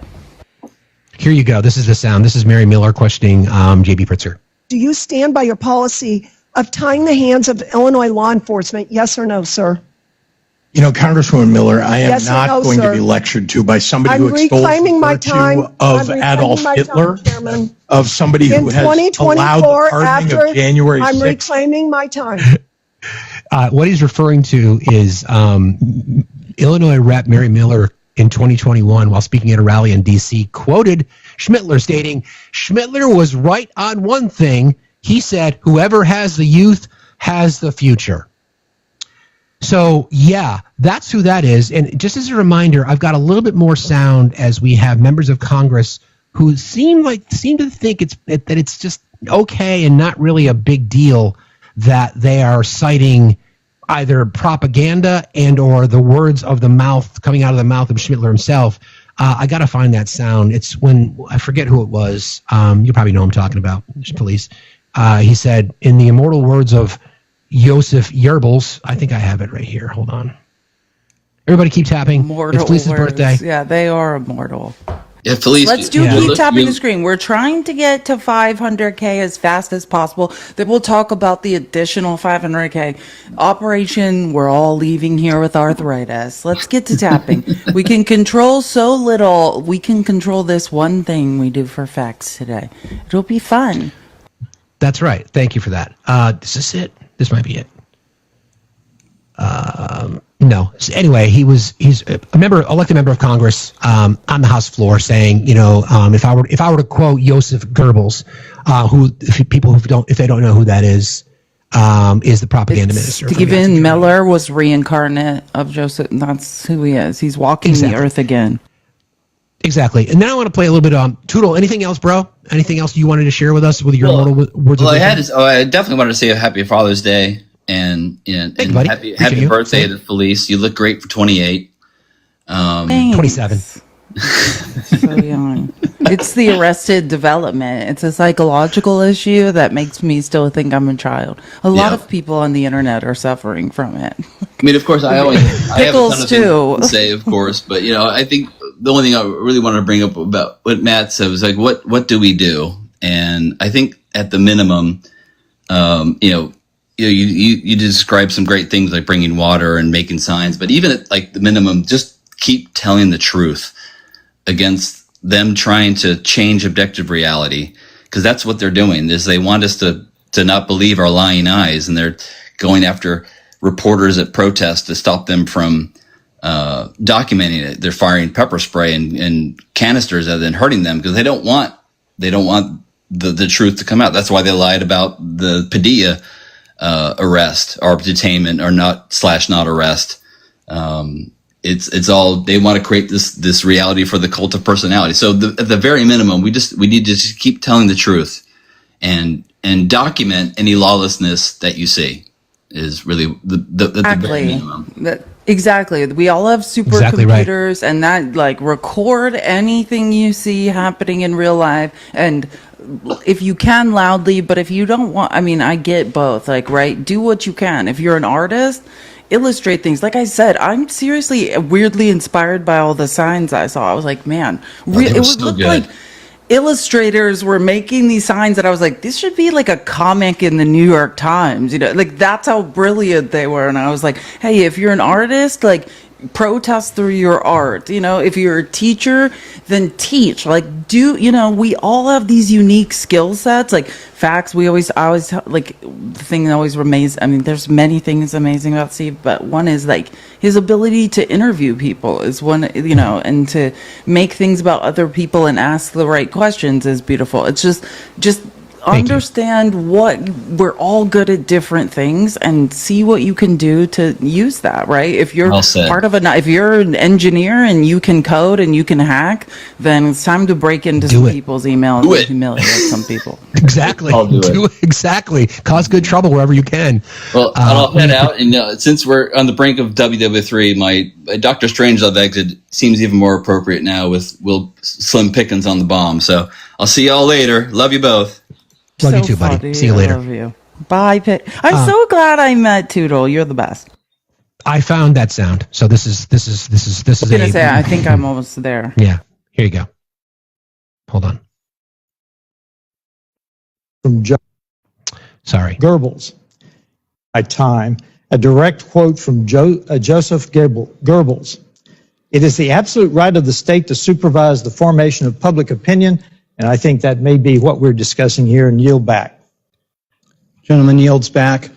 Here you go. This is the sound. This is Mary Miller questioning J.B. Pritzker. Do you stand by your policy of tying the hands of Illinois law enforcement? Yes or no, sir? You know, Congresswoman Miller, I am not going to be lectured to by somebody who extols the virtue of Adolf Hitler, of somebody who has allowed the pardoning of January 6th. I'm reclaiming my time. What he's referring to is Illinois Rep. Mary Miller in 2021, while speaking at a rally in D.C., quoted Schmittler stating, "Schmittler was right on one thing. He said, whoever has the youth has the future." So, yeah, that's who that is. And just as a reminder, I've got a little bit more sound as we have members of Congress who seem to think that it's just okay and not really a big deal that they are citing either propaganda and or the words of the mouth coming out of the mouth of Schmittler himself. I got to find that sound. It's when I forget who it was. You probably know who I'm talking about, Police. He said, in the immortal words of Joseph Goebbels, I think I have it right here. Hold on. Everybody keep tapping. Immortal it's Felice's birthday. Yeah, they are immortal. Yeah, Felice. Let's keep tapping the screen. We're trying to get to 500K as fast as possible. Then we'll talk about the additional 500K. Operation, we're all leaving here with arthritis. Let's get to tapping. We can control so little. We can control this one thing we do for facts today. It'll be fun. That's right. Thank you for that. This is it. This might be it. No. So anyway, he's a elected member of Congress on the House floor, saying, if I were to quote Joseph Goebbels, if they don't know who that is the propaganda minister. Stephen Miller was reincarnate of Joseph. That's who he is. He's walking the earth again. Exactly. And now I want to play a little bit on Tootle. Anything else, bro? Anything else you wanted to share with us with your immortal words? Well, I dedefinitely wanted to say a happy Father's Day. And happy birthday to Felice. You look great for 28. 27. So young. It's the arrested development. It's a psychological issue that makes me still think I'm a child. A lot of people on the internet are suffering from it. I mean, of course, I have a ton of too. things to say, of course, but I think the only thing I really wanted to bring up about what Matt said was like, what do we do? And I think at the minimum, you describe some great things like bringing water and making signs, but even at like the minimum, just keep telling the truth against them trying to change objective reality, because that's what they're doing. Is they want us to not believe our lying eyes, and they're going after reporters at protests to stop them from documenting it. They're firing pepper spray and canisters and then hurting them because they don't want the truth to come out. That's why they lied about the Padilla arrest or detainment or not arrest. It's all, they want to create this reality for the cult of personality. So at the very minimum, we need to just keep telling the truth and document any lawlessness that you see is really the very minimum. Exactly. We all have supercomputers, and that record anything you see happening in real life and if you can loudly, but if you don't want, I mean, I get both, like, right? Do what you can. If you're an artist, illustrate things. Like I said, I'm seriously weirdly inspired by all the signs I saw. I was like, man, it would look like illustrators were making these signs that I was like, this should be like a comic in the New York Times, you know, like that's how brilliant they were. And I was like, hey, if you're an artist, like, protest through your art. You know, if you're a teacher, then teach. Like, we all have these unique skill sets. Like facts, I always like the thing that always remains. I mean, there's many things amazing about Steve, but one is like his ability to interview people is one, and to make things about other people and ask the right questions is beautiful. It's just understand what we're all good at different things and see what you can do to use that, right? If you're if you're an engineer and you can code and you can hack, then it's time to break into some people's emails and humiliate some people. Exactly. Do it. Exactly. Cause good trouble wherever you can. Well, I'll head out, and since we're on the brink of WW3, my Doctor Strangelove exit seems even more appropriate now with Will Slim Pickens on the bomb. So I'll see y'all later. Love you both. Love you too, buddy. Funny. See you later. I love you. Bye, Pitt. I'm so glad I met Tootle. You're the best. I found that sound. So this is. I was gonna say, I think I'm almost there. Yeah. Here you go. Hold on. From Sorry. Goebbels. By time, a direct quote from Joseph Goebbels. It is the absolute right of the state to supervise the formation of public opinion. And I think that may be what we're discussing here, and yield back. Gentleman yields back.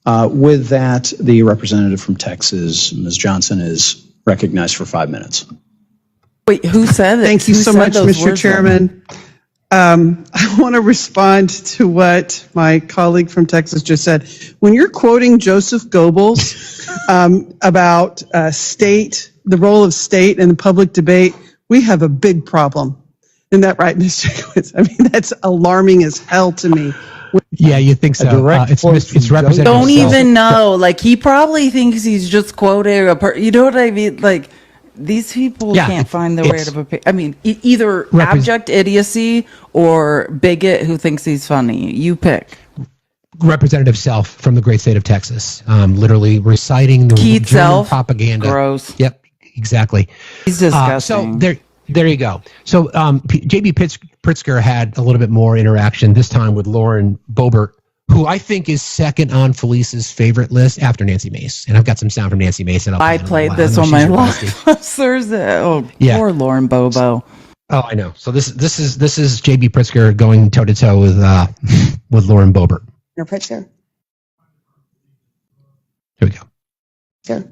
With that, the representative from Texas, Ms. Johnson, is recognized for 5 minutes. Wait, who said it? Thank you so much, Mr. Chairman. I want to respond to what my colleague from Texas just said. When you're quoting Joseph Goebbels about the role of state in the public debate, we have a big problem. Isn't that right, Mr. Quitz? I mean, that's alarming as hell to me. Yeah, you think so? It's representative. Don't even know. Like, he probably thinks he's just quoting you know what I mean? Like, these people can't find their way out of a. I mean, either abject idiocy or bigot who thinks he's funny. You pick. Representative Self from the great state of Texas, literally reciting the Keith German Self. propaganda. Gross. Yep, exactly. He's disgusting. So there you go. So J.B. Pritzker had a little bit more interaction this time with Lauren Boebert, who I think is second on Felice's favorite list after Nancy Mace. And I've got some sound from Nancy Mace. I played this on my live Thursday. Oh, yeah. Poor Lauren Bobo. Oh, I know. So this is J.B. Pritzker going toe to toe with Lauren Boebert. No Pritzker. Here we go. Sure.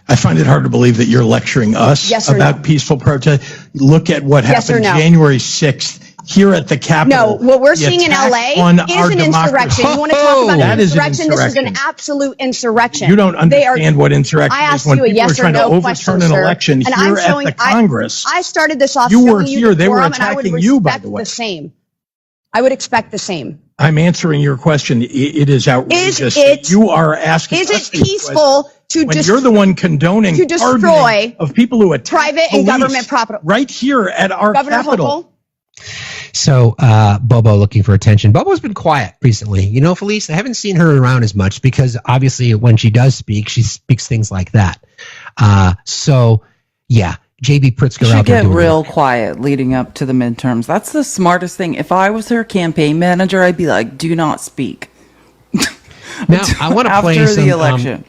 I find it hard to believe that you're lecturing us about peaceful protest. Look at what happened January 6th here at the Capitol. No, what we're seeing in LA is an insurrection. You want to talk about an insurrection? This is an absolute insurrection. You don't understand what insurrection is. When people are trying to overturn an election here at the Congress. I started this off. You were here. They were attacking you, by the way. I would expect the same. I'm answering your question. It is outrageous. You are asking. Is it peaceful when you're the one condoning to destroy of people who attack private and government property right here at our Capitol? So Bobo looking for attention. Bobo's been quiet recently. You know, Felice, I haven't seen her around as much because obviously when she does speak, she speaks things like that. So yeah. J.B. Pritzker out there. She get real quiet leading up to the midterms. That's the smartest thing. If I was her campaign manager, I'd be like, "Do not speak." Now I want to play some. The election.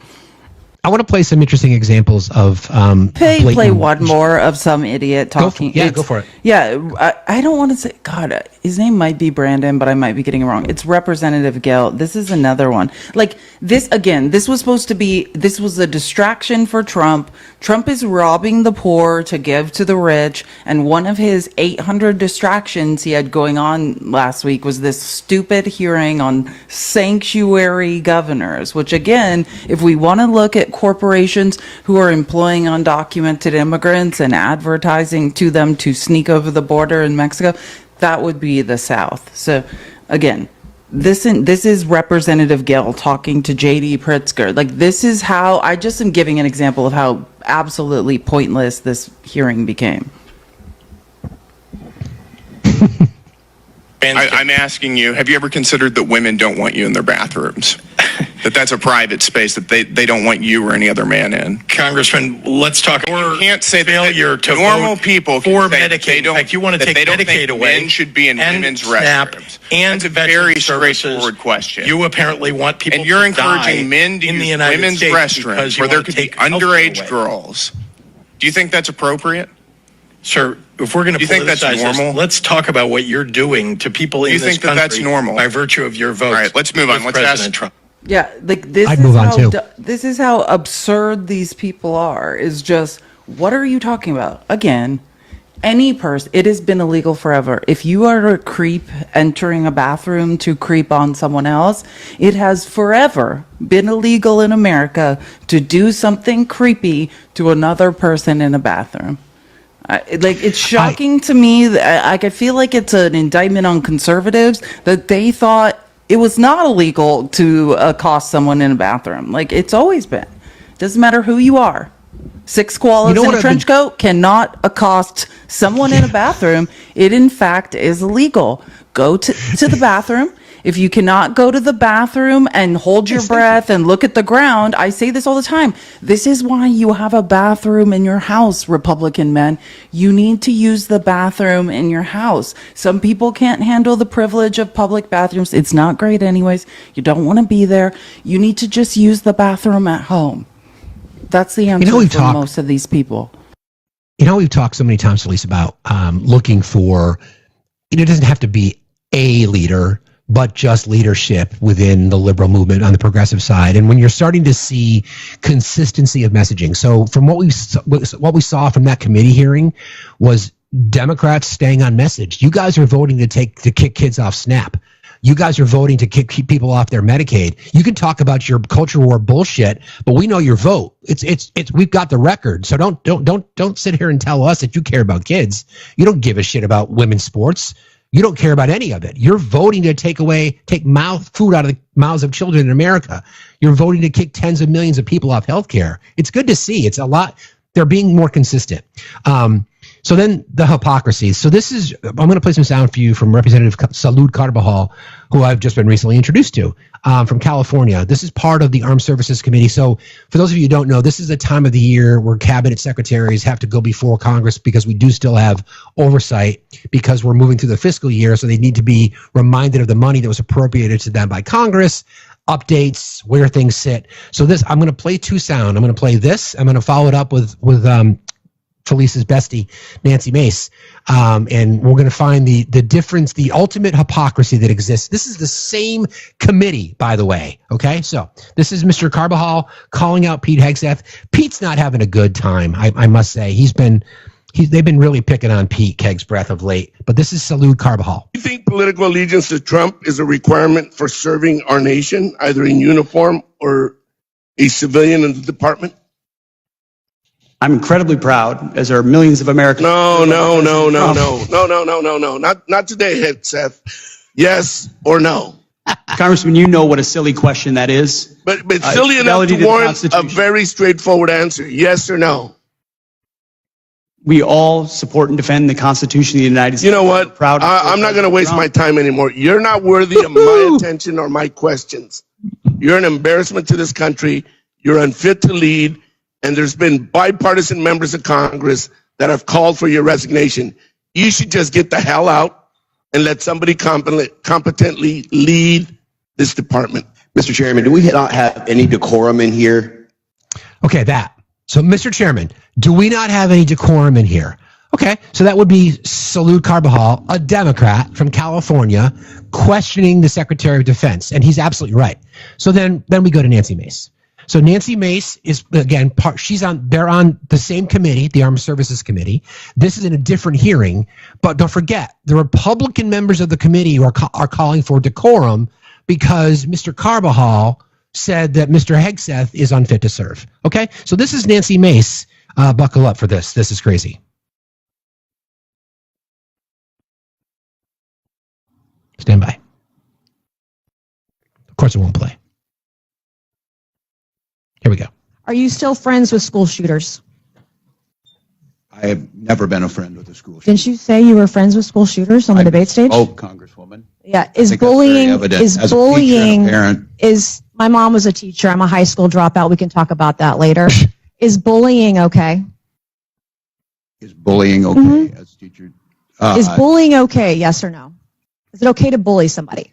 I want to play some interesting examples of. Play one more of some idiot talking. Go for it. Yeah, I don't want to say. God, his name might be Brandon, but I might be getting it wrong. It's Representative Gale. This is another one. Like this again. This was supposed to be. This was a distraction for Trump. Trump is robbing the poor to give to the rich, and one of his 800 distractions he had going on last week was this stupid hearing on sanctuary governors. Which again, if we want to look at corporations who are employing undocumented immigrants and advertising to them to sneak over the border in Mexico, that would be the South. So again, this is Representative Gale talking to J.D. Pritzker. Like, this is how I just am giving an example of how absolutely pointless this hearing became. I'm asking you, have you ever considered that women don't want you in their bathrooms? That's a private space that they don't want you or any other man in. Congressman, let's talk. You can't say failure that to normal vote people for can say Medicaid. In fact, you want to take Medicaid away. Men should be in women's SNAP restrooms. And that's a very straightforward question. You apparently want people and you're to encouraging men to use women's restrooms where there could be underage girls. Do you think that's appropriate? Sir, if we're going to politicize this, let's talk about what you're doing to people in this country. You think that's normal? By virtue of your vote. All right, let's move on. Let's President Trump. Yeah, like this I'd is move on how too. This is how absurd these people are. Is just, what are you talking about? Again, any person, it has been illegal forever. If you are a creep entering a bathroom to creep on someone else, it has forever been illegal in America to do something creepy to another person in a bathroom. It's shocking to me that I feel like it's an indictment on conservatives that they thought it was not illegal to accost someone in a bathroom. Like, it's always been. Doesn't matter who you are. 6 koalas in a trench coat cannot accost someone in a bathroom. It, in fact, is illegal. Go to the bathroom. If you cannot go to the bathroom and hold your breath and look at the ground, I say this all the time. This is why you have a bathroom in your house, Republican men. You need to use the bathroom in your house. Some people can't handle the privilege of public bathrooms. It's not great anyways. You don't want to be there. You need to just use the bathroom at home. That's the answer for most of these people. We've talked so many times, Felice, about looking for, it doesn't have to be a leader, but just leadership within the liberal movement on the progressive side. And when you're starting to see consistency of messaging, so from what we saw from that committee hearing was Democrats staying on message. You guys are voting to kick kids off SNAP. You guys are voting to keep people off their Medicaid. You can talk about your culture war bullshit, but we know your vote. It's we've got the record. So don't sit here and tell us that you care about kids. You don't give a shit about women's sports. You don't care about any of it. You're voting to take food out of the mouths of children in America. You're voting to kick tens of millions of people off health care. It's good to see. It's a lot. They're being more consistent. So then the hypocrisy. So I'm going to play some sound for you from Representative Salud Carbajal, who I've just been recently introduced to, from California. This is part of the Armed Services Committee. So for those of you who don't know, this is a time of the year where cabinet secretaries have to go before Congress because we do still have oversight because we're moving through the fiscal year. So they need to be reminded of the money that was appropriated to them by Congress, updates, where things sit. So I'm going to play 2 sound. I'm going to play this. I'm going to follow it up with Felice's bestie, Nancy Mace. And we're going to find the difference, the ultimate hypocrisy that exists. This is the same committee, by the way. Okay, so this is Mr. Carbajal calling out Pete Hegseth. Pete's not having a good time, I must say. They've been really picking on Pete Hegseth of late. But this is Salud Carbajal. Do you think political allegiance to Trump is a requirement for serving our nation, either in uniform or a civilian in the department? I'm incredibly proud, as there are millions of Americans. No. Not today, Hegseth. Yes or no? Congressman, you know what a silly question that is. But silly enough to warrant a very straightforward answer. Yes or no? We all support and defend the Constitution of the United States. You know what? I'm not going to waste my time anymore. You're not worthy of my attention or my questions. You're an embarrassment to this country. You're unfit to lead. And there's been bipartisan members of Congress that have called for your resignation. You should just get the hell out and let somebody competently lead this department. Mr. Chairman, do we not have any decorum in here? Okay, So, Mr. Chairman, do we not have any decorum in here? Okay, so that would be Salud Carbajal, a Democrat from California, questioning the Secretary of Defense. And he's absolutely right. So then we go to Nancy Mace. So Nancy Mace is, again, they're on the same committee, the Armed Services Committee. This is in a different hearing, but don't forget, the Republican members of the committee are calling for decorum because Mr. Carbajal said that Mr. Hegseth is unfit to serve. Okay, so this is Nancy Mace. Buckle up for this. This is crazy. Stand by. Of course it won't play. Here we go. Are you still friends with school shooters? I have never been a friend with a school shooter. Didn't you say you were friends with school shooters on the debate stage? Oh, Congresswoman. Yeah. My mom was a teacher. I'm a high school dropout. We can talk about that later. Is bullying okay? Is bullying okay as a teacher? Is bullying okay? Yes or no? Is it okay to bully somebody?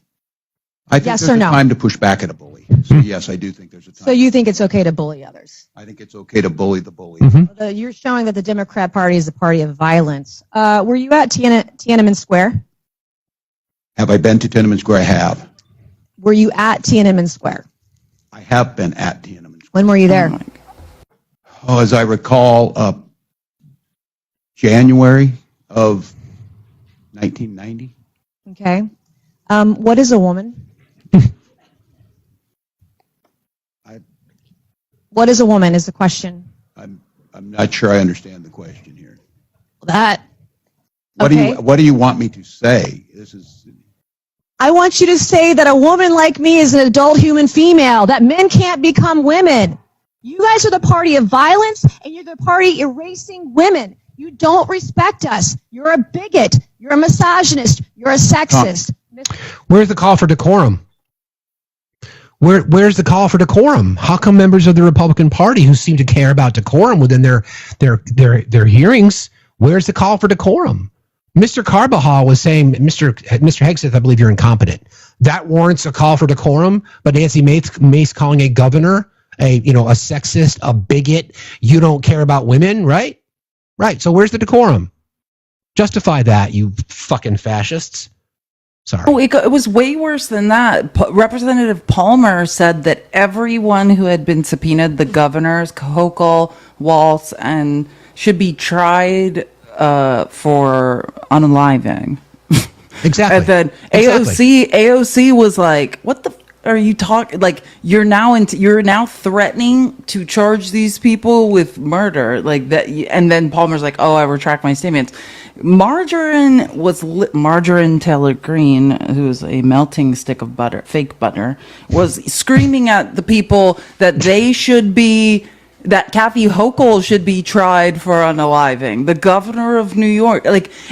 I think yes there's or a no? time to push back at a bully. So yes, I do think there's a time. So you think it's okay to bully others? I think it's okay to bully the bully. You're showing that the Democrat Party is the party of violence. Were you at Tiananmen Square? Have I been to Tiananmen Square? I have. Were you at Tiananmen Square? I have been at Tiananmen Square. When were you there? Oh, as I recall, January of 1990. Okay. What is a woman? What is a woman is the question. I'm not sure I understand the question here. That. What do you want me to say? I want you to say that a woman like me is an adult human female, that men can't become women. You guys are the party of violence, and you're the party erasing women. You don't respect us. You're a bigot. You're a misogynist. You're a sexist. Where's the call for decorum? Where's the call for decorum? How come members of the Republican Party who seem to care about decorum within their hearings, where's the call for decorum? Mr. Carbajal was saying, Mr. Hegseth, I believe you're incompetent. That warrants a call for decorum, but Nancy Mace calling a governor a sexist, a bigot, you don't care about women, right? Right. So where's the decorum? Justify that, you fucking fascists. Sorry. Oh, it was way worse than that. Representative Palmer said that everyone who had been subpoenaed, the governors, Hochul, Walz, and should be tried for unaliving. Exactly. And then AOC was like, "What the are you talking? Like you're now threatening to charge these people with murder, like that." And then Palmer's like, "Oh, I retract my statements." Margarine Taylor Greene, who's a melting stick of butter, fake butter, was screaming at the people that that Kathy Hochul should be tried for unaliving, the governor of New York.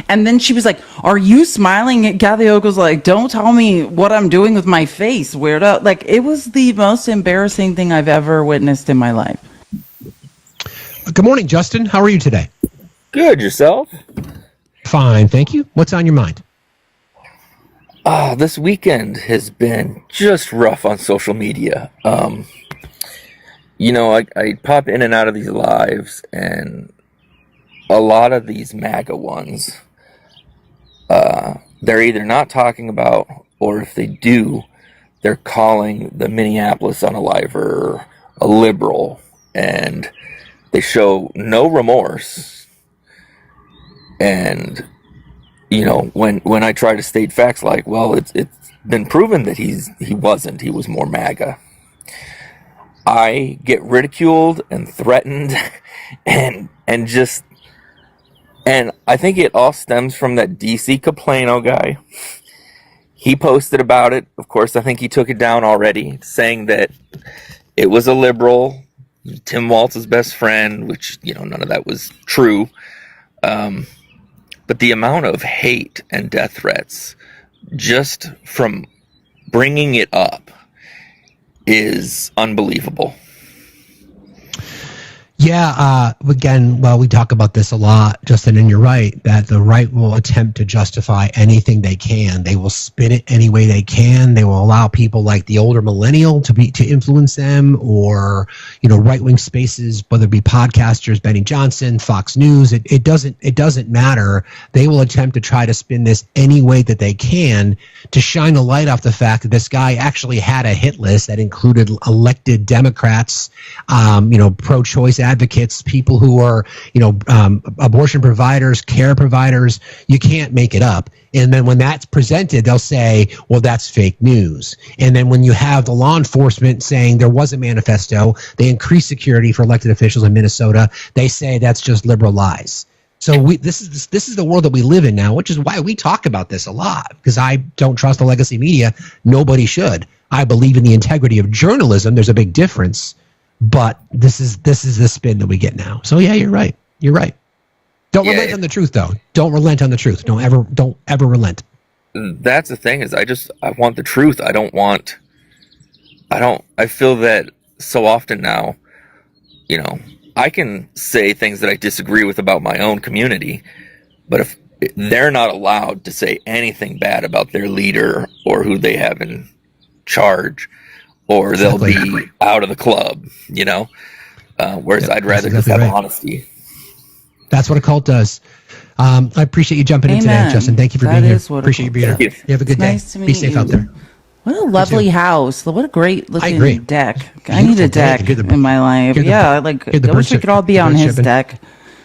And then she was like, "Are you smiling?" at Kathy Hochul's like, "Don't tell me what I'm doing with my face, weirdo." It was the most embarrassing thing I've ever witnessed in my life. Good morning, Justin. How are you today? Good. Yourself? Fine, thank you. What's on your mind? This weekend has been just rough on social media. I pop in and out of these lives, and a lot of these MAGA ones, they're either not talking about, or if they do, they're calling the Minneapolis unaliver a liberal, and they show no remorse. And when I try to state facts like, well, it's been proven that he was more MAGA, I get ridiculed and threatened, and I think it all stems from that DC Caplano guy. He posted about it. Of course, I think he took it down already, saying that it was a liberal, Tim Walz's best friend, which none of that was true. But the amount of hate and death threats just from bringing it up is unbelievable. Yeah, again, we talk about this a lot, Justin, and you're right, that the right will attempt to justify anything they can. They will spin it any way they can. They will allow people like the older millennial to influence them, or right-wing spaces, whether it be podcasters, Benny Johnson, Fox News. It doesn't matter. They will attempt to try to spin this any way that they can to shine a light off the fact that this guy actually had a hit list that included elected Democrats, pro-choice advocates, people who are, abortion providers, care providers. You can't make it up. And then when that's presented, they'll say, well, that's fake news. And then when you have the law enforcement saying there was a manifesto, they increased security for elected officials in Minnesota, they say that's just liberal lies. So this is the world that we live in now, which is why we talk about this a lot, because I don't trust the legacy media. Nobody should. I believe in the integrity of journalism. There's a big difference. But this is the spin that we get now. So yeah, you're right. You're right. Don't relent on the truth, though. Don't relent on the truth. Don't ever relent. That's the thing is I want the truth. I feel that so often now, I can say things that I disagree with about my own community, but if they're not allowed to say anything bad about their leader or who they have in charge, or they'll be out of the club, whereas I'd rather just have honesty. That's what a cult does. I appreciate you jumping in today, Justin. Thank you for being here. Appreciate you being here. You have a good day. Nice to meet Be safe out there. What a lovely house. What a great looking deck. I need a deck in my life. I wish we could all be on his deck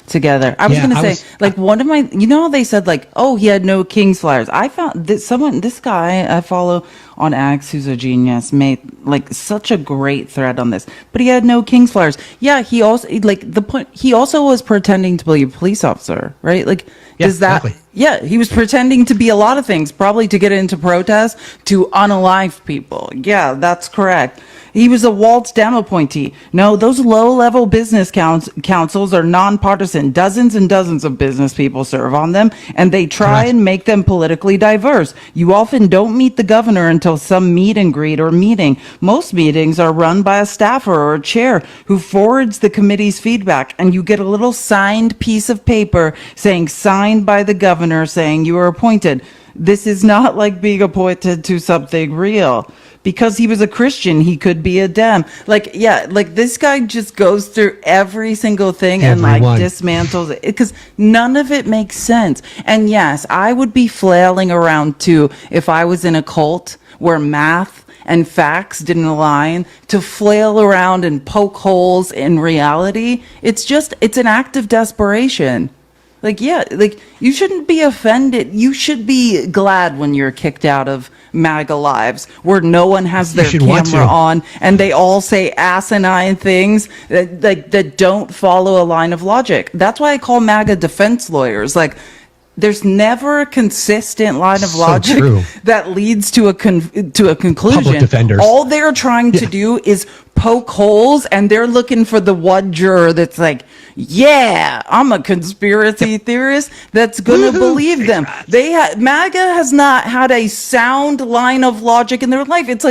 together. I was going to say, one of my, how they said, he had no King's flyers. I found this guy I follow on X, who's a genius, made such a great thread on this, but he had no King's flyers. Yeah, he also, he also was pretending to be a police officer, right? He was pretending to be a lot of things, probably to get into protests, to unalive people. Yeah, that's correct. He was a Waltz Dam appointee. No, those low-level business councils are nonpartisan. Dozens and dozens of business people serve on them, and they try and make them politically diverse. You often don't meet the governor until some meet and greet or meeting. Most meetings are run by a staffer or a chair who forwards the committee's feedback, and you get a little signed piece of paper saying signed by the governor saying you were appointed. This is not like being appointed to something real. Because he was a Christian, he could be a Dem. This guy just goes through every single thing and dismantles it. Because none of it makes sense. And yes, I would be flailing around too if I was in a cult where math and facts didn't align, to flail around and poke holes in reality. It's an act of desperation. You shouldn't be offended. You should be glad when you're kicked out of MAGA lives where no one has their camera on and they all say asinine things that don't follow a line of logic. That's why I call MAGA defense lawyers. There's never a consistent line of logic that leads to a conclusion. Public defenders. All they're trying to do is poke holes, and they're looking for the one juror that's I'm a conspiracy theorist that's gonna believe them. MAGA has not had a sound line of logic in their life. It's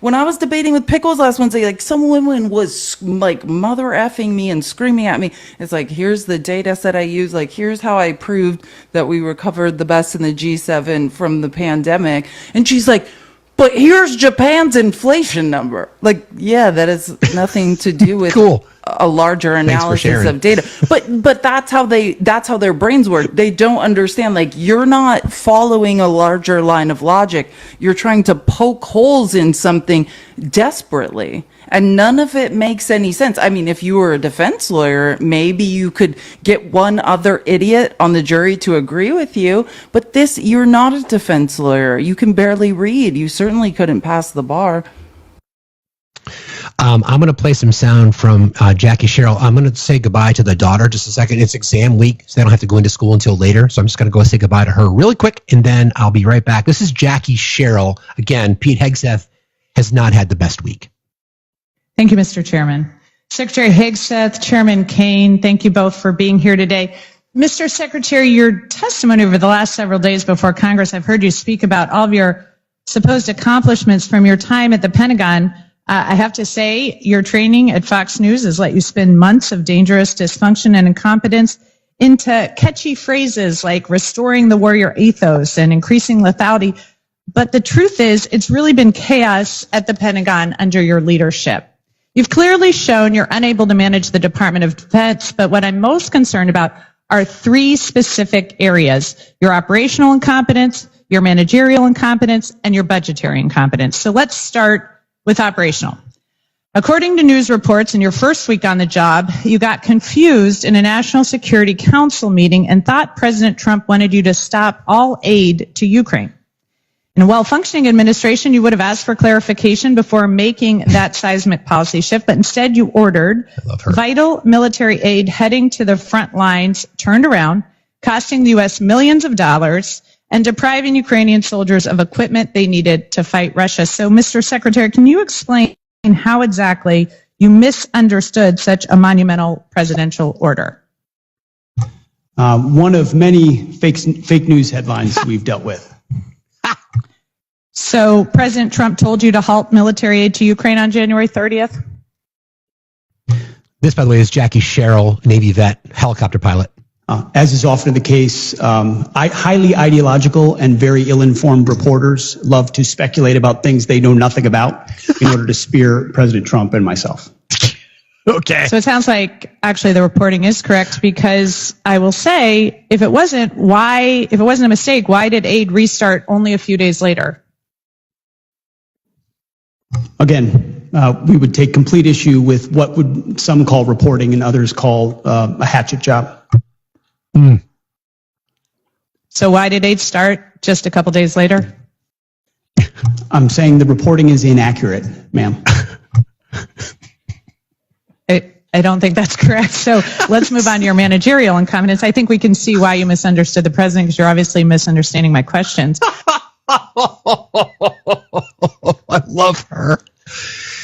when I was debating with Pickles last Wednesday, some woman was mother effing me and screaming at me. It's here's the data set I use. Here's how I proved that we recovered the best in the G7 from the pandemic. And she's but here's Japan's inflation number. That has nothing to do with a larger analysis of data. But that's how their brains work. They don't understand. You're not following a larger line of logic. You're trying to poke holes in something desperately. And none of it makes any sense. I mean, if you were a defense lawyer, maybe you could get one other idiot on the jury to agree with you. But you're not a defense lawyer. You can barely read. You certainly couldn't pass the bar. I'm going to play some sound from Jackie Sherrill. I'm going to say goodbye to the daughter just a second. It's exam week, so they don't have to go into school until later. So I'm just going to go say goodbye to her really quick, and then I'll be right back. This is Jackie Sherrill. Again, Pete Hegseth has not had the best week. Thank you, Mr. Chairman. Secretary Hegseth, Chairman Kane, thank you both for being here today. Mr. Secretary, your testimony over the last several days before Congress, I've heard you speak about all of your supposed accomplishments from your time at the Pentagon. I have to say, your training at Fox News has let you spin months of dangerous dysfunction and incompetence into catchy phrases like restoring the warrior ethos and increasing lethality. But the truth is, it's really been chaos at the Pentagon under your leadership. You've clearly shown you're unable to manage the Department of Defense, but what I'm most concerned about are three specific areas: your operational incompetence, your managerial incompetence, and your budgetary incompetence. So let's start with operational. According to news reports, in your first week on the job, you got confused in a National Security Council meeting and thought President Trump wanted you to stop all aid to Ukraine. In a well-functioning administration, you would have asked for clarification before making that seismic policy shift, but instead you ordered vital military aid heading to the front lines turned around, costing the U.S. millions of dollars and depriving Ukrainian soldiers of equipment they needed to fight Russia. So, Mr. Secretary, can you explain how exactly you misunderstood such a monumental presidential order? one of many fake news headlines we've dealt with. So President Trump told you to halt military aid to Ukraine on January 30th? This, by the way, is Jackie Sherrill, Navy vet, helicopter pilot. As is often the case, highly ideological and very ill-informed reporters love to speculate about things they know nothing about in order to spear President Trump and myself. Okay. So it sounds like actually the reporting is correct, because I will say, if it wasn't a mistake, why did aid restart only a few days later? Again, we would take complete issue with what would some call reporting and others call a hatchet job. So why did aid start just a couple days later? I'm saying the reporting is inaccurate, ma'am. I don't think that's correct. So let's move on to your managerial incompetence. I think we can see why you misunderstood the president, because you're obviously misunderstanding my questions. I love her.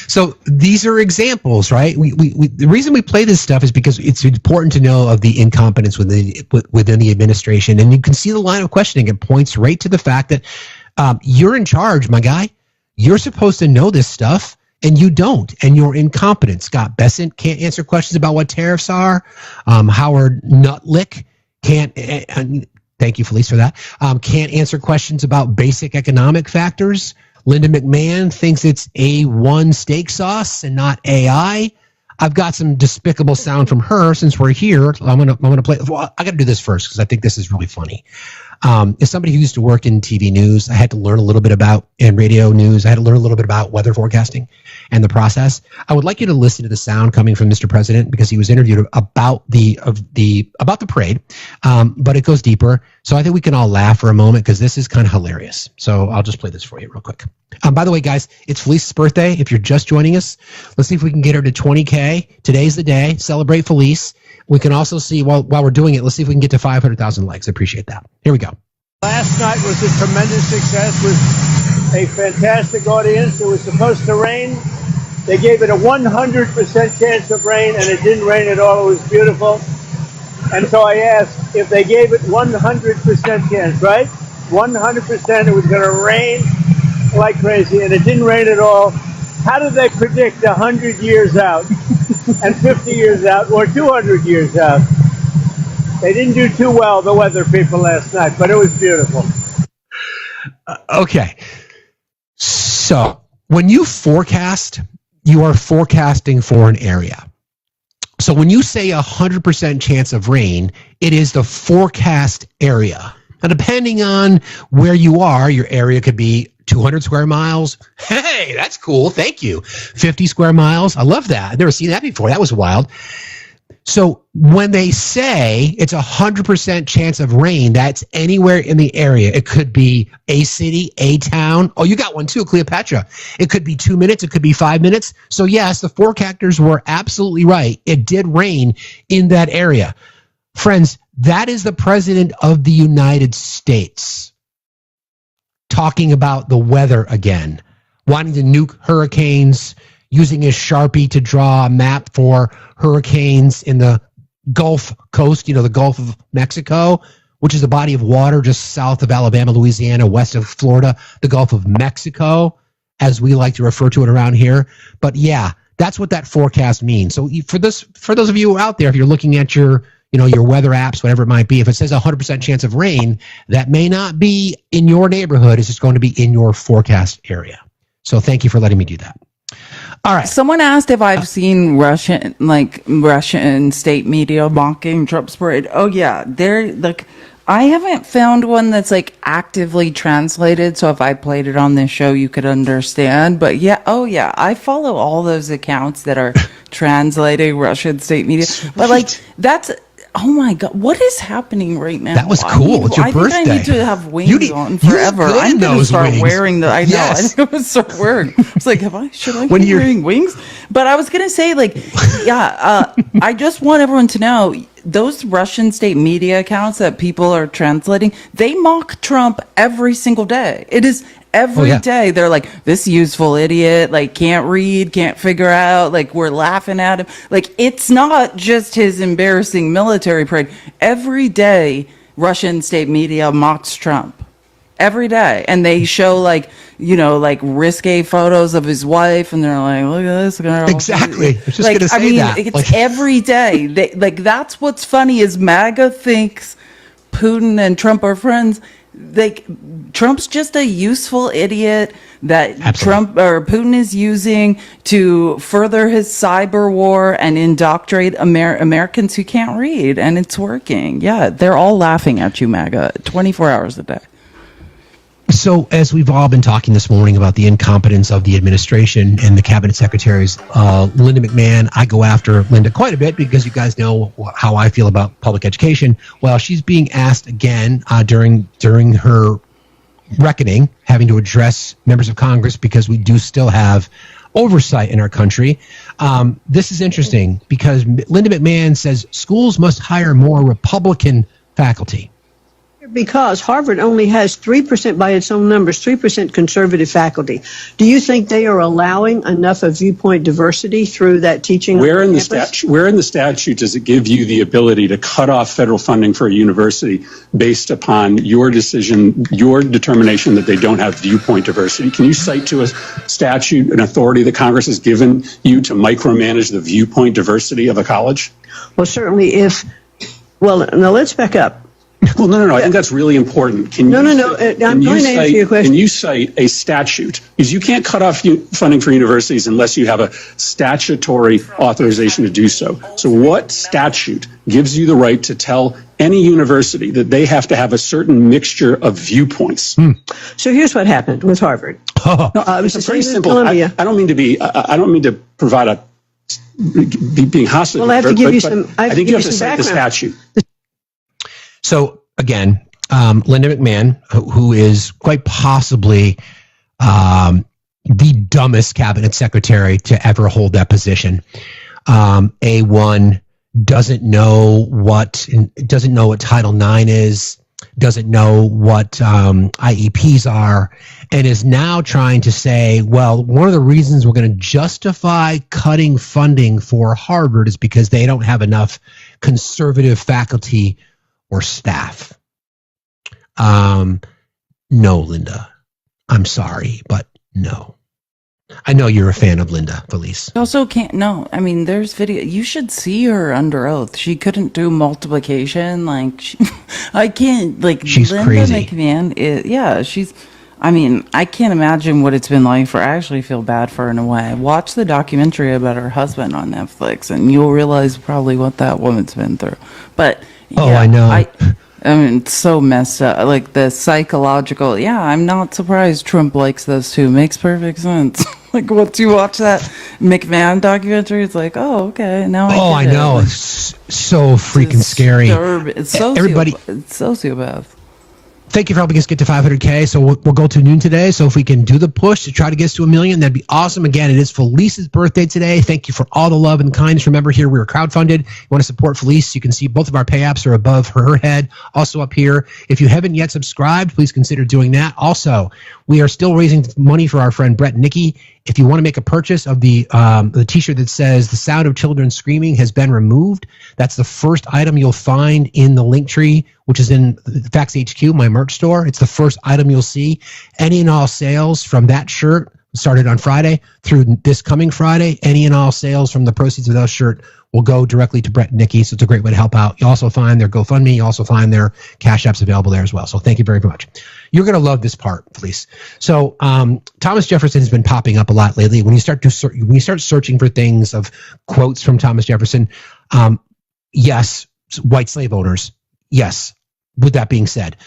So these are examples, right? The reason we play this stuff is because it's important to know of the incompetence within the administration. And you can see the line of questioning. It points right to the fact that you're in charge, my guy. You're supposed to know this stuff, and you don't. And you're incompetent. Scott Bessent can't answer questions about what tariffs are. Howard Nutlick can't. Thank you, Felice, for that. Can't answer questions about basic economic factors. Linda McMahon thinks it's A1 steak sauce and not AI. I've got some despicable sound from her since we're here. I'm gonna play. Well, I got to do this first because I think this is really funny. As somebody who used to work in TV news, I had to learn a little bit about, and radio news, I had to learn a little bit about weather forecasting and the process. I would like you to listen to the sound coming from Mr. President, because he was interviewed about the parade, but it goes deeper. So I think we can all laugh for a moment, because this is kind of hilarious. So I'll just play this for you real quick. By the way, guys, it's Felice's birthday. If you're just joining us, let's see if we can get her to 20K. Today's the day. Celebrate Felice. We can also see, while we're doing it, let's see if we can get to 500,000 likes. I appreciate that. Here we go. Last night was a tremendous success with a fantastic audience. It was supposed to rain. They gave it a 100% chance of rain, and it didn't rain at all. It was beautiful. And so I asked, if they gave it 100% chance, right? 100% it was going to rain like crazy, and it didn't rain at all. How did they predict 100 years out and 50 years out or 200 years out? They didn't do too well, the weather people, last night, but it was beautiful. Okay. So when you forecast, you are forecasting for an area. So when you say 100% chance of rain, it is the forecast area. Now, depending on where you are, your area could be 200 square miles. Hey, that's cool. Thank you. 50 square miles. I love that. I've never seen that before. That was wild. So when they say it's 100% chance of rain, that's anywhere in the area. It could be a city, a town. Oh, you got one too, Cleopatra. It could be 2 minutes. It could be 5 minutes. So yes, the forecasters were absolutely right. It did rain in that area. Friends, that is the president of the United States talking about the weather again, wanting to nuke hurricanes, using his Sharpie to draw a map for hurricanes in the Gulf Coast, the Gulf of Mexico, which is a body of water just south of Alabama, Louisiana, west of Florida, the Gulf of Mexico, as we like to refer to it around here. But yeah, that's what that forecast means. So for those of you out there, if you're looking at your weather apps, whatever it might be, if it says 100% chance of rain, that may not be in your neighborhood. It's just going to be in your forecast area. So thank you for letting me do that. All right. Someone asked if I've seen Russian state media mocking Trump's parade. Oh yeah, I haven't found one that's actively translated. So if I played it on this show, you could understand. But yeah, I follow all those accounts that are translating Russian state media. But that's. Oh my God! What is happening right now? That was cool. It's your birthday. I think I need to have wings on forever. I'm going to start wearing the. I know. Yes. I'm going to start wearing. I was like, should I be wearing wings? But I was going to say, I just want everyone to know those Russian state media accounts that people are translating. They mock Trump every single day. It is every day they're like, this useful idiot, like can't read, can't figure out, like we're laughing at him. Like, it's not just his embarrassing military parade. Every day, Russian state media mocks Trump. Every day. And they show like risque photos of his wife, and they're like, look at this girl. Exactly. I was just going to say that. It's every day. That's what's funny is MAGA thinks Putin and Trump are friends. Trump's just a useful idiot that Putin is using to further his cyber war and indoctrinate Americans who can't read, and it's working. Yeah, they're all laughing at you, MAGA, 24 hours a day. So, as we've all been talking this morning about the incompetence of the administration and the cabinet secretaries, Linda McMahon, I go after Linda quite a bit because you guys know how I feel about public education. Well, she's being asked again during her reckoning, having to address members of Congress because we do still have oversight in our country. This is interesting because Linda McMahon says schools must hire more Republican faculty. Because Harvard only has 3%, by its own numbers, 3% conservative faculty. Do you think they are allowing enough of viewpoint diversity through that teaching? Where in the statute does it give you the ability to cut off federal funding for a university based upon your decision, your determination that they don't have viewpoint diversity? Can you cite to a statute, an authority that Congress has given you to micromanage the viewpoint diversity of a college? Well, certainly now let's back up. Well, no. I think that's really important. I'm going to answer your question. Can you cite a statute? Because you can't cut off funding for universities unless you have a statutory authorization to do so. So what statute gives you the right to tell any university that they have to have a certain mixture of viewpoints? So here's what happened with Harvard. It's pretty simple. I don't mean to provide being hostile. Well, I have to give you some. I think you have to cite the statute. So again, Linda McMahon, who is quite possibly the dumbest cabinet secretary to ever hold that position, A1 doesn't know what Title IX is, doesn't know what IEPs are, and is now trying to say, well, one of the reasons we're going to justify cutting funding for Harvard is because they don't have enough conservative faculty or staff. No, Linda. I'm sorry, but no. I know you're a fan of Linda Felice. Also there's video. You should see her under oath. She couldn't do multiplication. I can't, she's Linda crazy. McMahon, I can't imagine what it's been like for, I actually feel bad for her in a way. Watch the documentary about her husband on Netflix and you'll realize probably what that woman's been through. But I know. It's so messed up. Like the psychological. I'm not surprised Trump likes those two. Makes perfect sense. Like once you watch that McMahon documentary, it's like, oh, okay, now I get it. Know. It's so freaking scary. It's sociopath. Thank you for helping us get to 500K. So we'll go to noon today. So if we can do the push to try to get us to 1 million, that'd be awesome. Again, it is Felice's birthday today. Thank you for all the love and kindness. Remember, here we are crowdfunded. You want to support Felice, you can see both of our pay apps are above her head, also up here. If you haven't yet subscribed, please consider doing that. Also, we are still raising money for our friend Brett and Nikki. If you want to make a purchase of the t-shirt that says "The Sound of Children Screaming has been removed," that's the first item you'll find in the link tree, which is in Fax HQ, my merch store. It's the first item you'll see. Any and all sales from that shirt started on Friday through this coming Friday. Any and all sales from the proceeds of that shirt will go directly to Brett and Nikki, so it's a great way to help out. You also find their GoFundMe. You also find their Cash Apps available there as well. So thank you very much. You're going to love this part, please. So Thomas Jefferson has been popping up a lot lately. When you start searching for things of quotes from Thomas Jefferson, yes, white slave owners, yes. With that being said,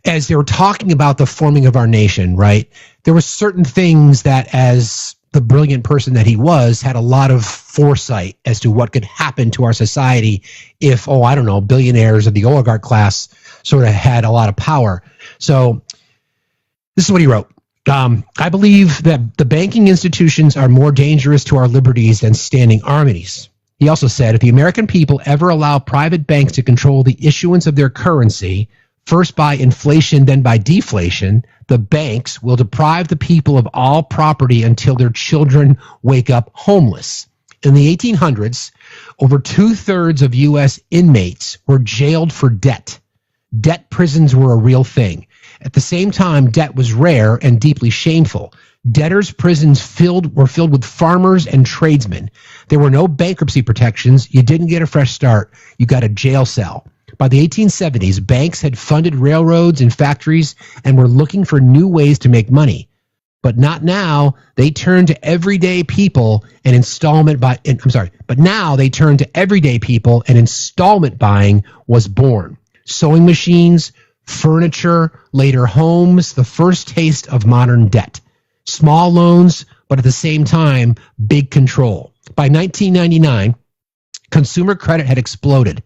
as they were talking about the forming of our nation, right, there were certain things that, as the brilliant person that he was, had a lot of foresight as to what could happen to our society if, billionaires of the oligarch class sort of had a lot of power. So this is what he wrote. I believe that the banking institutions are more dangerous to our liberties than standing armies. He also said, if the American people ever allow private banks to control the issuance of their currency, first by inflation, then by deflation, the banks will deprive the people of all property until their children wake up homeless. In the 1800s, over 2/3 of U.S. inmates were jailed for debt. Debt prisons were a real thing. At the same time, debt was rare and deeply shameful. Debtors' prisons were filled with farmers and tradesmen. There were no bankruptcy protections. You didn't get a fresh start. You got a jail cell. By the 1870s, banks had funded railroads and factories and were looking for new ways to make money. But not now. They turn to everyday people and installment buying was born. Sewing machines, furniture, later homes, the first taste of modern debt. Small loans, but at the same time, big control. By 1999, consumer credit had exploded.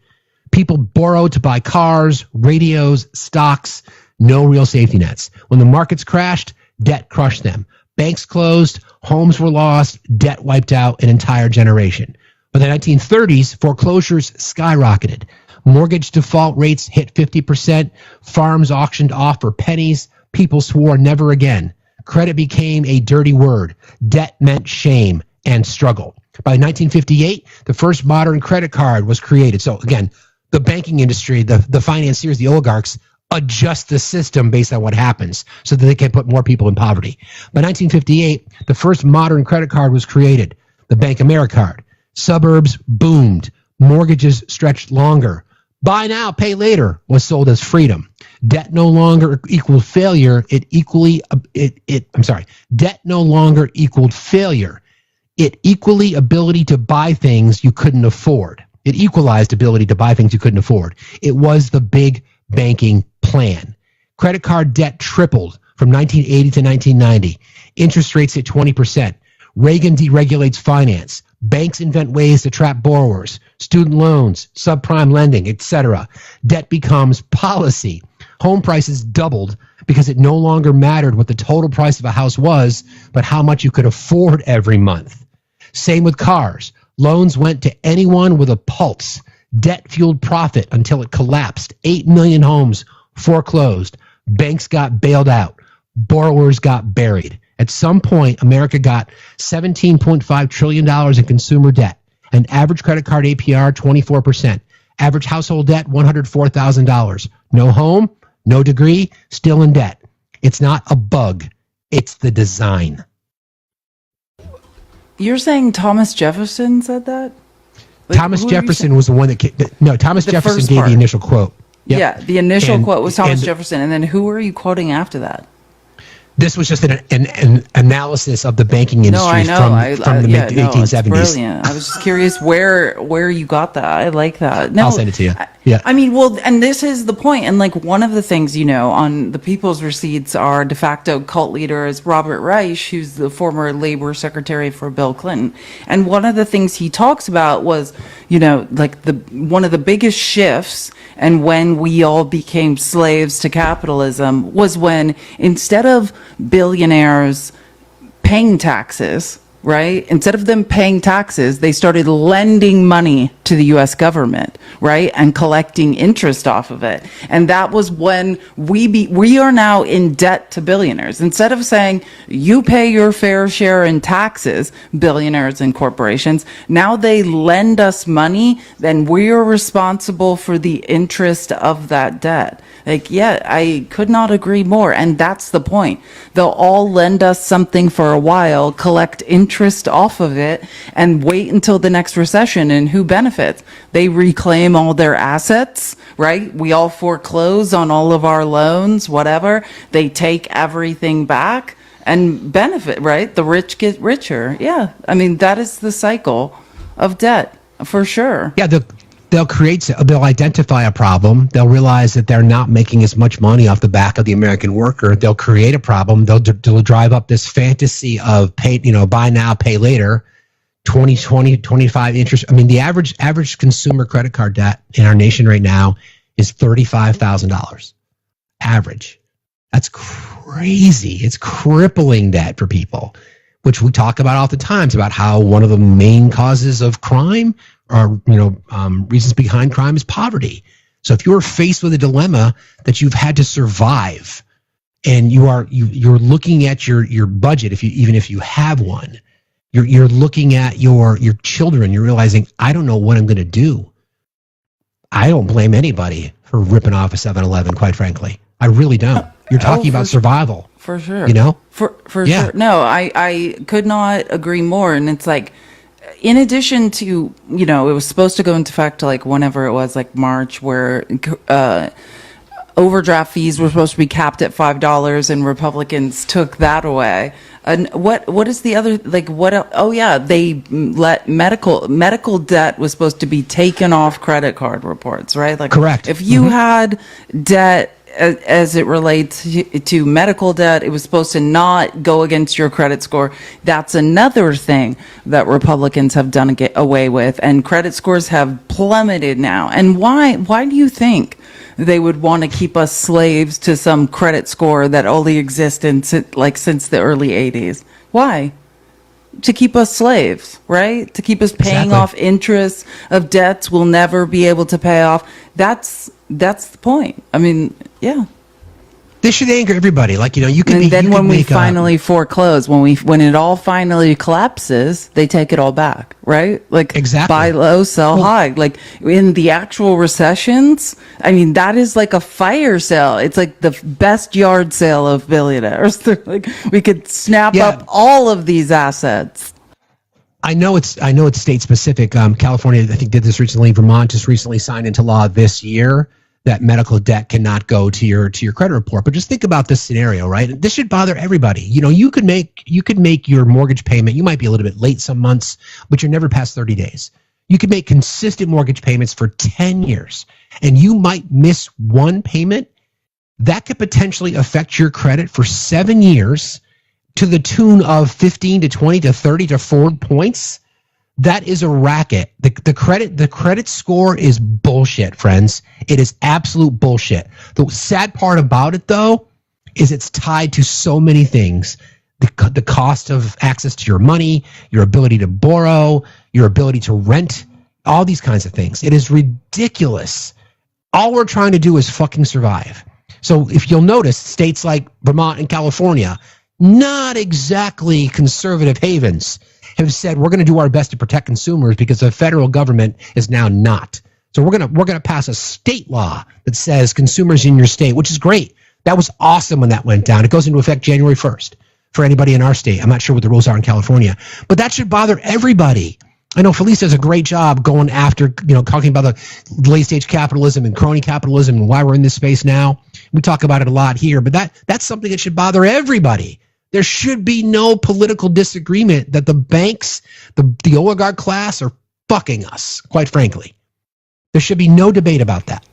People borrowed to buy cars, radios, stocks, no real safety nets. When the markets crashed, debt crushed them. Banks closed, homes were lost, debt wiped out an entire generation. By the 1930s, foreclosures skyrocketed. Mortgage default rates hit 50%. Farms auctioned off for pennies. People swore never again. Credit became a dirty word. Debt meant shame and struggle. By 1958, the first modern credit card was created. So again, the banking industry, the financiers, the oligarchs adjust the system based on what happens so that they can put more people in poverty. By 1958, the first modern credit card was created, the Bank Americard. Suburbs boomed. Mortgages stretched longer. Buy now, pay later was sold as freedom. Debt no longer equaled failure. Debt no longer equaled failure. It equally ability to buy things you couldn't afford. It equalized ability to buy things you couldn't afford. It was the big banking plan. Credit card debt tripled from 1980 to 1990. Interest rates hit 20%. Reagan deregulates finance. Banks invent ways to trap borrowers. Student loans, subprime lending, etc. Debt becomes policy. Home prices doubled because it no longer mattered what the total price of a house was, but how much you could afford every month. Same with cars. Loans went to anyone with a pulse. Debt fueled profit until it collapsed. 8 million homes foreclosed. Banks got bailed out. Borrowers got buried. At some point, America got $17.5 trillion in consumer debt. An average credit card APR, 24%. Average household debt, $104,000. No home, no degree, still in debt. It's not a bug. It's the design. You're saying Thomas Jefferson said that? Thomas Jefferson was the one that Thomas Jefferson gave the initial quote. Yep. Yeah, the initial quote was Thomas Jefferson. And then who are you quoting after that? This was just an analysis of the banking industry from the mid-1870s. It's brilliant. I was just curious where you got that. I like that. No, I'll send it to you. Yeah. I mean, well, and this is the point. And like one of the things, on the people's receipts are de facto cult leaders, Robert Reich, who's the former labor secretary for Bill Clinton. And one of the things he talks about was, one of the biggest shifts and when we all became slaves to capitalism was when instead of billionaires paying taxes, right? Instead of them paying taxes, they started lending money to the U.S. government, right? And collecting interest off of it. And that was when we are now in debt to billionaires. Instead of saying, you pay your fair share in taxes, billionaires and corporations, now they lend us money, then we are responsible for the interest of that debt. I could not agree more. And that's the point. They'll all lend us something for a while, collect interest off of it, and wait until the next recession. And who benefits? They reclaim all their assets, right? We all foreclose on all of our loans, whatever. They take everything back and benefit, right? The rich get richer. Yeah. I mean, that is the cycle of debt for sure. Yeah. They'll identify a problem. They'll realize that they're not making as much money off the back of the American worker. They'll create a problem. They'll drive up this fantasy of buy now, pay later, 20, 25 interest. I mean, the average consumer credit card debt in our nation right now is $35,000. Average. That's crazy. It's crippling debt for people, which we talk about all the times about how one of the main causes of crime or reasons behind crime is poverty. So if you're faced with a dilemma that you've had to survive and you're looking at your budget, even if you have one, you're looking at your children. You're realizing, I don't know what I'm going to do. I don't blame anybody for ripping off a 7-Eleven, quite frankly. I really don't. You're talking about survival. For sure. You know? For sure. No, I could not agree more. And it's like, in addition to, it was supposed to go into effect like whenever it was, like March, where overdraft fees were supposed to be capped at $5, and Republicans took that away. And what is the other, like, what? Oh yeah, they let medical debt was supposed to be taken off credit card reports, right? Like, correct. If you had debt as it relates to medical debt, it was supposed to not go against your credit score. That's another thing that Republicans have done away with, and credit scores have plummeted now. And why do you think they would want to keep us slaves to some credit score that only exists since the early 80s? Why? To keep us slaves, right? To keep us paying off interest of debts we'll never be able to pay off. That's the point. I mean, yeah. This should anger everybody. Like, you can. And then when we finally foreclose, when it all finally collapses, they take it all back, right? Like, exactly. Buy low, sell high. Like in the actual recessions, I mean, that is like a fire sale. It's like the best yard sale of billionaires. Like, we could snap up all of these assets. I know it's state specific. California, I think, did this recently. Vermont just recently signed into law this year that medical debt cannot go to your credit report. But just think about this scenario, right? This should bother everybody. You could make your mortgage payment. You might be a little bit late some months, but you're never past 30 days. You could make consistent mortgage payments for 10 years, and you might miss one payment. That could potentially affect your credit for 7 years to the tune of 15 to 20 to 30 to 4 points. That is a racket. The credit score is bullshit, friends. It is absolute bullshit. The sad part about it, though, is it's tied to so many things. The cost of access to your money, your ability to borrow, your ability to rent, all these kinds of things. It is ridiculous. All we're trying to do is fucking survive. So if you'll notice, states like Vermont and California, not exactly conservative havens, have said we're going to do our best to protect consumers because the federal government is now not. So we're going to pass a state law that says consumers in your state, which is great. That was awesome when that went down. It goes into effect January 1st for anybody in our state. I'm not sure what the rules are in California, but that should bother everybody. I know Felice does a great job going after, talking about the late stage capitalism and crony capitalism and why we're in this space now. We talk about it a lot here, but that's something that should bother everybody. There should be no political disagreement that the banks, the oligarch class are fucking us, quite frankly. There should be no debate about that.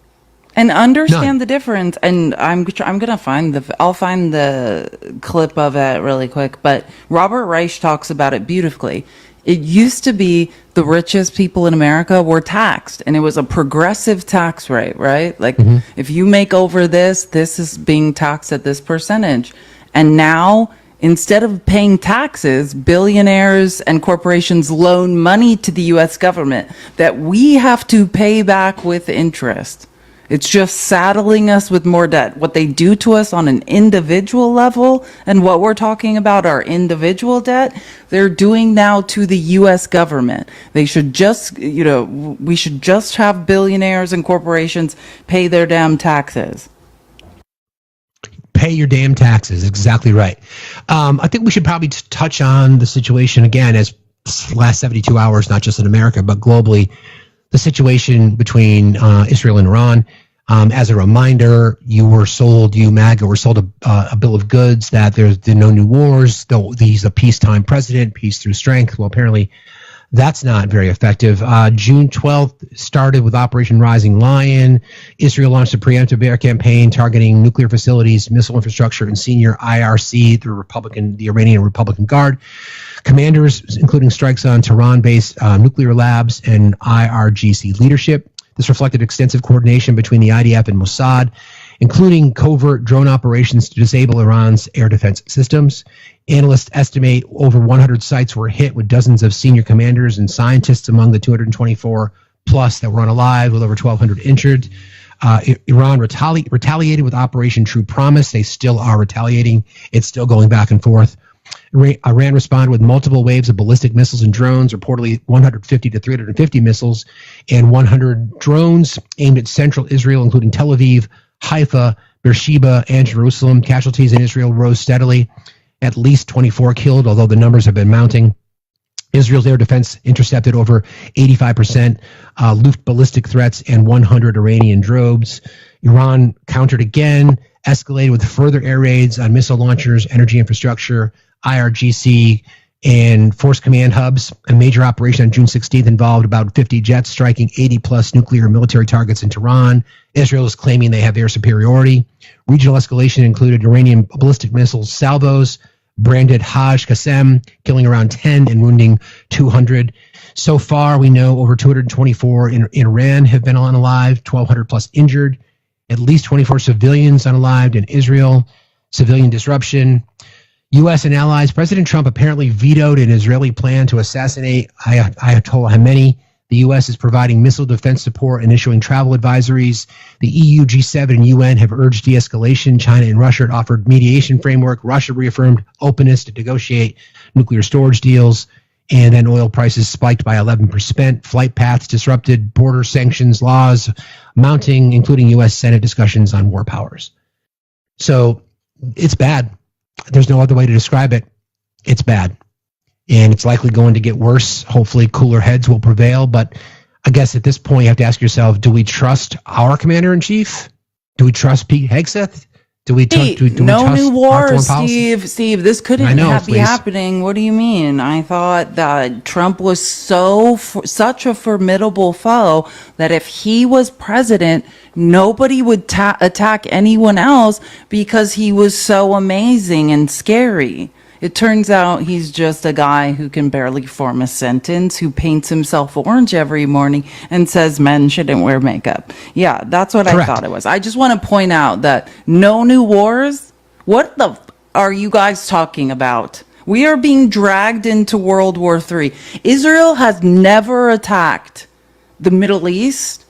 And understand the difference. And I'm gonna find the clip of it really quick. But Robert Reich talks about it beautifully. It used to be the richest people in America were taxed, and it was a progressive tax rate, right? Like, if you make over this is being taxed at this percentage. And now, instead of paying taxes, billionaires and corporations loan money to the U.S. government that we have to pay back with interest. It's just saddling us with more debt. What they do to us on an individual level, and what we're talking about, our individual debt, they're doing now to the U.S. government. They should just, we should just have billionaires and corporations pay their damn taxes. Pay your damn taxes. Exactly right. I think we should probably touch on the situation again as last 72 hours, not just in America, but globally, the situation between Israel and Iran. As a reminder, you MAGA were sold a bill of goods that there's no new wars, though he's a peacetime president, peace through strength. Well, apparently that's not very effective. June 12th started with Operation Rising Lion. Israel launched a preemptive air campaign targeting nuclear facilities, missile infrastructure, and senior IRC, the Iranian Republican Guard commanders, including strikes on Tehran-based nuclear labs and IRGC leadership. This reflected extensive coordination between the IDF and Mossad, including covert drone operations to disable Iran's air defense systems. Analysts estimate over 100 sites were hit, with dozens of senior commanders and scientists among the 224 plus that were unalive, with over 1,200 injured. Iran retaliated with Operation True Promise. They still are retaliating. It's still going back and forth. Iran responded with multiple waves of ballistic missiles and drones, reportedly 150 to 350 missiles and 100 drones aimed at central Israel, including Tel Aviv, Haifa, Beersheba, and Jerusalem. Casualties in Israel rose steadily, at least 24 killed, although the numbers have been mounting. Israel's air defense intercepted over 85% Luft ballistic threats and 100 Iranian drones. Iran countered again, escalated with further air raids on missile launchers, energy infrastructure, IRGC, and force command hubs. A major operation on June 16th involved about 50 jets striking 80-plus nuclear and military targets in Tehran. Israel is claiming they have air superiority. Regional escalation included Iranian ballistic missiles salvos, branded Hajj Qasem, killing around 10 and wounding 200. So far, we know over 224 in Iran have been unalived, 1,200 plus injured, at least 24 civilians unalived in Israel, civilian disruption. U.S. and allies. President Trump apparently vetoed an Israeli plan to assassinate Ayatollah Khamenei. The U.S. is providing missile defense support and issuing travel advisories. The EU, G7, and UN have urged de-escalation. China and Russia have offered mediation framework. Russia reaffirmed openness to negotiate nuclear storage deals. And then oil prices spiked by 11%. Flight paths disrupted. Border sanctions laws mounting, including U.S. Senate discussions on war powers. So it's bad. There's no other way to describe it. It's bad. And it's likely going to get worse. Hopefully cooler heads will prevail. But I guess at this point, you have to ask yourself, do we trust our commander-in-chief? Do we trust Pete Hegseth? Do we trust no new wars, Steve, this couldn't be happening. What do you mean? I thought that Trump was such a formidable foe that if he was president, nobody would attack anyone else because he was so amazing and scary. It turns out he's just a guy who can barely form a sentence, who paints himself orange every morning and says men shouldn't wear makeup. Yeah, that's what I thought it was. I just want to point out that no new wars. What the are you guys talking about? We are being dragged into World War III. Israel has never attacked the Middle East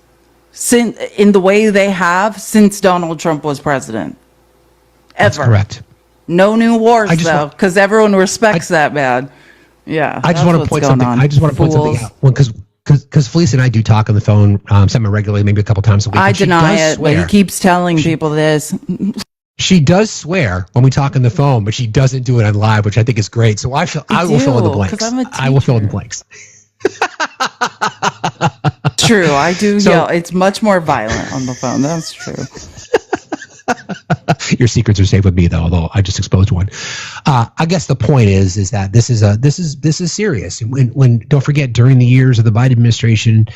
in the way they have since Donald Trump was president. Ever. That's correct. No new wars, though, because everyone respects that, man. Yeah. I just want to point something out. Well, because Felice and I do talk on the phone semi-regularly, maybe a couple times a week. I deny it, but he keeps telling people this. She does swear when we talk on the phone, but she doesn't do it on live, which I think is great. So I will fill in the blanks. I will fill in the blanks. True, I do yell. It's much more violent on the phone. That's true. Your secrets are safe with me, though. Although I just exposed one. I guess the point is that this is serious. When don't forget, during the years of the Biden administration,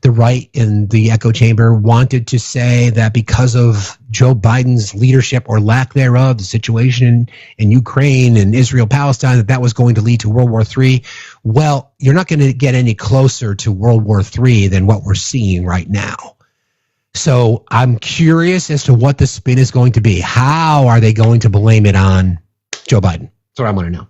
the right in the echo chamber wanted to say that because of Joe Biden's leadership or lack thereof, the situation in Ukraine and Israel, Palestine, that was going to lead to World War III. Well, you're not going to get any closer to World War III than what we're seeing right now. So I'm curious as to what the spin is going to be. How are they going to blame it on Joe Biden? That's what I want to know.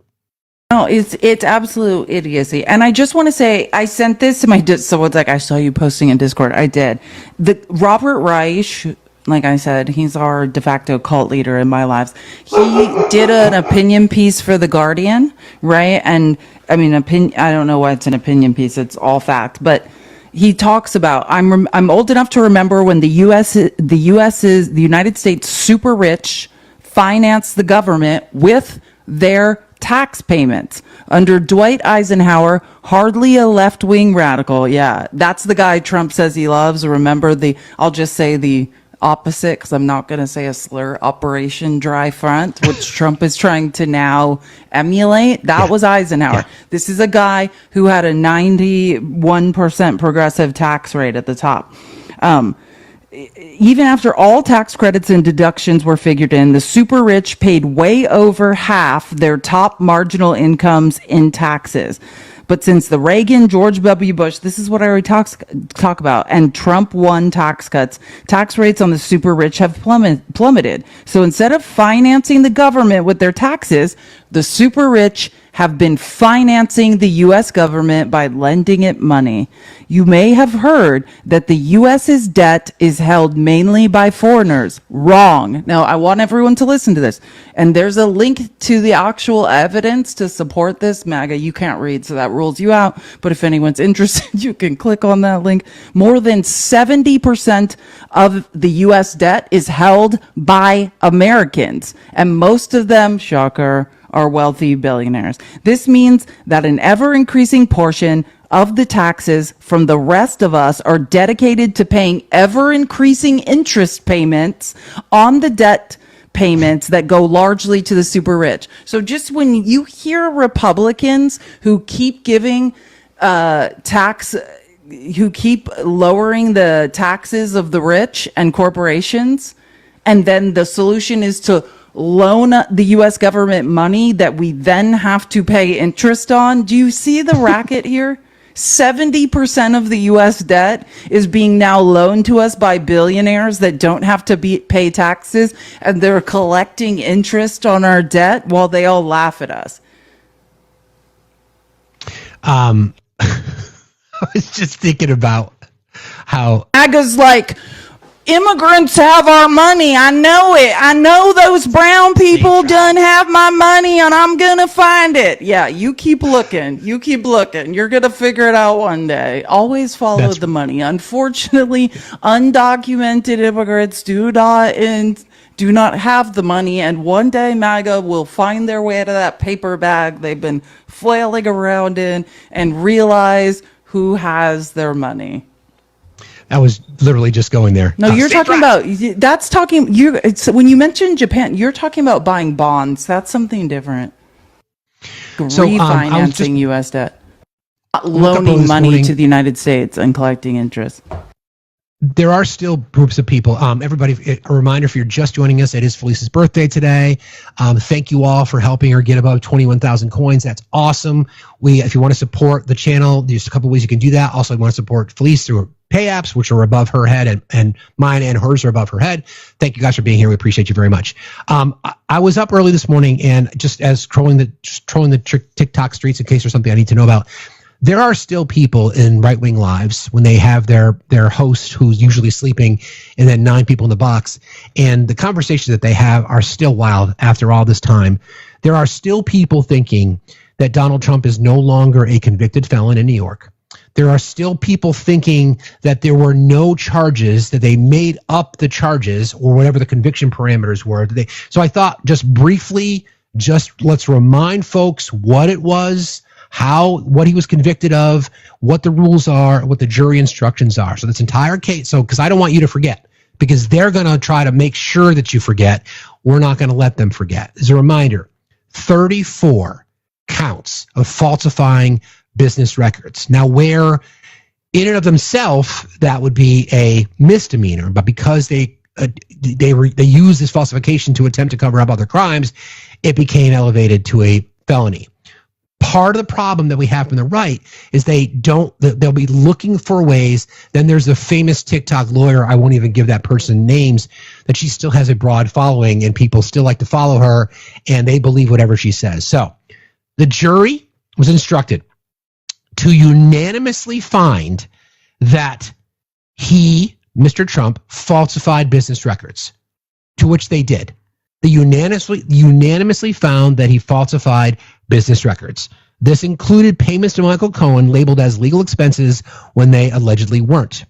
No, it's absolute idiocy. And I just want to say, I sent this to someone's like, I saw you posting in Discord. I did. The Robert Reich, like I said, he's our de facto cult leader in my lives. He did an opinion piece for The Guardian, right? And I mean, I don't know why it's an opinion piece. It's all fact, but he talks about, I'm old enough to remember when the United States super rich financed the government with their tax payments under Dwight Eisenhower, hardly a left-wing radical. Yeah, that's the guy Trump says he loves. Remember I'll just say the opposite, because I'm not going to say a slur, Operation Dry Front, which Trump is trying to now emulate. That was Eisenhower. Yeah. This is a guy who had a 91% progressive tax rate at the top. Even after all tax credits and deductions were figured in, the super rich paid way over half their top marginal incomes in taxes. But since the Reagan, George W. Bush, this is what I already talk about, and Trump won tax cuts, tax rates on the super rich have plummeted. So instead of financing the government with their taxes, the super rich have been financing the U.S. government by lending it money. You may have heard that the U.S.'s debt is held mainly by foreigners. Wrong. Now, I want everyone to listen to this. And there's a link to the actual evidence to support this. MAGA, you can't read, so that rules you out. But if anyone's interested, you can click on that link. More than 70% of the U.S. debt is held by Americans. And most of them, shocker, are wealthy billionaires. This means that an ever-increasing portion of the taxes from the rest of us are dedicated to paying ever-increasing interest payments on the debt payments that go largely to the super rich. So just when you hear Republicans who keep giving who keep lowering the taxes of the rich and corporations, and then the solution is to loan the U.S. government money that we then have to pay interest on. Do you see the racket here? 70% of the U.S. debt is being now loaned to us by billionaires that don't have to pay taxes, and they're collecting interest on our debt while they all laugh at us. I was just thinking about how MAGA's like, immigrants have our money. I know it. I know those brown people done have my money, and I'm going to find it. Yeah, you keep looking. You keep looking. You're going to figure it out one day. Always follow the money. Unfortunately, undocumented immigrants do not have the money, and one day MAGA will find their way to that paper bag they've been flailing around in and realize who has their money. I was literally just going there. No, you're talking about, that's talking, when you mentioned Japan, you're talking about buying bonds. That's something different. Refinancing U.S. debt. Loaning money to the United States and collecting interest. There are still groups of people. Everybody, a reminder, if you're just joining us, it is Felice's birthday today. Thank you all for helping her get above 21,000 coins. That's awesome. If you want to support the channel, there's a couple ways you can do that. Also, you want to support Felice through pay apps, which are above her head, and mine and hers are above her head. Thank you guys for being here. We appreciate you very much. I was up early this morning, and just as trolling the TikTok streets in case there's something I need to know about. There are still people in right-wing lives when they have their host who's usually sleeping and then 9 people in the box, and the conversations that they have are still wild after all this time. There are still people thinking that Donald Trump is no longer a convicted felon in New York. There are still people thinking that there were no charges, that they made up the charges or whatever the conviction parameters were. So I thought just briefly, let's remind folks what it was, what he was convicted of, what the rules are, what the jury instructions are. So this entire case, because I don't want you to forget, because they're going to try to make sure that you forget. We're not going to let them forget. As a reminder, 34 counts of falsifying business records. Now, where in and of themselves that would be a misdemeanor, but because they use this falsification to attempt to cover up other crimes, it became elevated to a felony. Part of the problem that we have from the right is they'll be looking for ways. Then there's the famous TikTok lawyer, I won't even give that person names, that she still has a broad following and people still like to follow her and they believe whatever she says. So the jury was instructed to unanimously find that Mr. Trump, falsified business records, to which they did. They unanimously found that he falsified business records. This included payments to Michael Cohen labeled as legal expenses when they allegedly weren't.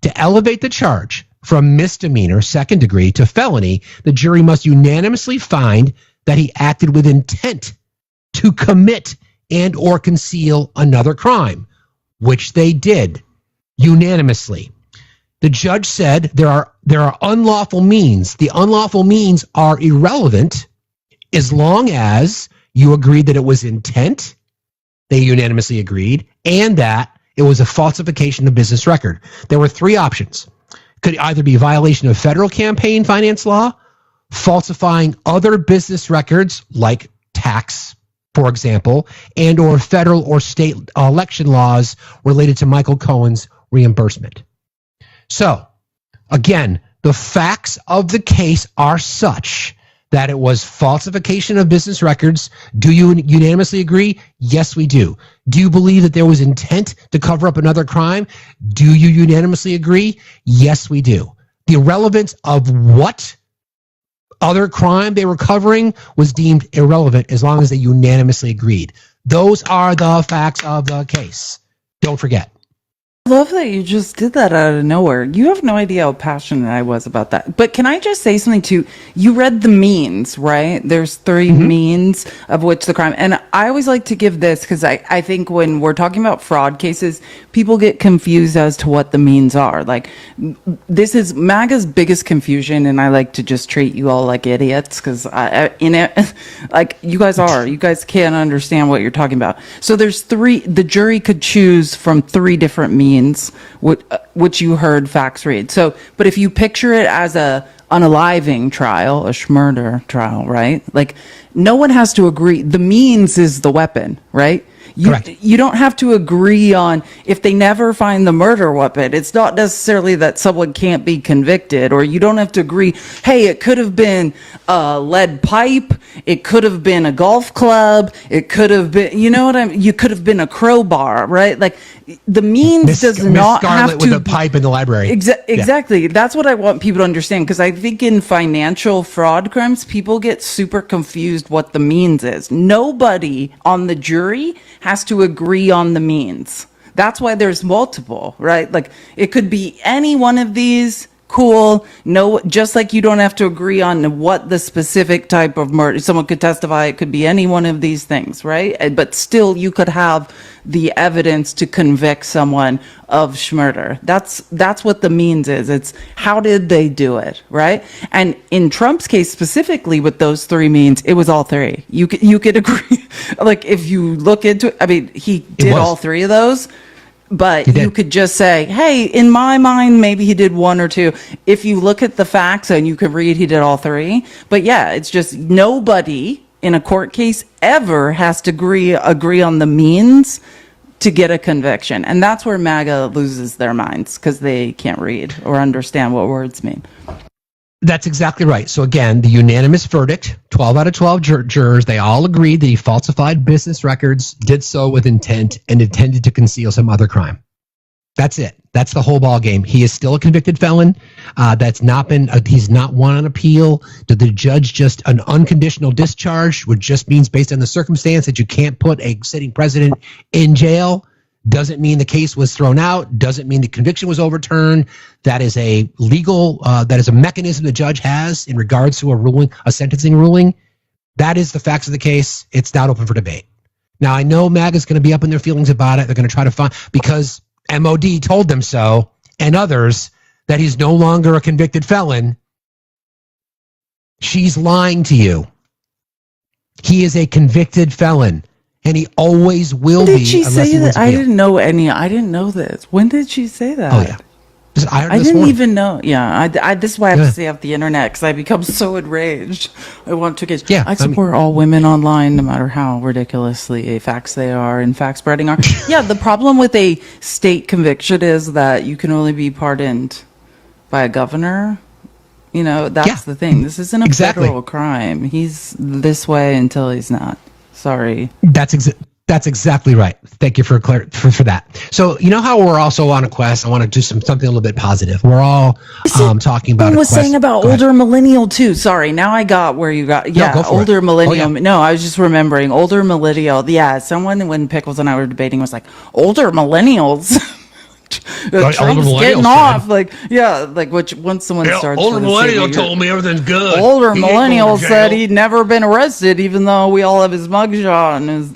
To elevate the charge from misdemeanor, second degree, to felony, the jury must unanimously find that he acted with intent to commit and or conceal another crime, which they did unanimously. The judge said there are unlawful means. The unlawful means are irrelevant as long as you agreed that it was intent, they unanimously agreed, and that it was a falsification of business record. There were 3 options. It could either be a violation of federal campaign finance law, falsifying other business records like tax, for example, and or federal or state election laws related to Michael Cohen's reimbursement. So, again, the facts of the case are such that it was falsification of business records. Do you unanimously agree? Yes, we do. Do you believe that there was intent to cover up another crime? Do you unanimously agree? Yes, we do. The irrelevance of what other crime they were covering was deemed irrelevant as long as they unanimously agreed. Those are the facts of the case. Don't forget. I love that you just did that out of nowhere. You have no idea how passionate I was about that. But can I just say something too? You read the means, right? There's 3 means of which the crime. And I always like to give this because I think when we're talking about fraud cases, people get confused as to what the means are. Like, this is MAGA's biggest confusion, and I like to just treat you all like idiots because like you guys can't understand what you're talking about. So there's 3, the jury could choose from 3 different means. Which you heard facts read. So, but if you picture it as a unaliving trial, a schmurder trial, right? Like, no one has to agree. The means is the weapon, right? Correct. You don't have to agree on if they never find the murder weapon. It's not necessarily that someone can't be convicted, or you don't have to agree, hey, it could have been a lead pipe, it could have been a golf club, it could have been, you know what I mean? You could have been a crowbar, right? Like, the means does not have to... with a pipe in the library. Exactly. Yeah. That's what I want people to understand, because I think in financial fraud crimes, people get super confused what the means is. Nobody on the jury has to agree on the means. That's why there's multiple, right? Like, it could be any one of these. Cool. No, just like you don't have to agree on what the specific type of murder. Someone could testify. It could be any one of these things, right? But still, you could have the evidence to convict someone of schmurder. That's what the means is. It's how did they do it, right? And in Trump's case specifically, with those 3 means, it was all 3. You could agree. Like, if you look into it, I mean, he did all 3 of those. But you could just say, hey, in my mind, maybe he did 1 or 2. If you look at the facts and you could read, he did all 3. But yeah, it's just nobody in a court case ever has to agree on the means to get a conviction. And that's where MAGA loses their minds, because they can't read or understand what words mean. That's exactly right. So again, the unanimous verdict, 12 out of 12 jurors, they all agreed that he falsified business records, did so with intent, and intended to conceal some other crime. That's it. That's the whole ball game. He is still a convicted felon. He's not won on appeal. Did the judge just an unconditional discharge, which just means based on the circumstance that you can't put a sitting president in jail? Doesn't mean the case was thrown out. Doesn't mean the conviction was overturned. That is a legal, that is a mechanism the judge has in regards to a sentencing ruling. That is the facts of the case. It's not open for debate. Now, I know MAGA's going to be up in their feelings about it. They're going to try to find, because MOD told them so, and others, that he's no longer a convicted felon. She's lying to you. He is a convicted felon. And he always will be. When did she say that? I didn't know this. When did she say that? Oh, yeah. I didn't even know. Yeah, this is why I have to stay off the internet, because I become so enraged. I want to get. Yeah, I support all women online, no matter how ridiculously facts they are and fact spreading are. Yeah, the problem with a state conviction is that you can only be pardoned by a governor. You know, that's the thing. This isn't a federal crime. He's this way until he's not. Sorry. That's exactly right. Thank you for that. So, you know how we're also on a quest? I want to do something a little bit positive. We're all talking about. I was saying about older millennial too. Sorry, now I got where you got. Yeah, no, older millennial. No, I was just remembering older millennial. Yeah, someone when Pickles and I were debating was like older millennials. Trump's getting off, once someone starts. Older millennial told me everything's good. Older millennial said he'd never been arrested, even though we all have his mugshot and his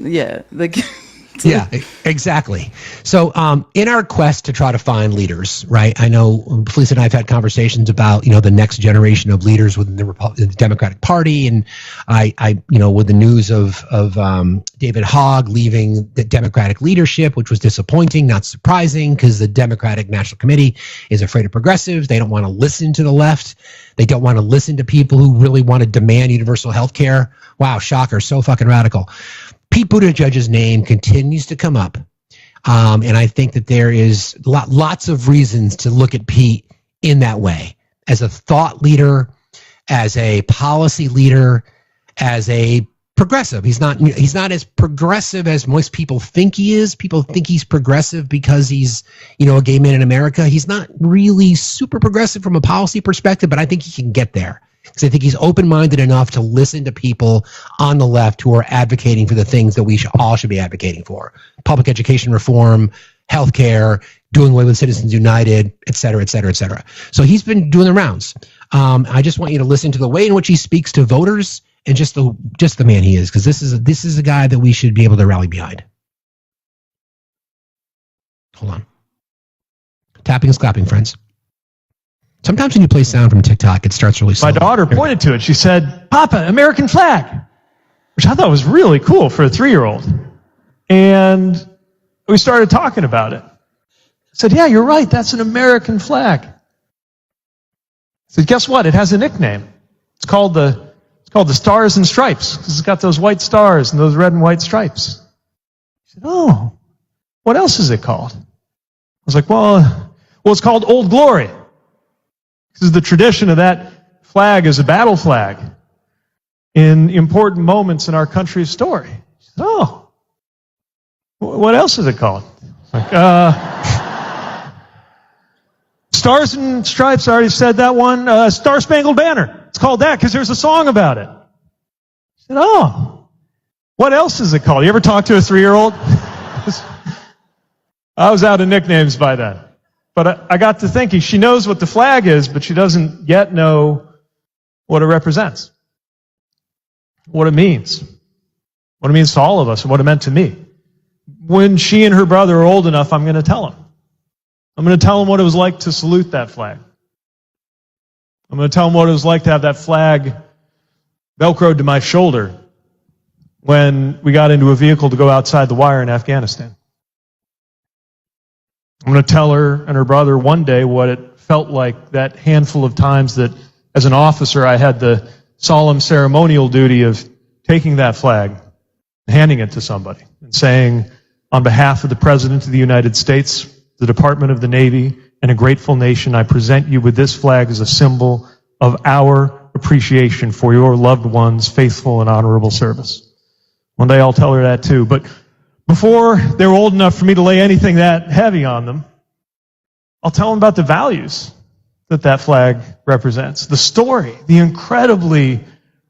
Yeah, exactly. So in our quest to try to find leaders, right? I know Felice and I have had conversations about, the next generation of leaders within the Democratic Party. And I with the news of David Hogg leaving the Democratic leadership, which was disappointing, not surprising, because the Democratic National Committee is afraid of progressives. They don't want to listen to the left. They don't want to listen to people who really want to demand universal health care. Wow, shocker, so fucking radical. Pete Buttigieg's name continues to come up, and I think that there is lots of reasons to look at Pete in that way, as a thought leader, as a policy leader, as a progressive. He's not as progressive as most people think he is. People think he's progressive because he's, a gay man in America. He's not really super progressive from a policy perspective, but I think he can get there. Because I think he's open-minded enough to listen to people on the left who are advocating for the things that we all should be advocating for. Public education reform, healthcare, doing away with Citizens United, et cetera, et cetera, et cetera. So he's been doing the rounds. I just want you to listen to the way in which he speaks to voters and just the man he is, because this is a guy that we should be able to rally behind. Hold on. Tapping is clapping, friends. Sometimes when you play sound from TikTok, it starts really slow. My daughter pointed to it. She said, "Papa, American flag," which I thought was really cool for a 3-year-old. And we started talking about it. I said, "Yeah, you're right. That's an American flag." I said, "Guess what? It has a nickname. It's called the Stars and Stripes, because it's got those white stars and those red and white stripes." She said, "Oh, what else is it called?" I was like, well, it's called Old Glory. This is the tradition of that flag as a battle flag in important moments in our country's story. She said, "Oh, what else is it called?" Like, Stars and Stripes, I already said that one. Star Spangled Banner. It's called that because there's a song about it. She said, "Oh, what else is it called?" You ever talk to a 3-year-old? I was out of nicknames by then. But I got to thinking, she knows what the flag is, but she doesn't yet know what it represents, what it means to all of us, and what it meant to me. When she and her brother are old enough, I'm going to tell them. I'm going to tell them what it was like to salute that flag. I'm going to tell them what it was like to have that flag Velcroed to my shoulder when we got into a vehicle to go outside the wire in Afghanistan. I'm going to tell her and her brother one day what it felt like that handful of times that, as an officer, I had the solemn ceremonial duty of taking that flag, handing it to somebody, and saying, "On behalf of the President of the United States, the Department of the Navy, and a grateful nation, I present you with this flag as a symbol of our appreciation for your loved ones' faithful and honorable service." One day I'll tell her that too, but before they're old enough for me to lay anything that heavy on them, I'll tell them about the values that flag represents, the story, the incredibly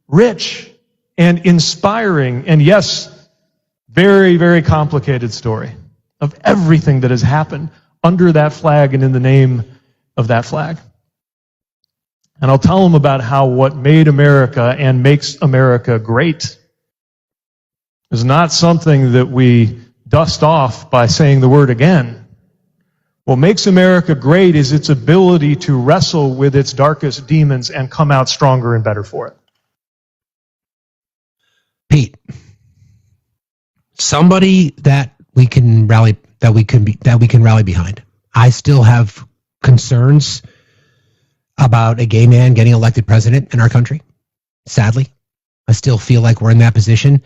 rich and inspiring, and yes, very, very complicated story of everything that has happened under that flag and in the name of that flag. And I'll tell them about how what made America and makes America great is not something that we dust off by saying the word again. What makes America great is its ability to wrestle with its darkest demons and come out stronger and better for it. Pete, somebody that we can rally behind. I still have concerns about a gay man getting elected president in our country. Sadly, I still feel like we're in that position.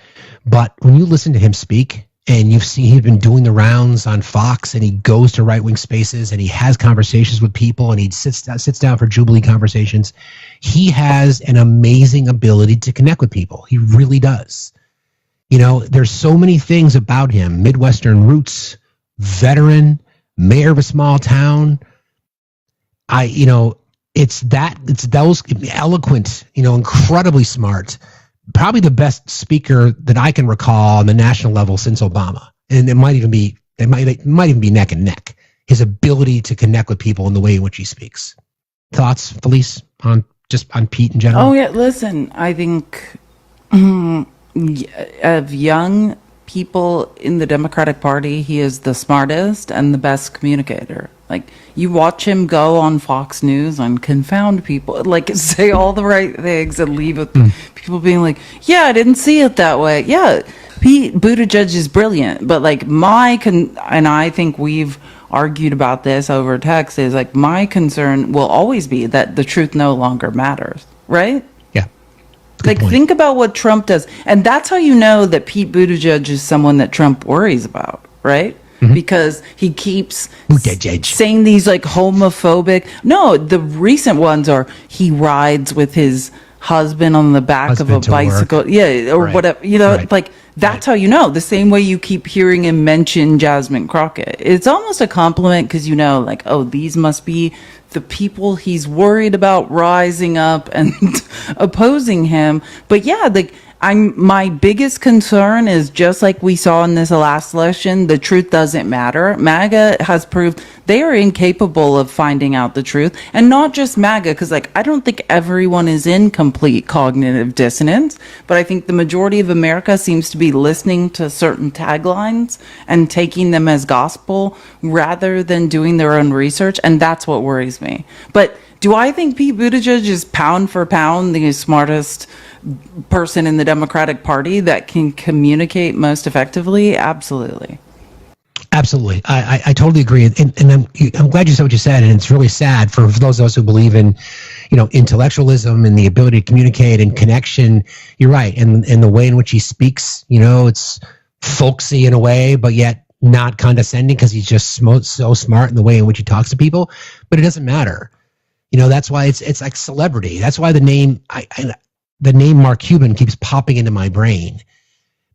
But when you listen to him speak, and you've seen he's been doing the rounds on Fox, and he goes to right-wing spaces, and he has conversations with people, and he sits down for Jubilee conversations. He has an amazing ability to connect with people. He really does. There's so many things about him: Midwestern roots, veteran, mayor of a small town. It's those eloquent, incredibly smart. Probably the best speaker that I can recall on the national level since Obama, and it might even be neck and neck. His ability to connect with people in the way in which he speaks. Thoughts, Felice, on Pete in general? Oh yeah, listen, I think of young people in the Democratic Party, he is the smartest and the best communicator. Like, you watch him go on Fox News and confound people, like say all the right things and leave with people being like, "Yeah, I didn't see it that way." Yeah, Pete Buttigieg is brilliant, but like and I think we've argued about this over text, is like my concern will always be that the truth no longer matters, right? Yeah. Like, think about what Trump does. And that's how you know that Pete Buttigieg is someone that Trump worries about, right? because he keeps saying these like homophobic. No, the recent ones are he rides with his husband on the back of a bicycle. Work. Yeah, or whatever. You know, like that's how you know. The same way you keep hearing him mention Jasmine Crockett. It's almost a compliment because you know, like, oh, these must be the people he's worried about rising up and opposing him. But yeah, like my biggest concern is just like we saw in this last election, the truth doesn't matter. MAGA has proved they are incapable of finding out the truth, and not just MAGA, because like I don't think everyone is in complete cognitive dissonance, but I think the majority of America seems to be listening to certain taglines and taking them as gospel rather than doing their own research, and that's what worries me. But do I think Pete Buttigieg is pound for pound the smartest person in the Democratic Party that can communicate most effectively? Absolutely. Absolutely. I totally agree. And I'm glad you said what you said. And it's really sad for those of us who believe in, you know, intellectualism and the ability to communicate and connection. You're right. And the way in which he speaks, you know, it's folksy in a way, but yet not condescending because he's just so smart in the way in which he talks to people. But it doesn't matter. You know, that's why it's like celebrity. That's why the name Mark Cuban keeps popping into my brain,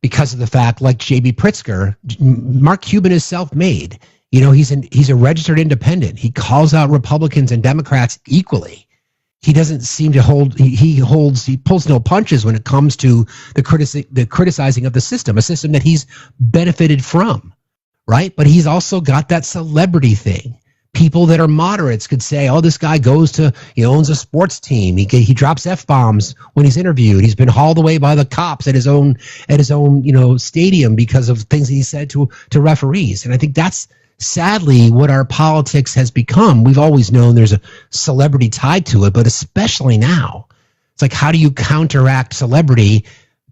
because of the fact, like J.B. Pritzker, Mark Cuban is self-made. You know, he's a registered independent. He calls out Republicans and Democrats equally. He doesn't seem to he pulls no punches when it comes to the criticizing of the system, a system that he's benefited from, right? But he's also got that celebrity thing. People that are moderates could say, oh, this guy he owns a sports team. He drops F-bombs when he's interviewed. He's been hauled away by the cops at his own, you know, stadium because of things that he said to referees. And I think that's sadly what our politics has become. We've always known there's a celebrity tied to it, but especially now. It's like, how do you counteract celebrity?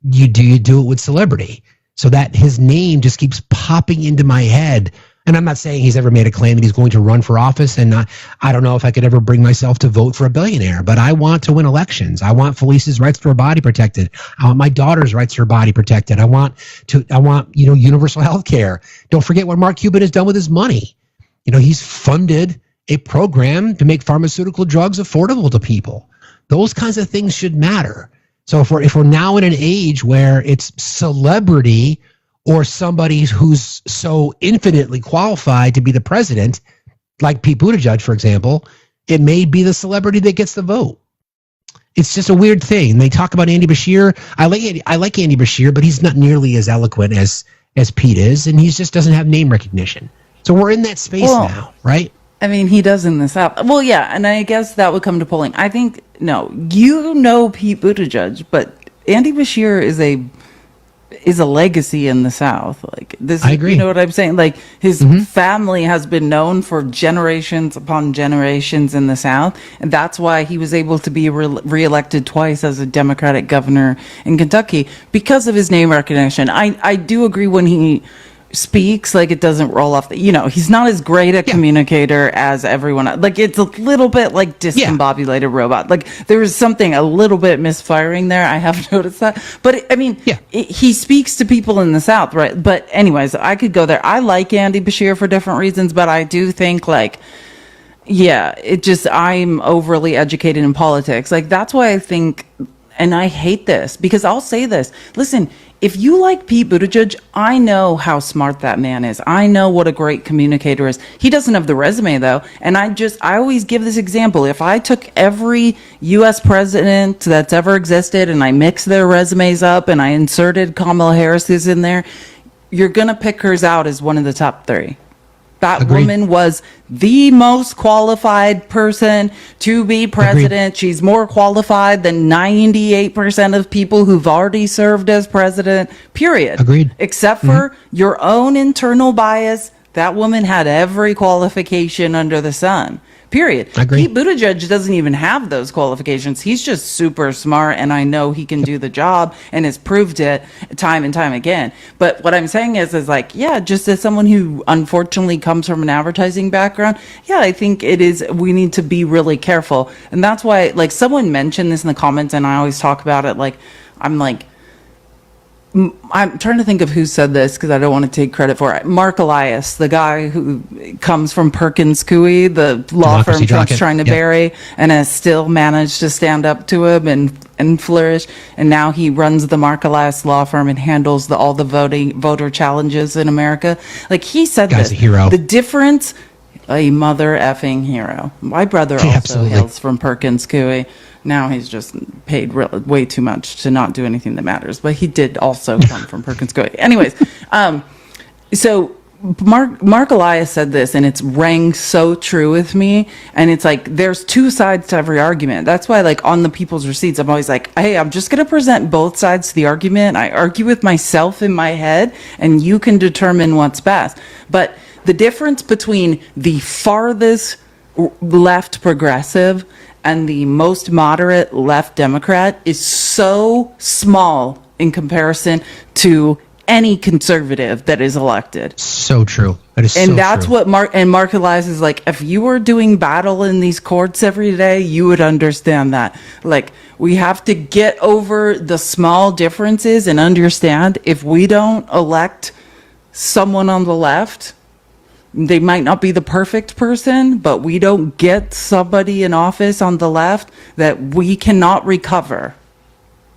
You do it with celebrity. So that his name just keeps popping into my head. And I'm not saying he's ever made a claim that he's going to run for office. And I don't know if I could ever bring myself to vote for a billionaire, but I want to win elections. I want Felice's rights to her body protected. I want my daughter's rights to her body protected. I want, you know, universal health care. Don't forget what Mark Cuban has done with his money. You know, he's funded a program to make pharmaceutical drugs affordable to people. Those kinds of things should matter. So if we're now in an age where it's celebrity or somebody who's so infinitely qualified to be the president, like Pete Buttigieg, for example, it may be the celebrity that gets the vote. It's just a weird thing. They talk about Andy Bashir. I like Andy Bashir, but he's not nearly as eloquent as Pete is, and he just doesn't have name recognition. So we're in that space now, right? I mean, he does in the South. Well, yeah, and I guess that would come to polling. I think, no, you know Pete Buttigieg, but Andy Bashir is a legacy in the South. Like this, I agree. You know what I'm saying? Like his family has been known for generations upon generations in the South, and that's why he was able to be reelected twice as a Democratic governor in Kentucky because of his name recognition. I do agree when he speaks, like it doesn't roll off the, you know, he's not as great a communicator as everyone else. Like it's a little bit like discombobulated robot. Like there is something a little bit misfiring there. I have noticed that, but I mean, he speaks to people in the South, right? But anyways, I could go there. I like Andy Bashir for different reasons, but I do think like, I'm overly educated in politics. Like that's why I think, and I hate this because I'll say this, listen, if you like Pete Buttigieg, I know how smart that man is. I know what a great communicator is. He doesn't have the resume though. And I always give this example. If I took every US president that's ever existed and I mixed their resumes up and I inserted Kamala Harris's in there, you're going to pick hers out as one of the top 3. That woman was the most qualified person to be president. She's more qualified than 98% of people who've already served as president, period. Agreed. Except for your own internal bias. That woman had every qualification under the sun. Period. Pete Buttigieg doesn't even have those qualifications. He's just super smart, and I know he can do the job and has proved it time and time again. But what I'm saying is like, just as someone who unfortunately comes from an advertising background, I think we need to be really careful. And that's why, like, someone mentioned this in the comments, and I always talk about it, like, I'm like, I'm trying to think of who said this because I don't want to take credit for it. Mark Elias, the guy who comes from Perkins Coie, the law firm Trump's trying to bury, and has still managed to stand up to him and flourish. And now he runs the Mark Elias law firm and handles all the voter challenges in America. Like, he said this. A hero. The difference, a mother effing hero. My brother also hails from Perkins Coie. Now he's just paid way too much to not do anything that matters. But he did also come from Perkins Coie. Anyways, so Mark Elias said this, and it's rang so true with me. And it's like, there's two sides to every argument. That's why, like, on the People's Receipts, I'm always like, hey, I'm just going to present both sides to the argument. I argue with myself in my head, and you can determine what's best. But the difference between the farthest left progressive and the most moderate left Democrat is so small in comparison to any conservative that is elected. So true. That is and so that's true. what Mark Elias is like. If you were doing battle in these courts every day, you would understand that. Like, we have to get over the small differences and understand if we don't elect someone on the left, they might not be the perfect person, but we don't get somebody in office on the left that we cannot recover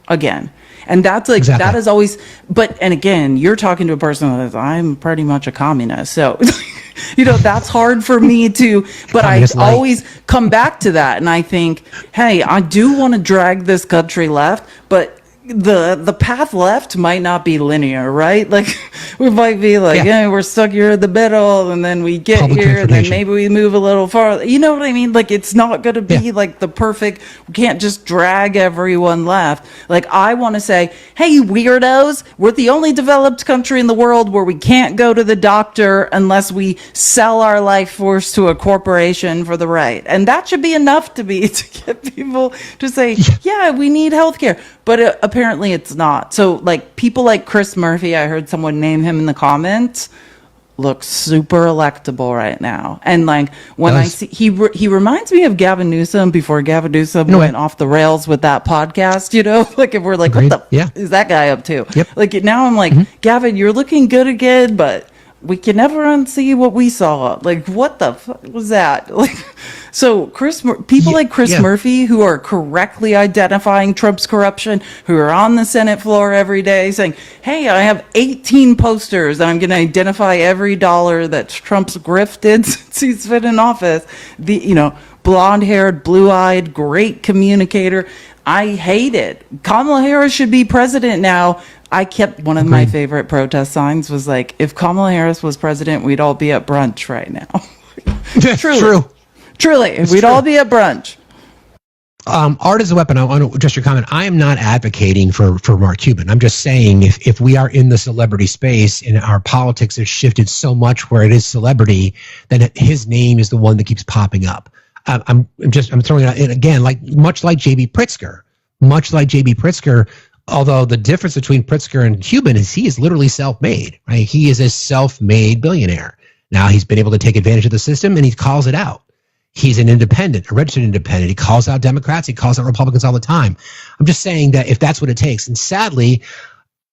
again. And that's like, that is always, and again, you're talking to a person that says, I'm pretty much a communist. So, that's hard for me to, but I always come back to that. And I think, hey, I do want to drag this country left, but the path left might not be linear, right? Like, we might be like, we're stuck here in the middle, and then we get here, and then maybe we move a little farther. You know what I mean? Like, it's not going to be like the perfect, we can't just drag everyone left. Like, I want to say, hey, weirdos, we're the only developed country in the world where we can't go to the doctor unless we sell our life force to a corporation for the right. And that should be enough to get people to say, yeah, we need healthcare. But apparently it's not. So, like, people like Chris Murphy, I heard someone name him in the comments, looks super electable right now. And, like, when I see, he reminds me of Gavin Newsom before Gavin Newsom went off the rails with that podcast, Like, if we're like, what the is that guy up to? Yep. Like, now I'm like, Gavin, you're looking good again, but we can never unsee what we saw. Like, what the fuck was that? Like, so people like Chris Murphy, who are correctly identifying Trump's corruption, who are on the Senate floor every day saying, hey, I have 18 posters and I'm going to identify every dollar that Trump's grifted since he's been in office. Blonde-haired, blue-eyed, great communicator. I hate it. Kamala Harris should be president now. I kept one of my favorite protest signs was like, if Kamala Harris was president, we'd all be at brunch right now. Truly, we'd all be at brunch. Art is a weapon. I want to just your comment. I am not advocating for Mark Cuban. I'm just saying if we are in the celebrity space and our politics has shifted so much where it is celebrity, then his name is the one that keeps popping up. I'm throwing it out. And again, much like J.B. Pritzker, although the difference between Pritzker and Cuban is he is literally self-made, right? He is a self-made billionaire. Now he's been able to take advantage of the system and he calls it out. He's an independent, a registered independent. He calls out Democrats. He calls out Republicans all the time. I'm just saying that if that's what it takes, and sadly,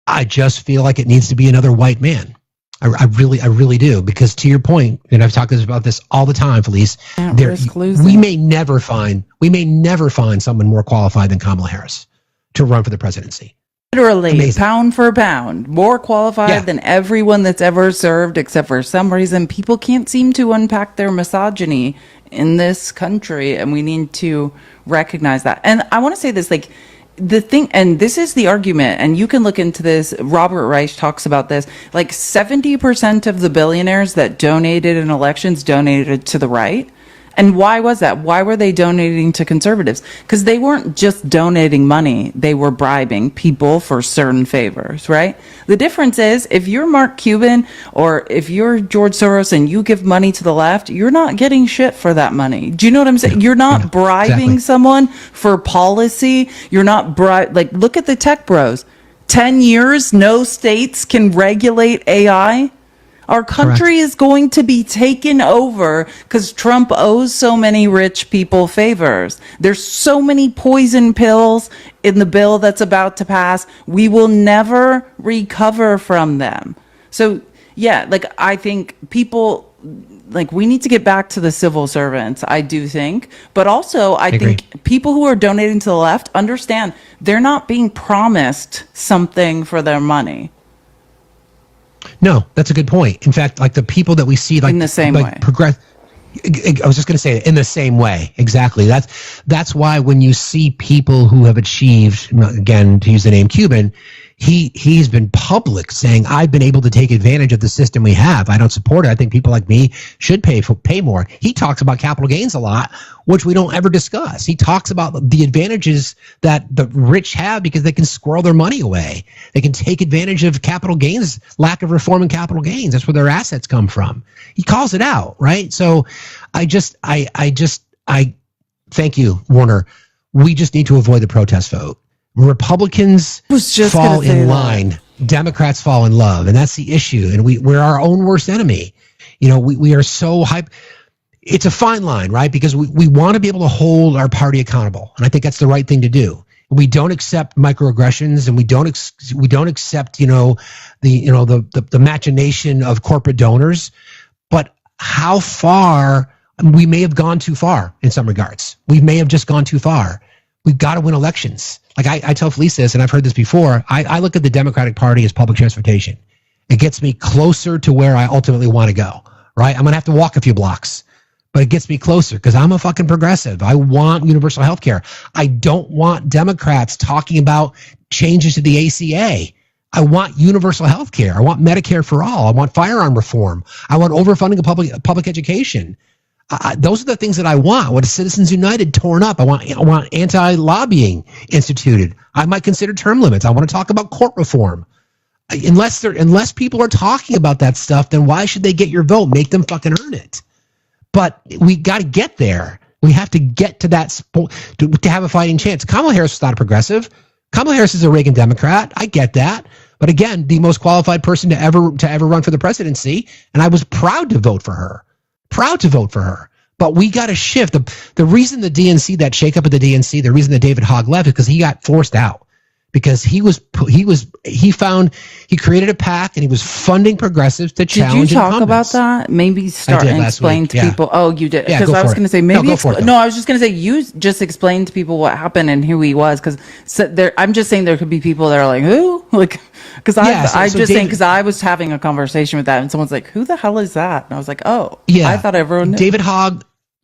I just feel like it needs to be another white man. I really do, because to your point, and I've talked about this all the time, Felice. We may never find someone more qualified than Kamala Harris to run for the presidency. Literally, amazing. Pound for pound, more qualified than everyone that's ever served, except for some reason people can't seem to unpack their misogyny in this country, and we need to recognize that. And I want to say this, like, the thing, and this is the argument, and you can look into this, Robert Reich talks about this, like 70% of the billionaires that donated in elections donated to the right. And why was that? Why were they donating to conservatives? Because they weren't just donating money. They were bribing people for certain favors, right? The difference is if you're Mark Cuban or if you're George Soros and you give money to the left, you're not getting shit for that money. Do you know what I'm saying? You're not bribing someone for policy. You're not like, look at the tech bros. 10 years, no states can regulate AI. Our country is going to be taken over because Trump owes so many rich people favors. There's so many poison pills in the bill that's about to pass. We will never recover from them. So, yeah, like, I think people, like, we need to get back to the civil servants, I do think. But also, I think people who are donating to the left understand they're not being promised something for their money. No, that's a good point. In fact, like the people that we see, like in the same way, progress. I was just going to say in the same way. Exactly. That's why when you see people who have achieved, again, to use the name Cuban, he's been public saying, I've been able to take advantage of the system we have. I don't support it. I think people like me should pay more. He talks about capital gains a lot, which we don't ever discuss. He talks about the advantages that the rich have because they can squirrel their money away. They can take advantage of capital gains, lack of reform in capital gains. That's where their assets come from. He calls it out, right? So I thank you, Warner. We just need to avoid the protest vote. Republicans fall in line. Democrats fall in love. And that's the issue. And we're our own worst enemy. You know, we are so hype. It's a fine line, right? Because we want to be able to hold our party accountable. And I think that's the right thing to do. We don't accept microaggressions, and we don't accept, the machination of corporate donors. But how far, we may have gone too far in some regards. We may have just gone too far. We've got to win elections. Like I tell Felice this, and I've heard this before, I look at the Democratic Party as public transportation. It gets me closer to where I ultimately want to go, right? I'm going to have to walk a few blocks, but it gets me closer because I'm a fucking progressive. I want universal health care. I don't want Democrats talking about changes to the ACA. I want universal health care. I want Medicare for all. I want firearm reform. I want overfunding of public education. Those are the things that I want. I want Citizens United torn up. I want anti-lobbying instituted. I might consider term limits. I want to talk about court reform. Unless people are talking about that stuff, then why should they get your vote? Make them fucking earn it. But we got to get there. We have to get to that to have a fighting chance. Kamala Harris was not a progressive. Kamala Harris is a Reagan Democrat. I get that. But again, the most qualified person to ever run for the presidency, and I was proud to vote for her. But we got to shift. The reason the DNC, that shakeup of the DNC, the reason that David Hogg left is because he got forced out. Because he created a PAC and he was funding progressives to challenge incumbents. Did you talk about that? Maybe start and explain to people. Oh, you did. Because I was going to say maybe. I was just going to say you just explain to people what happened and who he was. Because I'm just saying there could be people that are like, who? Like, because because I was having a conversation with that and someone's like, who the hell is that? And I was like, oh, yeah, I thought everyone knew.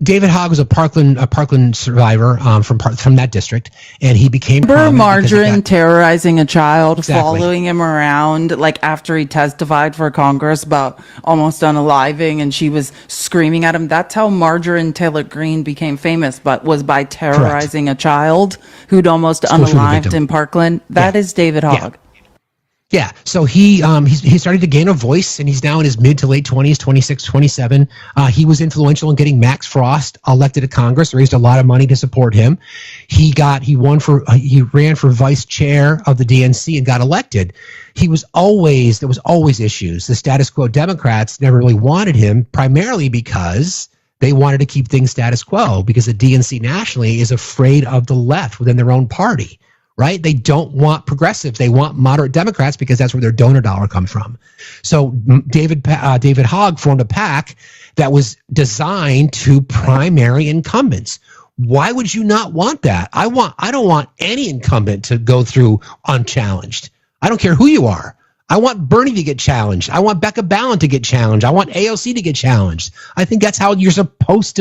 David Hogg was a Parkland survivor from that district, and he became. Remember Margarine terrorizing a child, following him around, like after he testified for Congress about almost unaliving, and she was screaming at him. That's how Margarine Taylor Greene became famous, but was by terrorizing a child who'd almost unalived in Parkland. That is David Hogg. Yeah, so he started to gain a voice, and he's now in his mid to late 20s, 26, 27. He was influential in getting Max Frost elected to Congress, raised a lot of money to support him. He ran for vice chair of the DNC and got elected. There was always issues. The status quo Democrats never really wanted him, primarily because they wanted to keep things status quo, because the DNC nationally is afraid of the left within their own party. Right? They don't want progressives. They want moderate Democrats because that's where their donor dollar comes from. So David Hogg formed a PAC that was designed to primary incumbents. Why would you not want that? I don't want any incumbent to go through unchallenged. I don't care who you are. I want Bernie to get challenged. I want Becca Balint to get challenged. I want AOC to get challenged. I think that's how it's supposed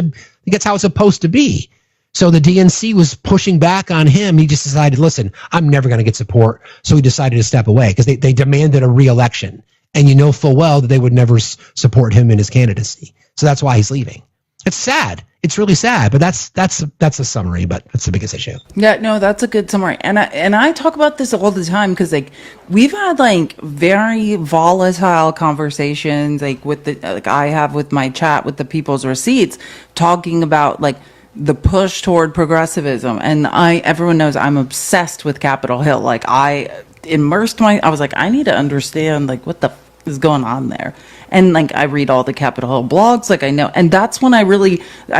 to be. So the DNC was pushing back on him. He just decided, listen, I'm never going to get support. So he decided to step away because they demanded a re-election. And you know full well that they would never support him in his candidacy. So that's why he's leaving. It's sad. It's really sad. But that's a summary. But that's the biggest issue. Yeah, no, that's a good summary. And I talk about this all the time because we've had very volatile conversations I have with my chat with the People's Receipts talking about the push toward progressivism. And everyone knows I'm obsessed with Capitol Hill. I was like, I need to understand what the is going on there? And like, I read all the Capitol Hill blogs, like I know, and that's when I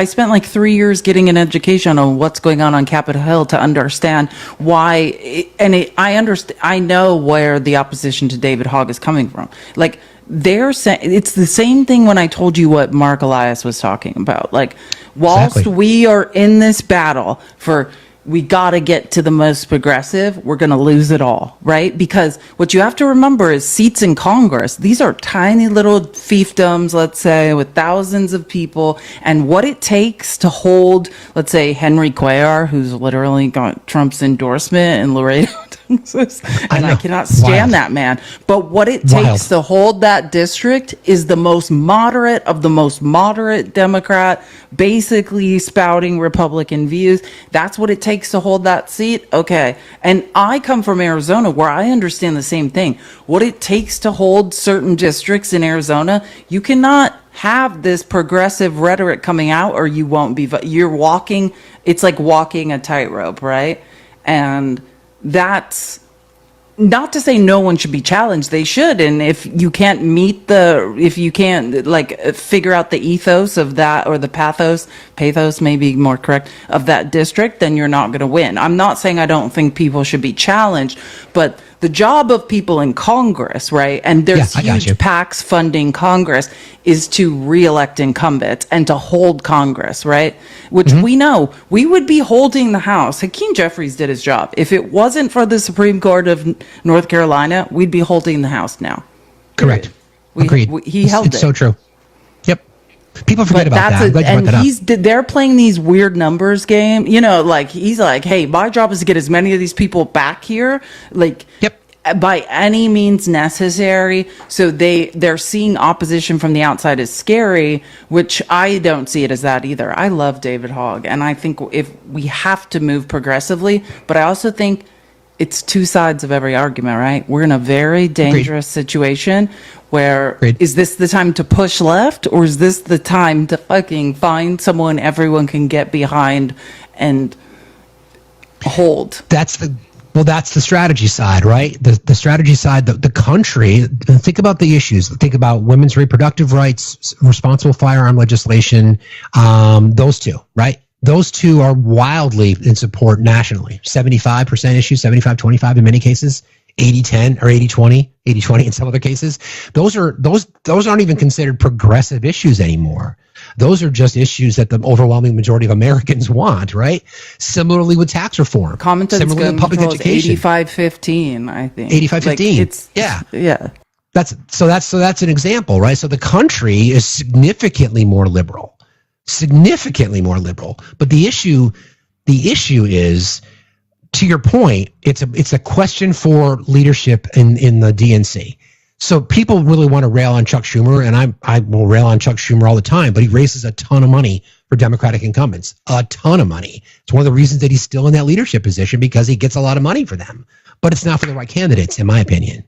spent like 3 years getting an education on what's going on Capitol Hill to understand why. I know where the opposition to David Hogg is coming from. Like, they're saying it's the same thing when I told you what Mark Elias was talking about. Like, whilst we are in this battle for, we got to get to the most progressive, we're going to lose it all, right? Because what you have to remember is seats in Congress. These are tiny little fiefdoms, let's say, with thousands of people. And what it takes to hold, let's say, Henry Cuellar, who's literally got Trump's endorsement in Laredo, Texas, and I cannot stand that man. But what it takes to hold that district is the most moderate of the most moderate Democrat, basically spouting Republican views. That's what it takes to hold that seat. Okay. And I come from Arizona, where I understand the same thing. What it takes to hold certain districts in Arizona, you cannot have this progressive rhetoric coming out, or you won't be, you're walking, it's like walking a tightrope, right? And that's not to say no one should be challenged. They should. And if you can't figure out the ethos of that, or the pathos may be more correct, of that district, then you're not going to win. I'm not saying I don't think people should be challenged, but the job of people in Congress, right? And there's huge PACs funding Congress, is to reelect incumbents and to hold Congress, right? Which we know we would be holding the House. Hakeem Jeffries did his job. If it wasn't for the Supreme Court of North Carolina, we'd be holding the House now. Correct. Agreed. He held it. It's so true. Yep. People forget about that. And they're playing these weird numbers game. You know, like, he's like, hey, my job is to get as many of these people back here, like, by any means necessary. So they're seeing opposition from the outside as scary, which I don't see it as that either. I love David Hogg, and I think if we have to move progressively, but I also think it's two sides of every argument, right? We're in a very dangerous situation where is this the time to push left, or is this the time to fucking find someone everyone can get behind and hold? That's the strategy side, right? The strategy side, the country, think about the issues. Think about women's reproductive rights, responsible firearm legislation, those two, right? Those two are wildly in support nationally. 75% issue, 75-25 in many cases, 80-10 or 80-20, 80-20 in some other cases. Those aren't even considered progressive issues anymore. Those are just issues that the overwhelming majority of Americans want, right? Similarly with tax reform. Similarly with public education. 85-15, I think. 85-15. Yeah. That's an example, right? So the country is significantly more liberal. But the issue is, to your point, it's a question for leadership in the DNC. So people really want to rail on Chuck Schumer, and I will rail on Chuck Schumer all the time, but he raises a ton of money for Democratic incumbents, a ton of money. It's one of the reasons that he's still in that leadership position, because he gets a lot of money for them, but it's not for the right candidates, in my opinion.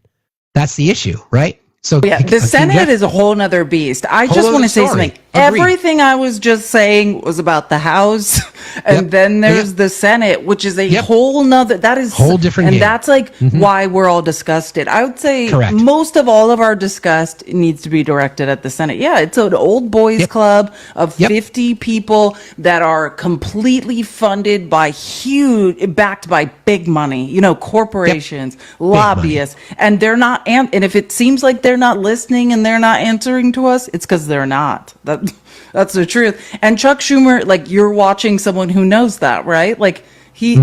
That's the issue, right? So the Senate is a whole nother beast. I just want to say something. Everything I was just saying was about the House, and then there's the Senate, which is a whole nother. That is whole different. And that's like why we're all disgusted. I would say most of all of our disgust needs to be directed at the Senate. Yeah, it's an old boys club of 50 people that are completely funded by backed by big money. You know, corporations, lobbyists, and they're not. And if it seems like they're not listening and they're not answering to us, it's because they're not. That's the truth. And Chuck Schumer, like, you're watching someone who knows that, right? Like, he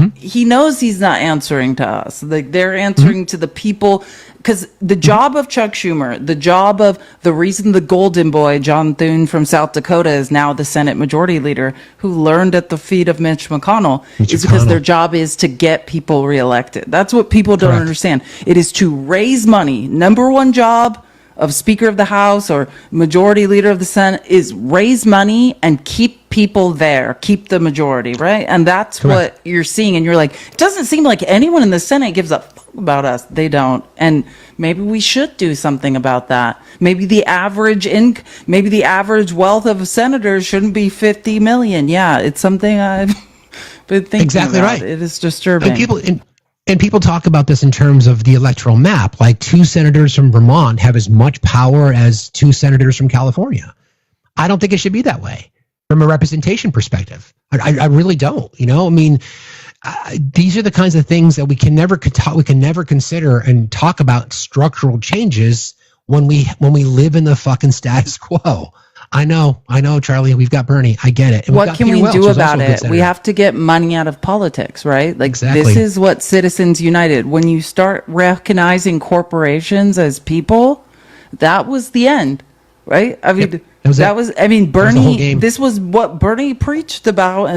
knows he's not answering to us. Like, they're answering to the people, because the job of Chuck Schumer, the job of the reason the golden boy John Thune from South Dakota is now the Senate Majority Leader, who learned at the feet of Mitch McConnell, is because their job is to get people reelected. That's what people don't understand. It is to raise money. Number one job of Speaker of the House or Majority Leader of the Senate is raise money and keep people there, keep the majority, right? And that's what you're seeing. And you're like, it doesn't seem like anyone in the Senate gives a fuck about us. They don't. And maybe we should do something about that. Maybe the average wealth of senators shouldn't be 50 million. Yeah, it's something I've been thinking about. Right. It is disturbing. And And people talk about this in terms of the electoral map. Like 2 senators from Vermont have as much power as 2 senators from California. I don't think it should be that way from a representation perspective. I really don't. You know, I mean, these are the kinds of things that we can never consider and talk about structural changes when we live in the fucking status quo. I know, Charlie. We've got Bernie. I get it. And what can we do about it? We have to get money out of politics, right? Like exactly. This is what Citizens United. When you start recognizing corporations as people, that was the end, right? I mean, Bernie. This was what Bernie preached about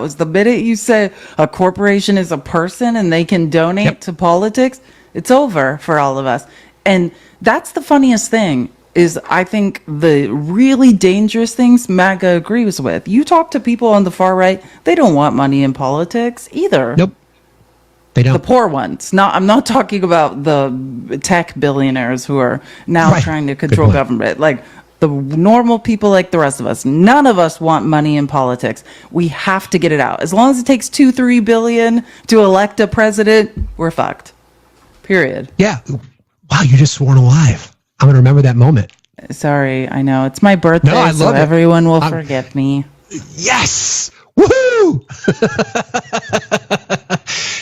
was the minute you say a corporation is a person and they can donate to politics, it's over for all of us. And that's the funniest thing. Is I think the really dangerous things MAGA agrees with. You talk to people on the far right, they don't want money in politics either. Nope. They don't. The poor ones. I'm not talking about the tech billionaires who are now trying to control government. Like the normal people like the rest of us. None of us want money in politics. We have to get it out. As long as it takes $2-3 billion to elect a president, we're fucked. Period. Yeah. Wow, you just sworn alive. I'm going to remember that moment. Sorry, I know. It's my birthday, so everyone will forget me. Yes! Woohoo!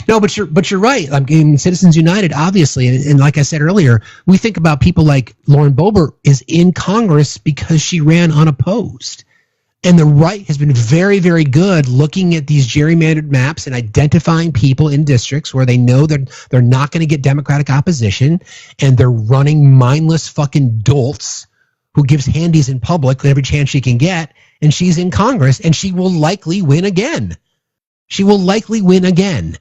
No, but you're right. I mean, Citizens United, obviously, and like I said earlier, we think about people like Lauren Boebert is in Congress because she ran unopposed. And the right has been very, very good looking at these gerrymandered maps and identifying people in districts where they know that they're not going to get Democratic opposition, and they're running mindless fucking dolts who gives handies in public every chance she can get, and she's in Congress, and she will likely win again. She will likely win again.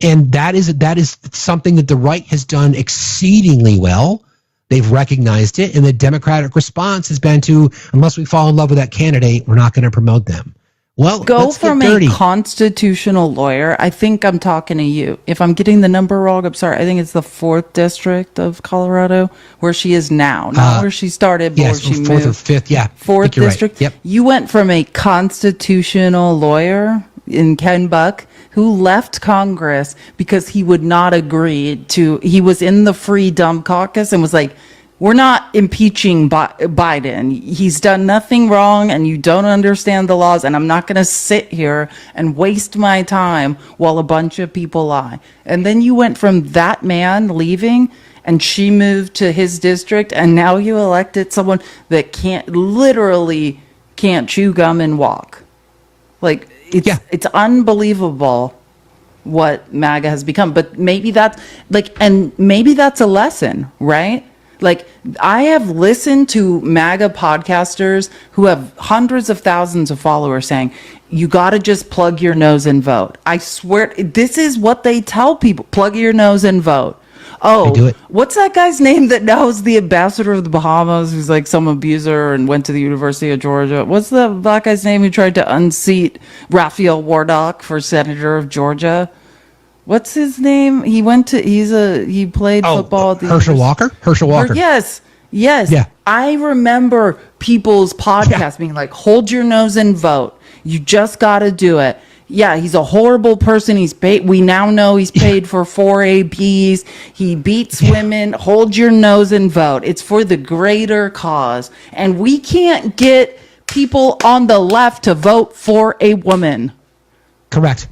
And that is something that the right has done exceedingly well. They've recognized it, and the Democratic response has been to, unless we fall in love with that candidate, we're not going to promote them. Well, go from a constitutional lawyer. I think I'm talking to you. If I'm getting the number wrong, I'm sorry. I think it's the 4th district of Colorado, where she is now, not where she started, but where she moved. 4th or 5th, yeah. 4th district. Right. Yep. You went from a constitutional lawyer in Ken Buck, who left Congress because he would not agree to, he was in the Free Dumb Caucus and was like, we're not impeaching Biden. He's done nothing wrong and you don't understand the laws, and I'm not going to sit here and waste my time while a bunch of people lie. And then you went from that man leaving and she moved to his district, and now you elected someone that literally can't chew gum and walk. Like, it's unbelievable what MAGA has become. But maybe that's maybe that's a lesson, right? Like, I have listened to MAGA podcasters who have hundreds of thousands of followers saying, you got to just plug your nose and vote. I swear, this is what they tell people. Plug your nose and vote. Oh, what's that guy's name that now is the ambassador of the Bahamas, who's like some abuser and went to the University of Georgia? What's the black guy's name who tried to unseat Raphael Warnock for senator of Georgia? What's his name? He played football at the Herschel Walker? Herschel Walker. Yes. Yeah. I remember people's podcasts being like, hold your nose and vote. You just got to do it. Yeah, he's a horrible person. We now know he's paid for 4 APs. He beats women. Hold your nose and vote. It's for the greater cause. And we can't get people on the left to vote for a woman. Correct.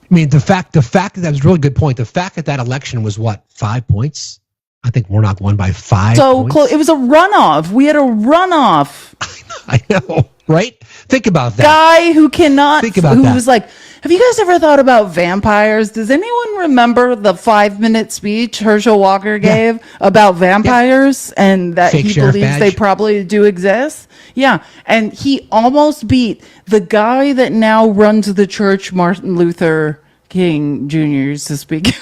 I mean, the fact that was a really good point. The fact that election was 5 points? I think Warnock won by 5 points. Close. It was a runoff. We had a runoff. I know, right? Think about that. Guy who was like, have you guys ever thought about vampires? Does anyone remember the 5-minute speech Herschel Walker gave about vampires and that he believes they probably do exist? Yeah. And he almost beat the guy that now runs the church, Martin Luther King Jr. used to speak.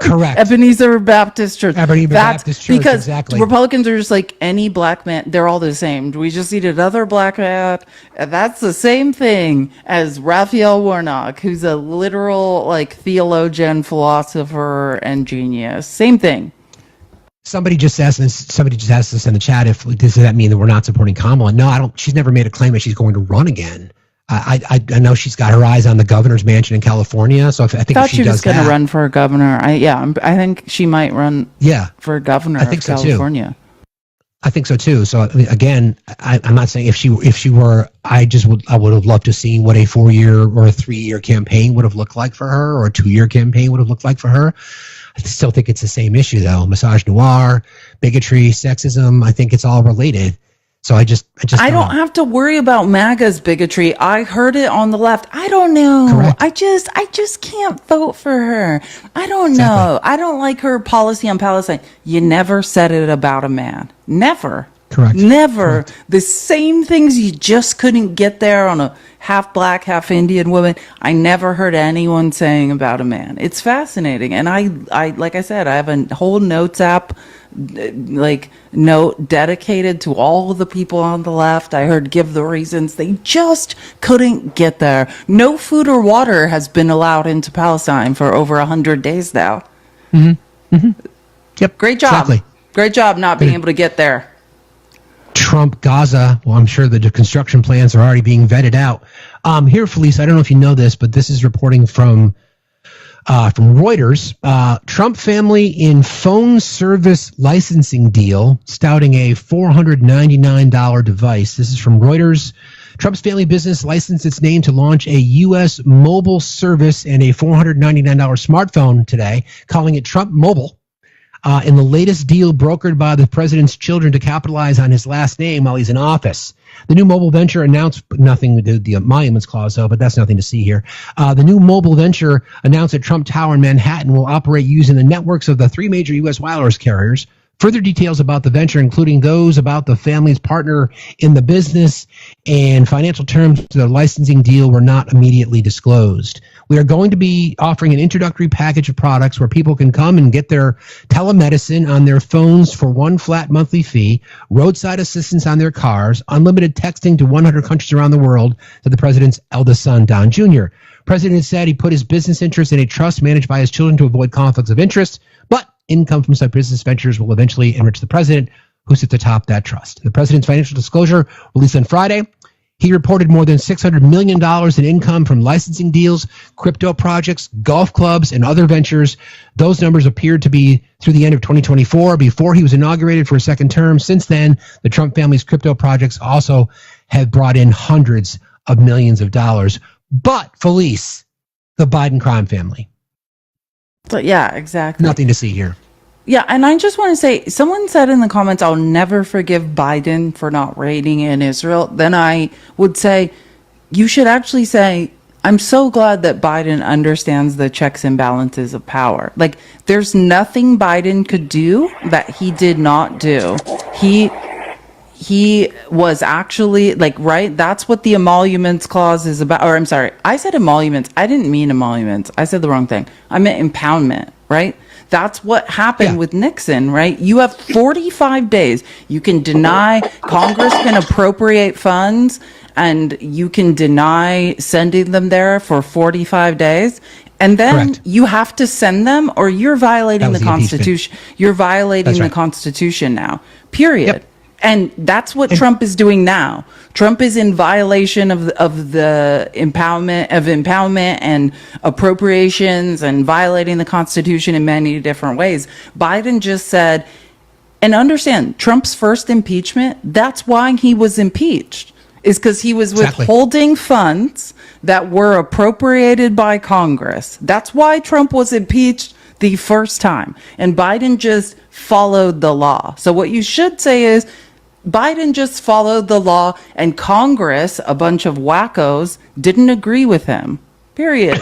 Correct. Ebenezer Baptist Church. Baptist Church, because exactly. Republicans are just like any black man. They're all the same. We just need another black man. And that's the same thing as Raphael Warnock, who's a literal theologian, philosopher, and genius. Same thing. Somebody just asked us in the chat, does that mean that we're not supporting Kamala? No, I don't. She's never made a claim that she's going to run again. I know she's got her eyes on the governor's mansion in California. So I think thought if she was going to run for governor. I think she might run. For governor of California. Too. I think so too. So again, I'm not saying if she were, I would have loved to see what a 4-year or a 3-year campaign would have looked like for her, or a 2-year campaign would have looked like for her. I still think it's the same issue though. Misogynoir, bigotry, sexism. I think it's all related. So I don't have to worry about MAGA's bigotry. I heard it on the left. I don't know. Correct. I just can't vote for her. I don't know. I don't like her policy on Palestine. You never said it about a man. Never. Correct. Never. Correct. The same things you just couldn't get there on a half black, half Indian woman. I never heard anyone saying about a man. It's fascinating. And I like I said, I have a whole notes app, note dedicated to all the people on the left. I heard give the reasons. They just couldn't get there. No food or water has been allowed into Palestine for over 100 days now. Mm-hmm. Mm-hmm. Yep. Great job. Exactly. Great job not being able to get there. Trump Gaza. Well, I'm sure the construction plans are already being vetted out. Here, Felice, I don't know if you know this, but this is reporting from Reuters. Trump family in phone service licensing deal, touting a $499 device. This is from Reuters. Trump's family business licensed its name to launch a U.S. mobile service and a $499 smartphone today, calling it Trump Mobile. In the latest deal brokered by the president's children to capitalize on his last name while he's in office. The new mobile venture announced nothing to do with the emoluments clause, though, but that's nothing to see here. The new mobile venture announced that Trump Tower in Manhattan will operate using the networks of the 3 major U.S. wireless carriers. Further details about the venture, including those about the family's partner in the business and financial terms of the licensing deal, were not immediately disclosed. We are going to be offering an introductory package of products where people can come and get their telemedicine on their phones for one flat monthly fee, roadside assistance on their cars, unlimited texting to 100 countries around the world, said the president's eldest son, Don Jr. President said he put his business interests in a trust managed by his children to avoid conflicts of interest, but income from such business ventures will eventually enrich the president, who sits atop that trust. The president's financial disclosure released on Friday. He reported more than $600 million in income from licensing deals, crypto projects, golf clubs, and other ventures. Those numbers appeared to be through the end of 2024, before he was inaugurated for a second term. Since then, the Trump family's crypto projects also have brought in hundreds of millions of dollars. But, Felice, the Biden crime family. But yeah, exactly. Nothing to see here. Yeah, and I just want to say, someone said in the comments, I'll never forgive Biden for not raiding in Israel. Then I would say, you should actually say, I'm so glad that Biden understands the checks and balances of power. Like, there's nothing Biden could do that he did not do. He was actually, right? That's what the emoluments clause is about. Or I'm sorry, I said emoluments. I didn't mean emoluments. I said the wrong thing. I meant impoundment, right? That's what happened with Nixon, right? You have 45 days. You can deny, Congress can appropriate funds, and you can deny sending them there for 45 days. And then you have to send them, or you're violating the Constitution. You're violating the Constitution now, period. Yep. And that's what Trump is doing now. Trump is in violation of the impoundment and appropriations, and violating the Constitution in many different ways. Biden just said, and understand, Trump's first impeachment, that's why he was impeached, is because he was withholding funds that were appropriated by Congress. That's why Trump was impeached the first time. And Biden just followed the law. So what you should say is, Biden just followed the law, and Congress, a bunch of wackos, didn't agree with him. Period.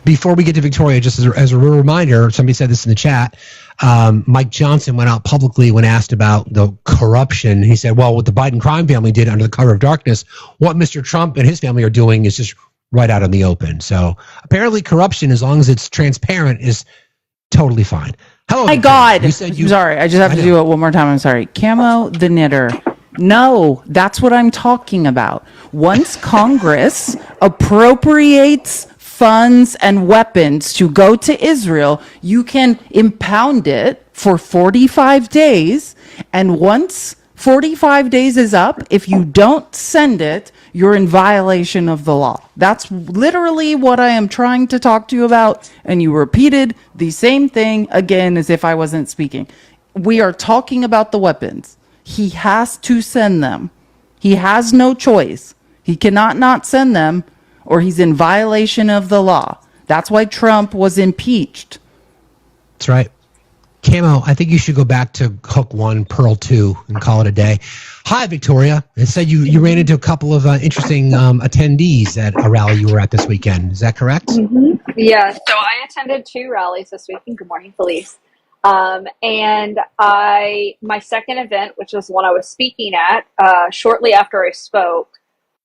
Before we get to Victoria, just as a reminder, somebody said this in the chat, Mike Johnson went out publicly when asked about the corruption. He said, well, what the Biden crime family did under the cover of darkness, what Mr. Trump and his family are doing is just right out in the open. So apparently corruption, as long as it's transparent, is totally fine. Hello, my God. Sorry, I just have to do it one more time. I'm sorry. Camo the knitter. No, that's what I'm talking about. Once Congress appropriates funds and weapons to go to Israel, you can impound it for 45 days. And once 45 days is up. If you don't send it, you're in violation of the law. That's literally what I am trying to talk to you about. And you repeated the same thing again as if I wasn't speaking. We are talking about the weapons. He has to send them. He has no choice. He cannot not send them, or he's in violation of the law. That's why Trump was impeached. That's right. Camo, I think you should go back to hook 1, pearl 2, and call it a day. Hi, Victoria. It said you ran into a couple of interesting attendees at a rally you were at this weekend. Is that correct? Mm-hmm. Yeah, so I attended 2 rallies this weekend. Good morning, Felice. And my second event, which was one I was speaking at, shortly after I spoke,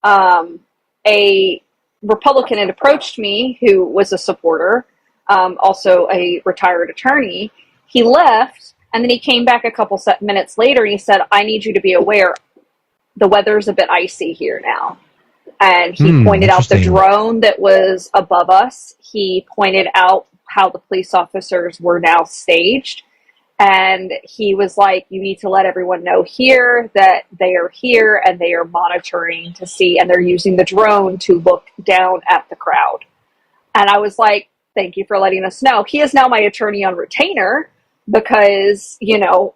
a Republican had approached me who was a supporter, also a retired attorney. He left, and then he came back a couple minutes later, and he said, I need you to be aware, the weather's a bit icy here now. And he pointed out the drone that was above us. He pointed out how the police officers were now staged. And he was like, you need to let everyone know here that they are here and they are monitoring to see, and they're using the drone to look down at the crowd. And I was like, thank you for letting us know. He is now my attorney on retainer because, you know,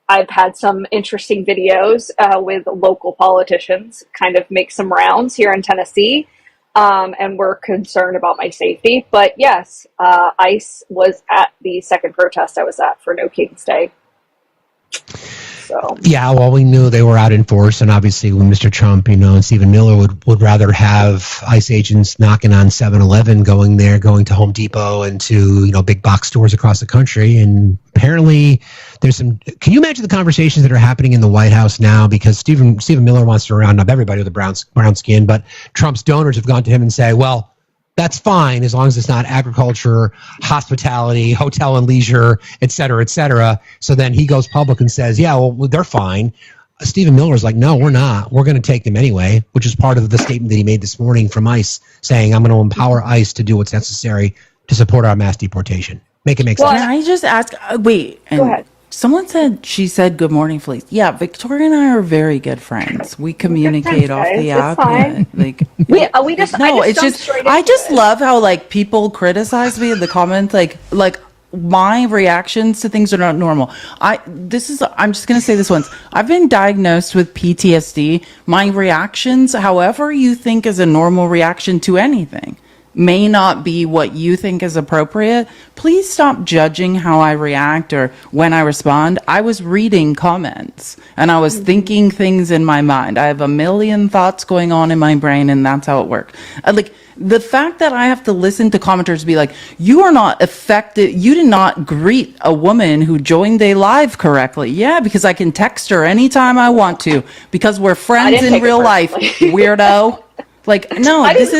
I've had some interesting videos with local politicians kind of make some rounds here in Tennessee. And we're concerned about my safety. But yes, ICE was at the second protest I was at for No King's Day. So yeah, well, we knew they were out in force, and obviously when Mr. Trump, and Stephen Miller would rather have ICE agents knocking on 7-Eleven, going to Home Depot and to big box stores across the country. And apparently there's some. Can you imagine the conversations that are happening in the White House now? Because Stephen Miller wants to round up everybody with a brown skin, but Trump's donors have gone to him and say, well, that's fine as long as it's not agriculture, hospitality, hotel and leisure, et cetera, et cetera. So then he goes public and says, yeah, well, they're fine. Stephen Miller's like, no, we're not. We're going to take them anyway, which is part of the statement that he made this morning from ICE, saying, I'm going to empower ICE to do what's necessary to support our mass deportation. Make it make sense. Can I just ask, wait. Go ahead. Someone said, she said, good morning, Felice. Yeah, Victoria and I are very good friends. We communicate off the app. Fine. I just love how people criticize me in the comments, like my reactions to things are not normal. I'm just going to say this once. I've been diagnosed with PTSD. My reactions, however you think is a normal reaction to anything, may not be what you think is appropriate. Please stop judging how I react or when I respond. I was reading comments and I was thinking things in my mind. I have a million thoughts going on in my brain, and that's how it works. The fact that I have to listen to commenters be like, you are not affected. You did not greet a woman who joined a live correctly. Yeah, because I can text her anytime I want to, because we're friends in real life, weirdo. This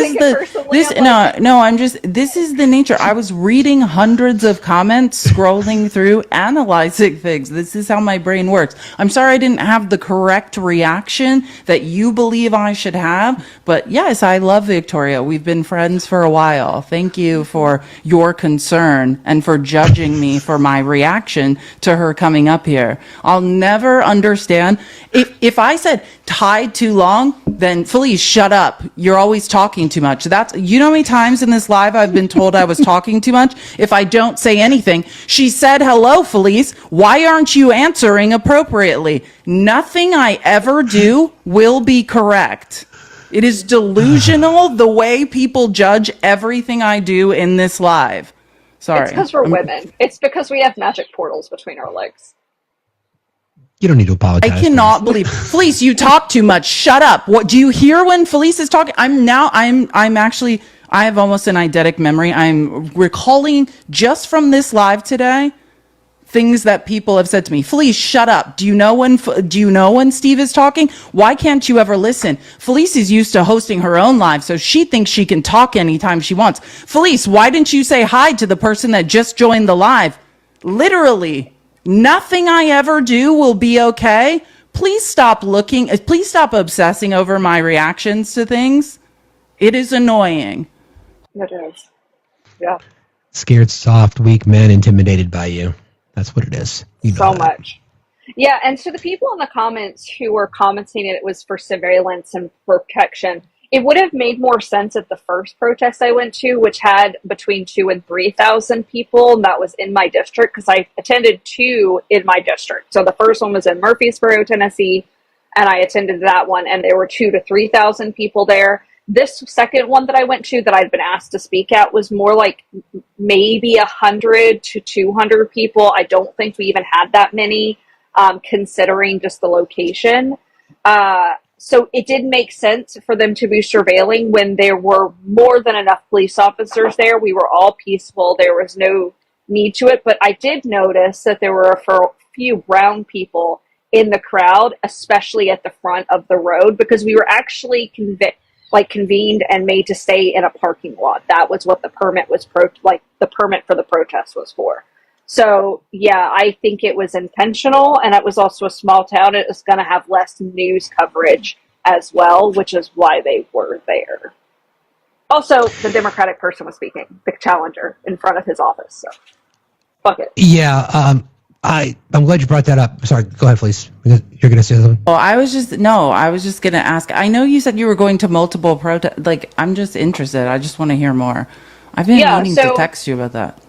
is the nature. I was reading hundreds of comments, scrolling through, analyzing things. This is how my brain works. I'm sorry I didn't have the correct reaction that you believe I should have. But yes, I love Victoria. We've been friends for a while. Thank you for your concern and for judging me for my reaction to her coming up here. I'll never understand. If I said tied too long, then Felice, shut up. You're always talking too much. You know how many times in this live I've been told I was talking too much? If I don't say anything, she said, hello, Felice. Why aren't you answering appropriately? Nothing I ever do will be correct. It is delusional the way people judge everything I do in this live. Sorry. It's because we're women. It's because we have magic portals between our legs. You don't need to apologize. I cannot believe Felice, you talk too much. Shut up. What do you hear when Felice is talking? I have almost an eidetic memory. I'm recalling just from this live today things that people have said to me. Felice, shut up. Do you know when Steve is talking? Why can't you ever listen? Felice is used to hosting her own live, so she thinks she can talk anytime she wants. Felice, why didn't you say hi to the person that just joined the live? Literally. Nothing I ever do will be okay. Please stop obsessing over my reactions to things. It is annoying. It is. Yeah. Scared, soft, weak men intimidated by you. That's what it is. So much. Yeah, and to the people in the comments who were commenting it was for surveillance and protection, it would have made more sense at the first protest I went to, which had between 2,000 and 3,000 people, and that was in my district, because I attended 2 in my district. So the first one was in Murfreesboro, Tennessee, and I attended that one, and there were 2,000 to 3,000 people there. This second one that I went to that I'd been asked to speak at was more like maybe 100 to 200 people. I don't think we even had that many, considering just the location. So it did make sense for them to be surveilling when there were more than enough police officers there. We were all peaceful. There was no need to it. But I did notice that there were a few brown people in the crowd, especially at the front of the road, because we were actually convened and made to stay in a parking lot. That was what the permit was the permit for the protest was for. So yeah, I think it was intentional, and it was also a small town. It was going to have less news coverage as well, which is why they were there. Also, the Democratic person was speaking, the challenger, in front of his office. So fuck it. Yeah, I'm glad you brought that up. Sorry, go ahead, please. You're going to say something? Oh, I was just going to ask. I know you said you were going to multiple protests. Like, I'm just interested. I just want to hear more. I've been meaning to text you about that.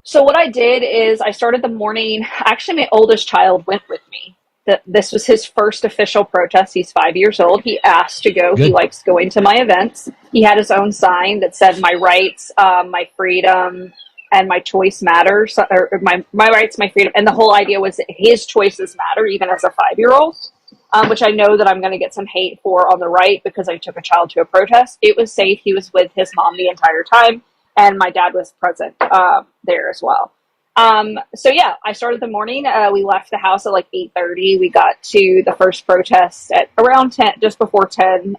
So what I did is I started the morning. Actually, my oldest child went with me. This was his first official protest. He's 5 years old. He asked to go. Good. He likes going to my events. He had his own sign that said "My rights, my freedom, and my choice matters." Or my rights, my freedom. And the whole idea was that his choices matter, even as a 5-year-old. Which I know that I'm going to get some hate for on the right because I took a child to a protest. It was safe. He was with his mom the entire time. And my dad was present there as well. So yeah, I started the morning. We left the house at like 8:30. We got to the first protest at around 10, just before 10.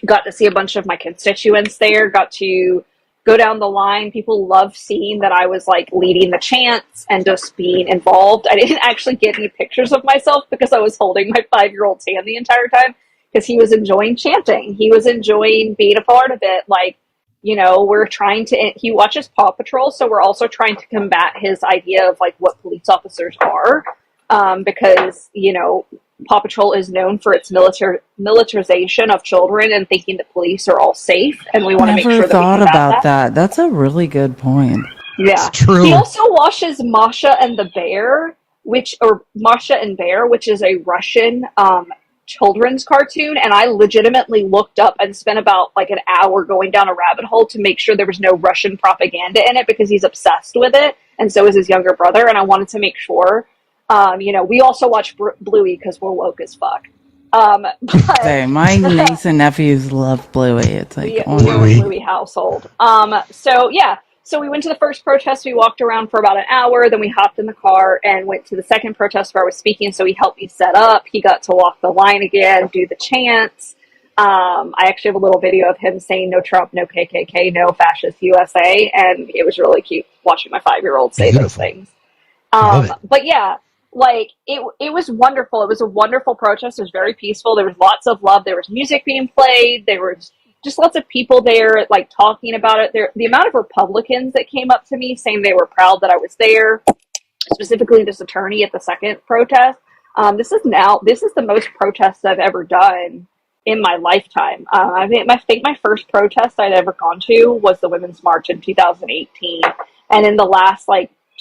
Got to see a bunch of my constituents there. Got to go down the line. People loved seeing that I was like leading the chants and just being involved. I didn't actually get any pictures of myself because I was holding my 5-year-old's hand the entire time because he was enjoying chanting. He was enjoying being a part of it. Like, you know, he watches Paw Patrol, so we're also trying to combat his idea of like what police officers are, because, you know, Paw Patrol is known for its militarization of children and thinking that police are all safe, and we want to make sure that we thought combat about that. That's a really good point. Yeah, it's true. He also watches Masha and Bear, which is a Russian children's cartoon, and I legitimately looked up and spent about like an hour going down a rabbit hole to make sure there was no Russian propaganda in it because he's obsessed with it, and so is his younger brother, and I wanted to make sure. You know, we also watch Bluey because we're woke as fuck. Hey, my niece and nephews love Bluey. It's like we're a Bluey household. So yeah. So we went to the first protest. We walked around for about an hour. Then we hopped in the car and went to the second protest where I was speaking. So he helped me set up. He got to walk the line again, do the chants. I actually have a little video of him saying "No Trump, no KKK, no fascist USA," and it was really cute watching my 5-year-old say those things. But yeah, like it was wonderful. It was a wonderful protest. It was very peaceful. There was lots of love. There was music being played. There was just lots of people there, like, talking about it. The amount of Republicans that came up to me saying they were proud that I was there, specifically this attorney at the second protest. This is the most protests I've ever done in my lifetime. I think my first protest I'd ever gone to was the Women's March in 2018. And in the last,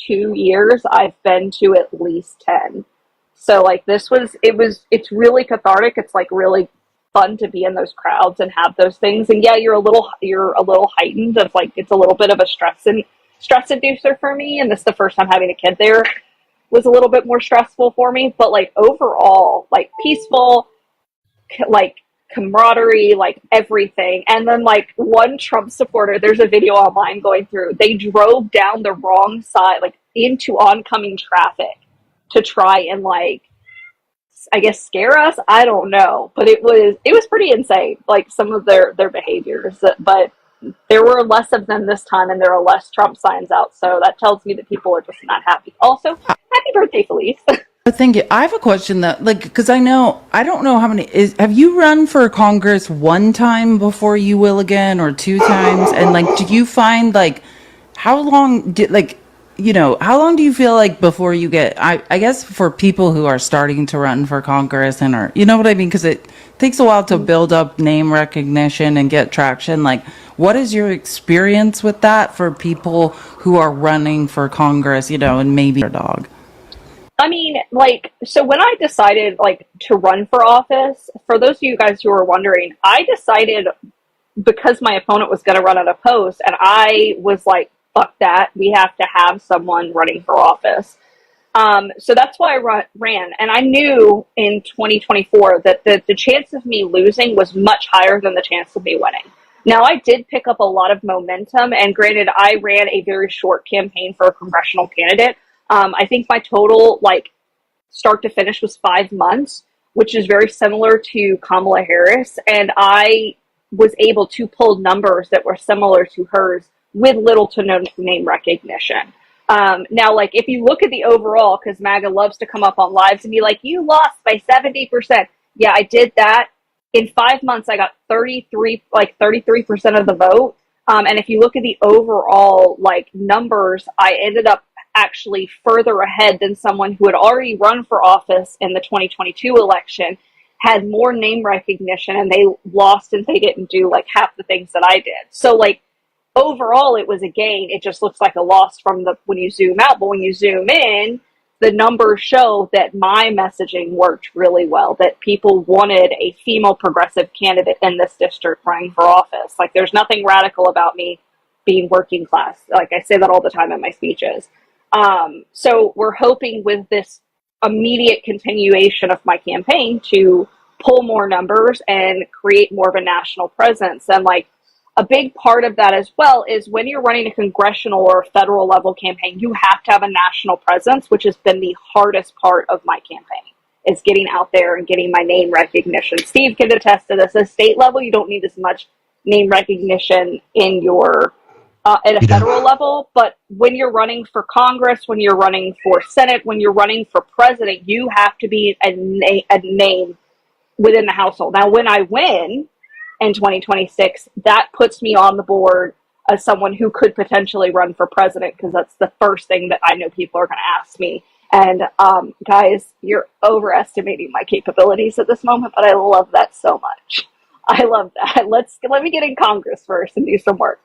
2 years, I've been to at least 10. So, it's really cathartic. It's, really fun to be in those crowds and have those things. And yeah, you're a little heightened of it's a little bit of a stress inducer for me. And this is the first time having a kid there was a little bit more stressful for me, but overall, peaceful, camaraderie, everything. And then one Trump supporter, there's a video online going through, they drove down the wrong side, into oncoming traffic to try and I guess scare us. I don't know, but it was pretty insane. Some of their behaviors, but there were less of them this time, and there are less Trump signs out. So that tells me that people are just not happy. Also, happy birthday, Felice. Thank you. I have a question that, because I don't know how many have you run for Congress one time before you will again, or 2 times? And do you find how long did how long do you feel like before you get, I guess for people who are starting to run for Congress and are, you know what I mean? Because it takes a while to build up name recognition and get traction. Like, what is your experience with that for people who are running for Congress, and maybe their dog? I mean, so when I decided, to run for office, for those of you guys who are wondering, I decided because my opponent was going to run unopposed, and I was like, fuck that, we have to have someone running for office. So that's why I ran. And I knew in 2024 that the chance of me losing was much higher than the chance of me winning. Now, I did pick up a lot of momentum, and granted, I ran a very short campaign for a congressional candidate. I think my total, start to finish was 5 months, which is very similar to Kamala Harris. And I was able to pull numbers that were similar to hers with little to no name recognition. Now, if you look at the overall, because MAGA loves to come up on lives and be like, you lost by 70%. Yeah, I did that. In 5 months, I got 33% of the vote. And if you look at the overall, numbers, I ended up actually further ahead than someone who had already run for office in the 2022 election, had more name recognition, and they lost and they didn't do half the things that I did. So overall it was a gain. It just looks like a loss when you zoom out, but when you zoom in, the numbers show that my messaging worked really well, that people wanted a female progressive candidate in this district running for office. There's nothing radical about me being working class. I say that all the time in my speeches. So we're hoping with this immediate continuation of my campaign to pull more numbers and create more of a national presence. And a big part of that as well is when you're running a congressional or federal level campaign, you have to have a national presence, which has been the hardest part of my campaign, is getting out there and getting my name recognition. Steve can attest to this. At state level, you don't need as much name recognition in your at a federal level, but when you're running for Congress, when you're running for Senate, when you're running for president, you have to be a name within the household. Now, when I win in 2026, that puts me on the board as someone who could potentially run for president, because that's the first thing that I know people are going to ask me. And guys, you're overestimating my capabilities at this moment, but I love that so much. I love that. Let me get in Congress first and do some work.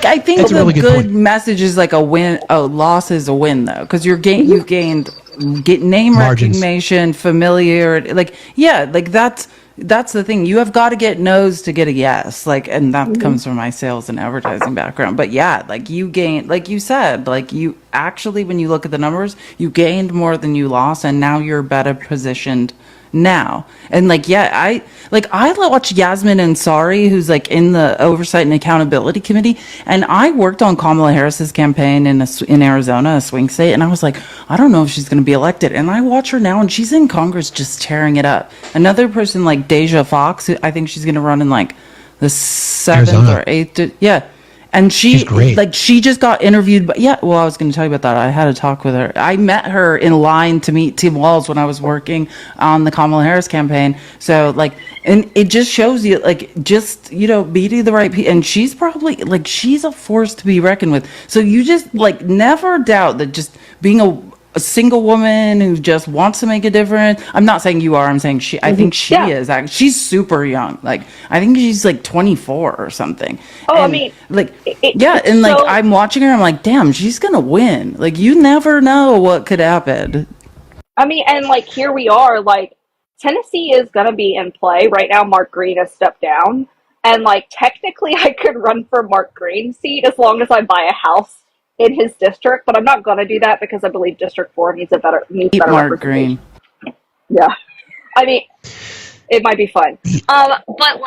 I think the really good message is a win. A loss is a win, though, because you've gained name recognition, familiarity. That's the thing. You have got to get no's to get a yes. And that comes from my sales and advertising background. But yeah, you gained, like you said, you actually, when you look at the numbers, you gained more than you lost, and now you're better positioned now. And I watch Yasmin Ansari, who's in the Oversight and Accountability Committee, and I worked on Kamala Harris's campaign in Arizona, a swing state, and I was like, I don't know if she's going to be elected. And I watch her now, and she's in Congress just tearing it up. Another person like Deja Fox, who I think she's going to run in the 7th or 8th, yeah. And she's great. She just got interviewed. But I was going to tell you about that. I had a talk with her. I met her in line to meet Tim Walz when I was working on the Kamala Harris campaign. So and it just shows you, meeting the right people. And she's probably she's a force to be reckoned with. So you just never doubt that just being a single woman who just wants to make a difference. I'm not saying you are. I'm saying she. I think she is. She's super young. I think she's 24 or something. Oh, and, I mean, I'm watching her. I'm like, damn, she's gonna win. You never know what could happen. I mean, and here we are. Tennessee is gonna be in play right now. Mark Green has stepped down, and technically, I could run for Mark Green's seat as long as I buy a house in his district, but I'm not going to do that because I believe District 4 needs better Mark Green. Yeah. I mean, it might be fun. But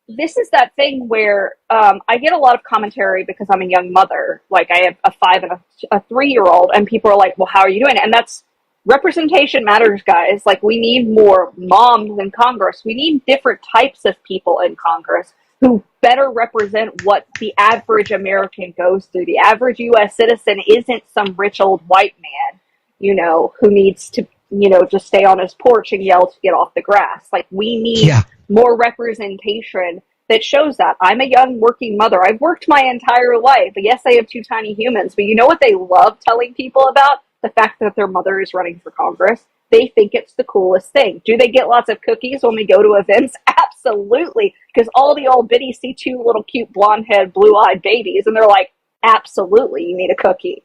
this is that thing where I get a lot of commentary because I'm a young mother. I have a 5 and a 3-year-old, and people are like, well, how are you doing? And that's representation matters, guys. We need more moms in Congress. We need different types of people in Congress who better represent what the average American goes through. The average U.S. citizen isn't some rich old white man, who needs to, just stay on his porch and yell to get off the grass. We need more representation that shows that. I'm a young working mother. I've worked my entire life. Yes, I have 2 tiny humans, but you know what they love telling people about? The fact that their mother is running for Congress. They think it's the coolest thing. Do they get lots of cookies when we go to events? Absolutely. Because all the old biddies see 2 little cute blonde-haired, blue-eyed babies, and they're like, absolutely, you need a cookie.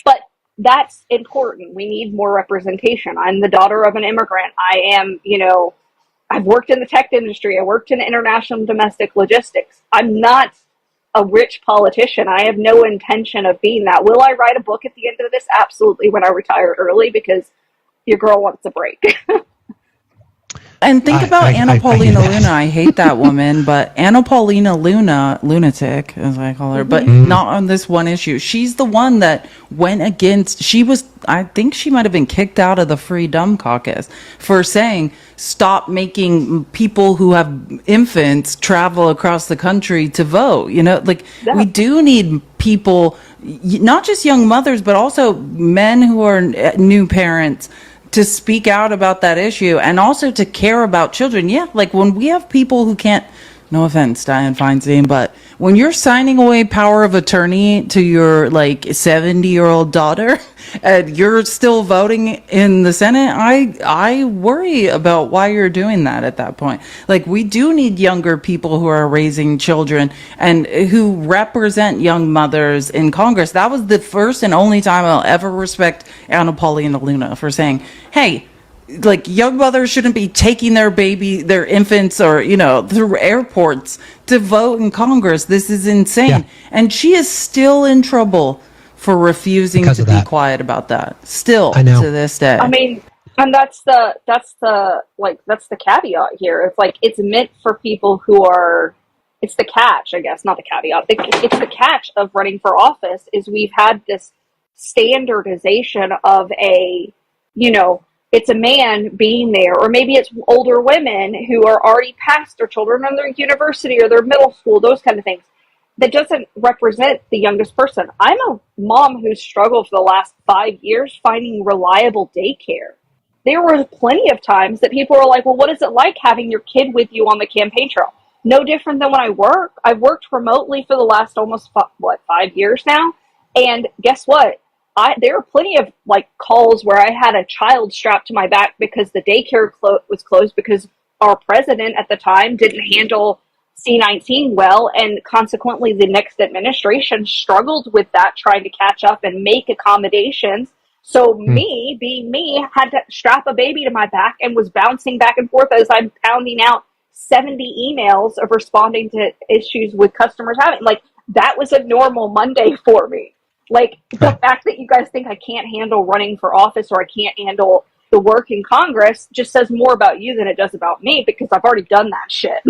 But that's important. We need more representation. I'm the daughter of an immigrant. I am, I've worked in the tech industry. I worked in international domestic logistics. I'm not a rich politician. I have no intention of being that. Will I write a book at the end of this? Absolutely, when I retire early, because your girl wants a break. And think about Anna Paulina Luna. I hate that woman, but Anna Paulina Luna, lunatic, as I call her, but not on this one issue. She's the one that went against, I think she might have been kicked out of the Freedom Caucus for saying, stop making people who have infants travel across the country to vote. We do need people, not just young mothers, but also men who are new parents, to speak out about that issue and also to care about children. Yeah, like when we have people who can't, no offense, Dianne Feinstein, but when you're signing away power of attorney to your 70-year-old daughter and you're still voting in the Senate, I worry about why you're doing that at that point. We do need younger people who are raising children and who represent young mothers in Congress. That was the first and only time I'll ever respect Anna Paulina Luna for saying, hey, young mothers shouldn't be taking their infants or, through airports to vote in Congress. This is insane. Yeah. And she is still in trouble for refusing to be quiet about that. Still to this day. I mean, and that's the caveat here. It's it's meant for people who are, it's the catch, I guess, not the caveat. It's the catch of running for office is we've had this standardization of it's a man being there, or maybe it's older women who are already past their children in their university or their middle school, those kind of things. That doesn't represent the youngest person. I'm a mom who's struggled for the last 5 years finding reliable daycare. There were plenty of times that people were like, well, what is it like having your kid with you on the campaign trail? No different than when I work. I've worked remotely for the last almost, 5 years now? And guess what? There are plenty of calls where I had a child strapped to my back because the daycare was closed because our president at the time didn't handle C-19 well, and consequently the next administration struggled with that, trying to catch up and make accommodations. So me, being me, had to strap a baby to my back and was bouncing back and forth as I'm pounding out 70 emails of responding to issues with customers having. That was a normal Monday for me. The fact that you guys think I can't handle running for office or I can't handle the work in Congress just says more about you than it does about me, because I've already done that shit.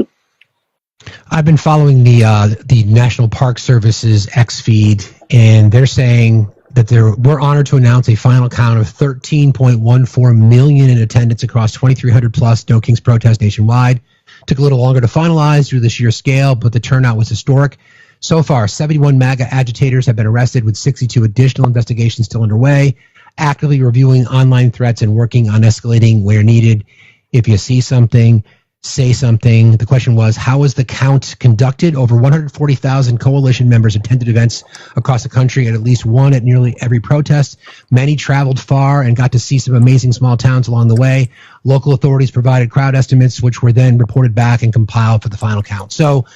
I've been following the National Park Service's X feed, and they're saying that we're honored to announce a final count of 13.14 million in attendance across 2,300 plus No Kings protests nationwide. Took a little longer to finalize due to the sheer scale, but the turnout was historic. So far, 71 MAGA agitators have been arrested, with 62 additional investigations still underway, actively reviewing online threats and working on escalating where needed. If you see something, say something. The question was, how was the count conducted? Over 140,000 coalition members attended events across the country, at least one at nearly every protest. Many traveled far and got to see some amazing small towns along the way. Local authorities provided crowd estimates, which were then reported back and compiled for the final count. So,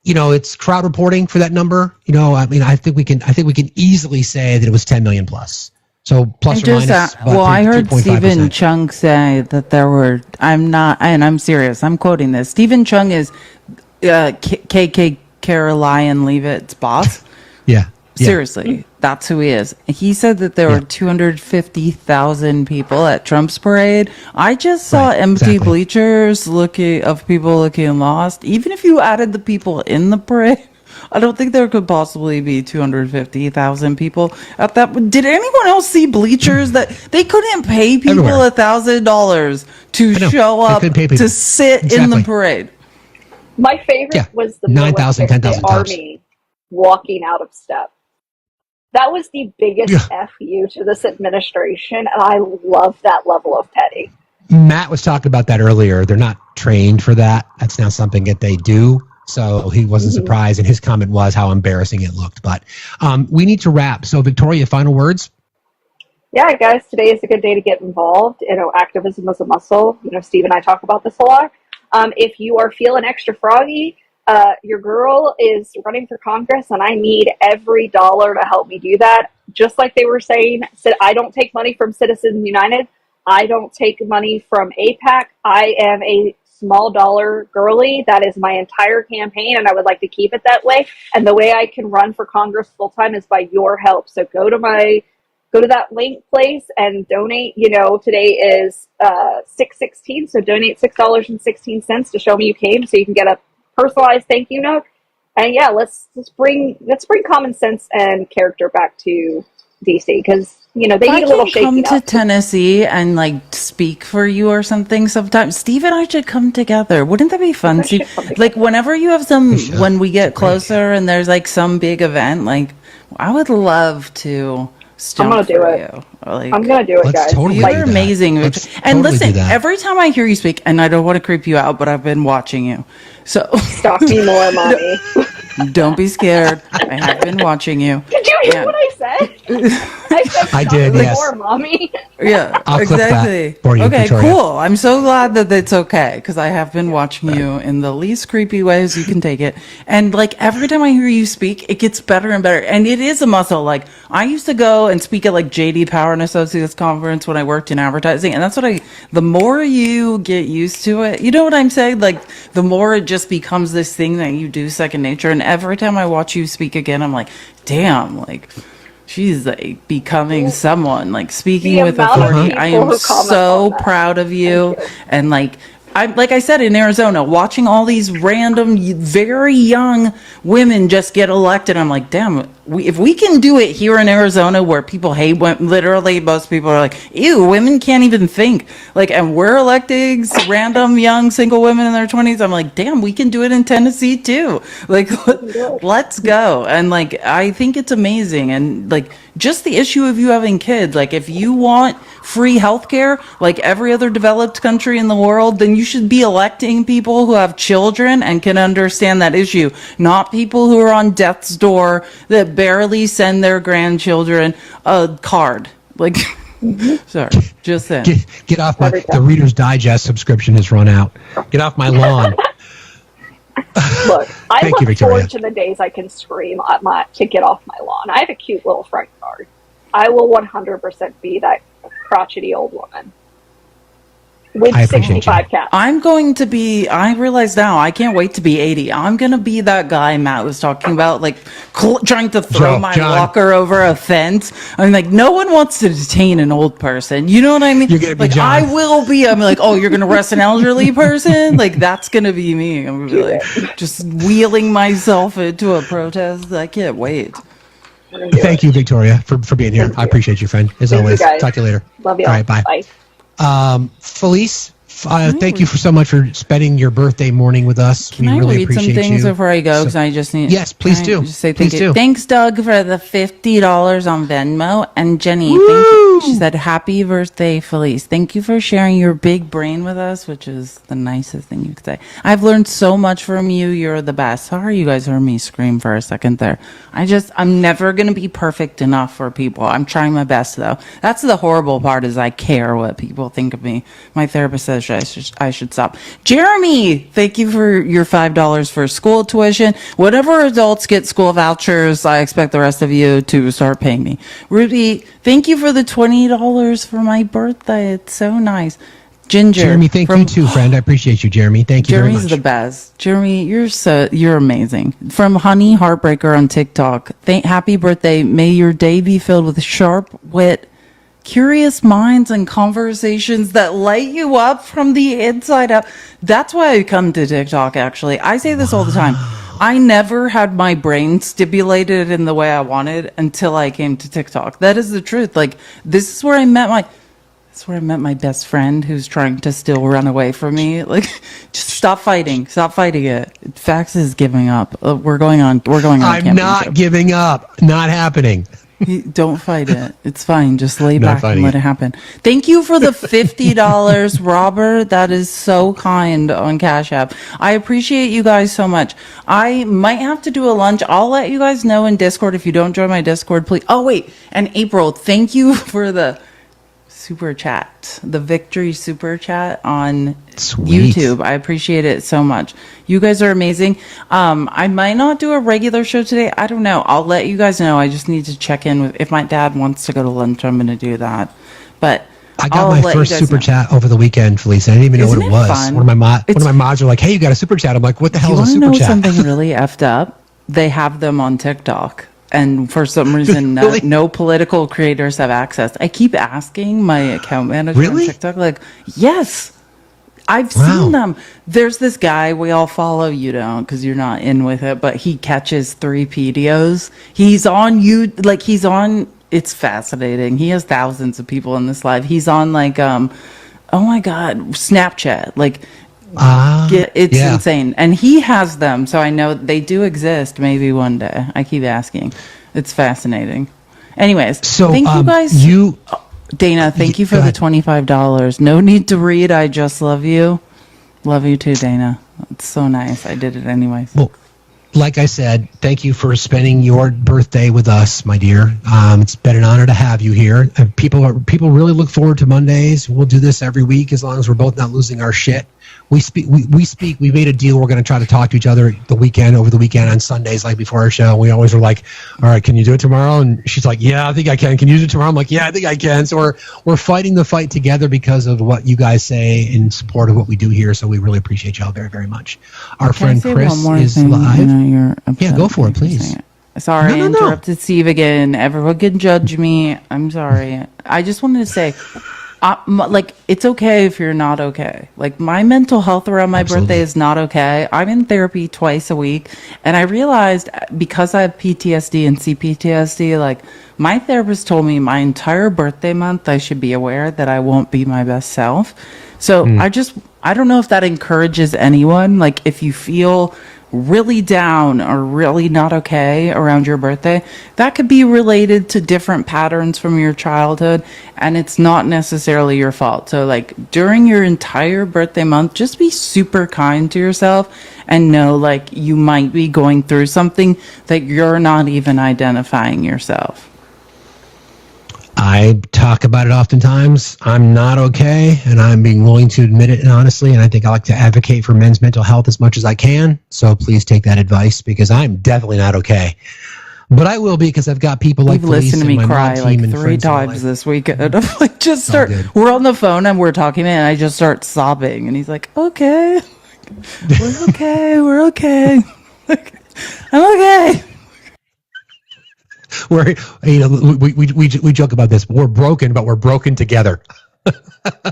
it's crowd reporting for that number. I think we can easily say that it was 10 million plus. So plus or minus. I heard Stephen Chung say that there were, I'm serious, I'm quoting this. Stephen Chung is KK Caroline Leavitt's boss. Yeah. Seriously, that's who he is. He said that there were 250,000 people at Trump's parade. I just saw empty bleachers of people looking lost. Even if you added the people in the parade, I don't think there could possibly be 250,000 people at that. Did anyone else see bleachers that they couldn't pay people $1,000 to show up to sit in the parade? My favorite was the 9,000, 10,000 army walking out of step. That was the biggest FU to this administration, and I love that level of petty. Matt was talking about that earlier. They're not trained for that. That's not something that they do. So he wasn't surprised, and his comment was how embarrassing it looked. But we need to wrap. So, Victoria, final words? Yeah, guys, today is a good day to get involved. Activism is a muscle. Steve and I talk about this a lot. If you are feeling extra froggy, your girl is running for Congress, and I need every dollar to help me do that. Just like they were saying, I don't take money from Citizens United. I don't take money from AIPAC. I am a small dollar girly. That is my entire campaign, and I would like to keep it that way. And the way I can run for Congress full time is by your help. So go to that link place and donate. Today is 6/16, so donate $6.16 to show me you came, so you can get a personalized thank you note. And yeah, let's bring common sense and character back to DC, because they need a little shaking up. Come to Tennessee and speak for you or something sometime. Steve and I should come together. Wouldn't that be fun? Whenever you have when we get closer and there's some big event, I would love to. I'm gonna do it. I'm gonna do it, guys. Totally You're amazing. And totally listen, every time I hear you speak, and I don't want to creep you out, but I've been watching you. So stalk me more, mommy. Don't be scared. I have been watching you. Did you hear what I said? I said I did, yes. More, mommy. Yeah, I'll exactly. Clip that for you, okay, Victoria. cool. I'm so glad that it's okay, because I have been watching you in the least creepy ways you can take it. And every time I hear you speak, it gets better and better. And it is a muscle. I used to go and speak at JD Power and Associates conference when I worked in advertising, and that's what the more you get used to it, you know what I'm saying? The more it just becomes this thing that you do second nature. And every time I watch you speak again, I'm damn, she's becoming someone, speaking with authority. I am so proud of you. And I'm like I said, in Arizona, watching all these random, very young women just get elected. I'm damn, if we can do it here in Arizona, where people hate women, literally most people are ew, women can't even think. And we're electing random young single women in their 20s. I'm damn, we can do it in Tennessee too. Let's go. And I think it's amazing. And just the issue of you having kids, if you want free healthcare like every other developed country in the world, then you should be electing people who have children and can understand that issue, not people who are on death's door that barely send their grandchildren a card. Sorry, just saying. Get off the Reader's Digest subscription has run out. Get off my lawn. Look, I look forward to the days I can scream to get off my lawn. I have a cute little front yard. I will 100% be that crotchety old woman with 65 cats. I'm going to be, I realize now, I can't wait to be 80. I'm going to be that guy Matt was talking about, trying to throw my walker over a fence. I'm no one wants to detain an old person. You know what I mean? You're going to be John. I will be. I'm oh, you're going to arrest an elderly person? That's going to be me. I'm going to be just wheeling myself into a protest. I can't wait. Thank you, Victoria, for being here. I appreciate you, friend, as always. Talk to you later. Love you. All right, bye. Felice, thank you so much for spending your birthday morning with us. Can I really read some things before I go? Because I just need. Yes, please do. Just say thank you. Thanks, Doug, for the $50 on Venmo. And Jenny, thank you. She said, "Happy birthday, Felice. Thank you for sharing your big brain with us," which is the nicest thing you could say. I've learned so much from you. You're the best. Sorry, you guys heard me scream for a second there. I'm never gonna be perfect enough for people. I'm trying my best though. That's the horrible part, is I care what people think of me. My therapist says I should stop. Jeremy, thank you for your $5 for school tuition. Whatever adults get school vouchers, I expect the rest of you to start paying me. Ruby, thank you for the $20 for my birthday. It's so nice. Ginger, Jeremy, thank you too, friend. I appreciate you, Jeremy. Thank you very much. Jeremy's the best. Jeremy, you're amazing. From Honey Heartbreaker on TikTok. Happy birthday. May your day be filled with sharp wit, curious minds, and conversations that light you up from the inside out. That's why I come to TikTok, actually. I say this all the time. I never had my brain stimulated in the way I wanted until I came to TikTok. That is the truth. This is where I met my best friend who's trying to still run away from me. Just stop fighting. Stop fighting it. Fax is giving up. We're going on. I'm not giving up. Not happening. Don't fight it. It's fine. Just lay back and let it happen. Thank you for the $50, Robert. That is so kind on Cash App. I appreciate you guys so much. I might have to do a lunch. I'll let you guys know in Discord if you don't join my Discord, please. Oh, wait. And April, thank you for the super chat, the victory super chat on YouTube. I appreciate it so much. You guys are amazing. I might not do a regular show today. I don't know. I'll let you guys know. I just need to check in with, if my dad wants to go to lunch, I'm going to do that. But I got my first super chat over the weekend, Felice. I didn't even know what it was. Fun? One of my mods were like, "Hey, you got a super chat?" I'm like, "What the hell is a super chat?" You want to know something really effed up? They have them on TikTok. And for some reason, really? No political creators have access. I keep asking my account manager on TikTok, like, yes, I've seen them. There's this guy we all follow. You don't, because you're not in with it, but he catches 3 PDOs. He's on it's fascinating. He has thousands of people in this live. He's on like, oh my God, Snapchat. Like, it's insane. And he has them, so I know they do exist. Maybe one day. I keep asking. It's fascinating. Anyways, so thank you guys. Dana, thank you for the $25. No need to read. I just love you. Love you too, Dana. It's so nice. I did it anyways. Well, like I said, thank you for spending your birthday with us, my dear. It's been an honor to have you here. People really look forward to Mondays. We'll do this every week as long as we're both not losing our shit. We speak. We made a deal. We're going to try to talk to each other over the weekend on Sundays, like before our show. We always were like, "All right, can you do it tomorrow?" And she's like, "Yeah, I think I can. Can you do it tomorrow?" I'm like, "Yeah, I think I can." So we're fighting the fight together because of what you guys say in support of what we do here. So we really appreciate y'all very, very much. Our friend Chris is live. Yeah, go for it, please. Sorry, I interrupted Steve again. Everyone can judge me. I'm sorry. I just wanted to say, like, it's okay if you're not okay. Like, my mental health around my birthday is not okay. I'm in therapy twice a week, and I realized because I have PTSD and CPTSD, like, my therapist told me my entire birthday month I should be aware that I won't be my best self. So I don't know if that encourages anyone. Like, if you feel really down or really not okay around your birthday, that could be related to different patterns from your childhood, and it's not necessarily your fault. So, like, during your entire birthday month, just be super kind to yourself and know, like, you might be going through something that you're not even identifying yourself. I talk about it oftentimes. I'm not okay, and I'm being willing to admit it honestly, and I think I like to advocate for men's mental health as much as I can. So please take that advice, because I'm definitely not okay. But I will be, because I've got people like Felice listened to me cry like 3 times this weekend. I'm like, we're on the phone and we're talking, and I just start sobbing, and he's like, "Okay, we're okay, we're okay, I'm okay." We joke about this. We're broken, but we're broken together.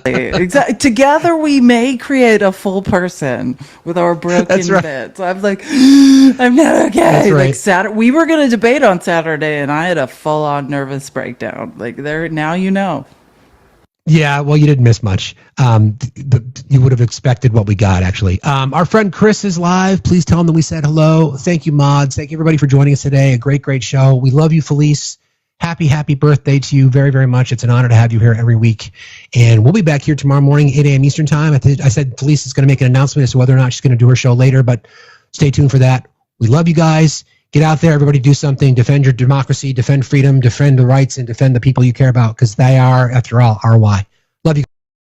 Exactly. Together we may create a full person with our broken bits. I'm like, I'm not okay. That's right. Like, Saturday, we were going to debate on Saturday, and I had a full-on nervous breakdown. Like, now you know. Yeah, well, you didn't miss much. You would have expected what we got, actually. Our friend Chris is live. Please tell him that we said hello. Thank you, mods. Thank you, everybody, for joining us today. A great, great show. We love you, Felice. Happy birthday to you very, very much. It's an honor to have you here every week. And we'll be back here tomorrow morning, 8 a.m. Eastern Time. I said Felice is going to make an announcement as to whether or not she's going to do her show later, but stay tuned for that. We love you guys. Get out there, everybody, do something. Defend your democracy, defend freedom, defend the rights, and defend the people you care about, because they are, after all, our why.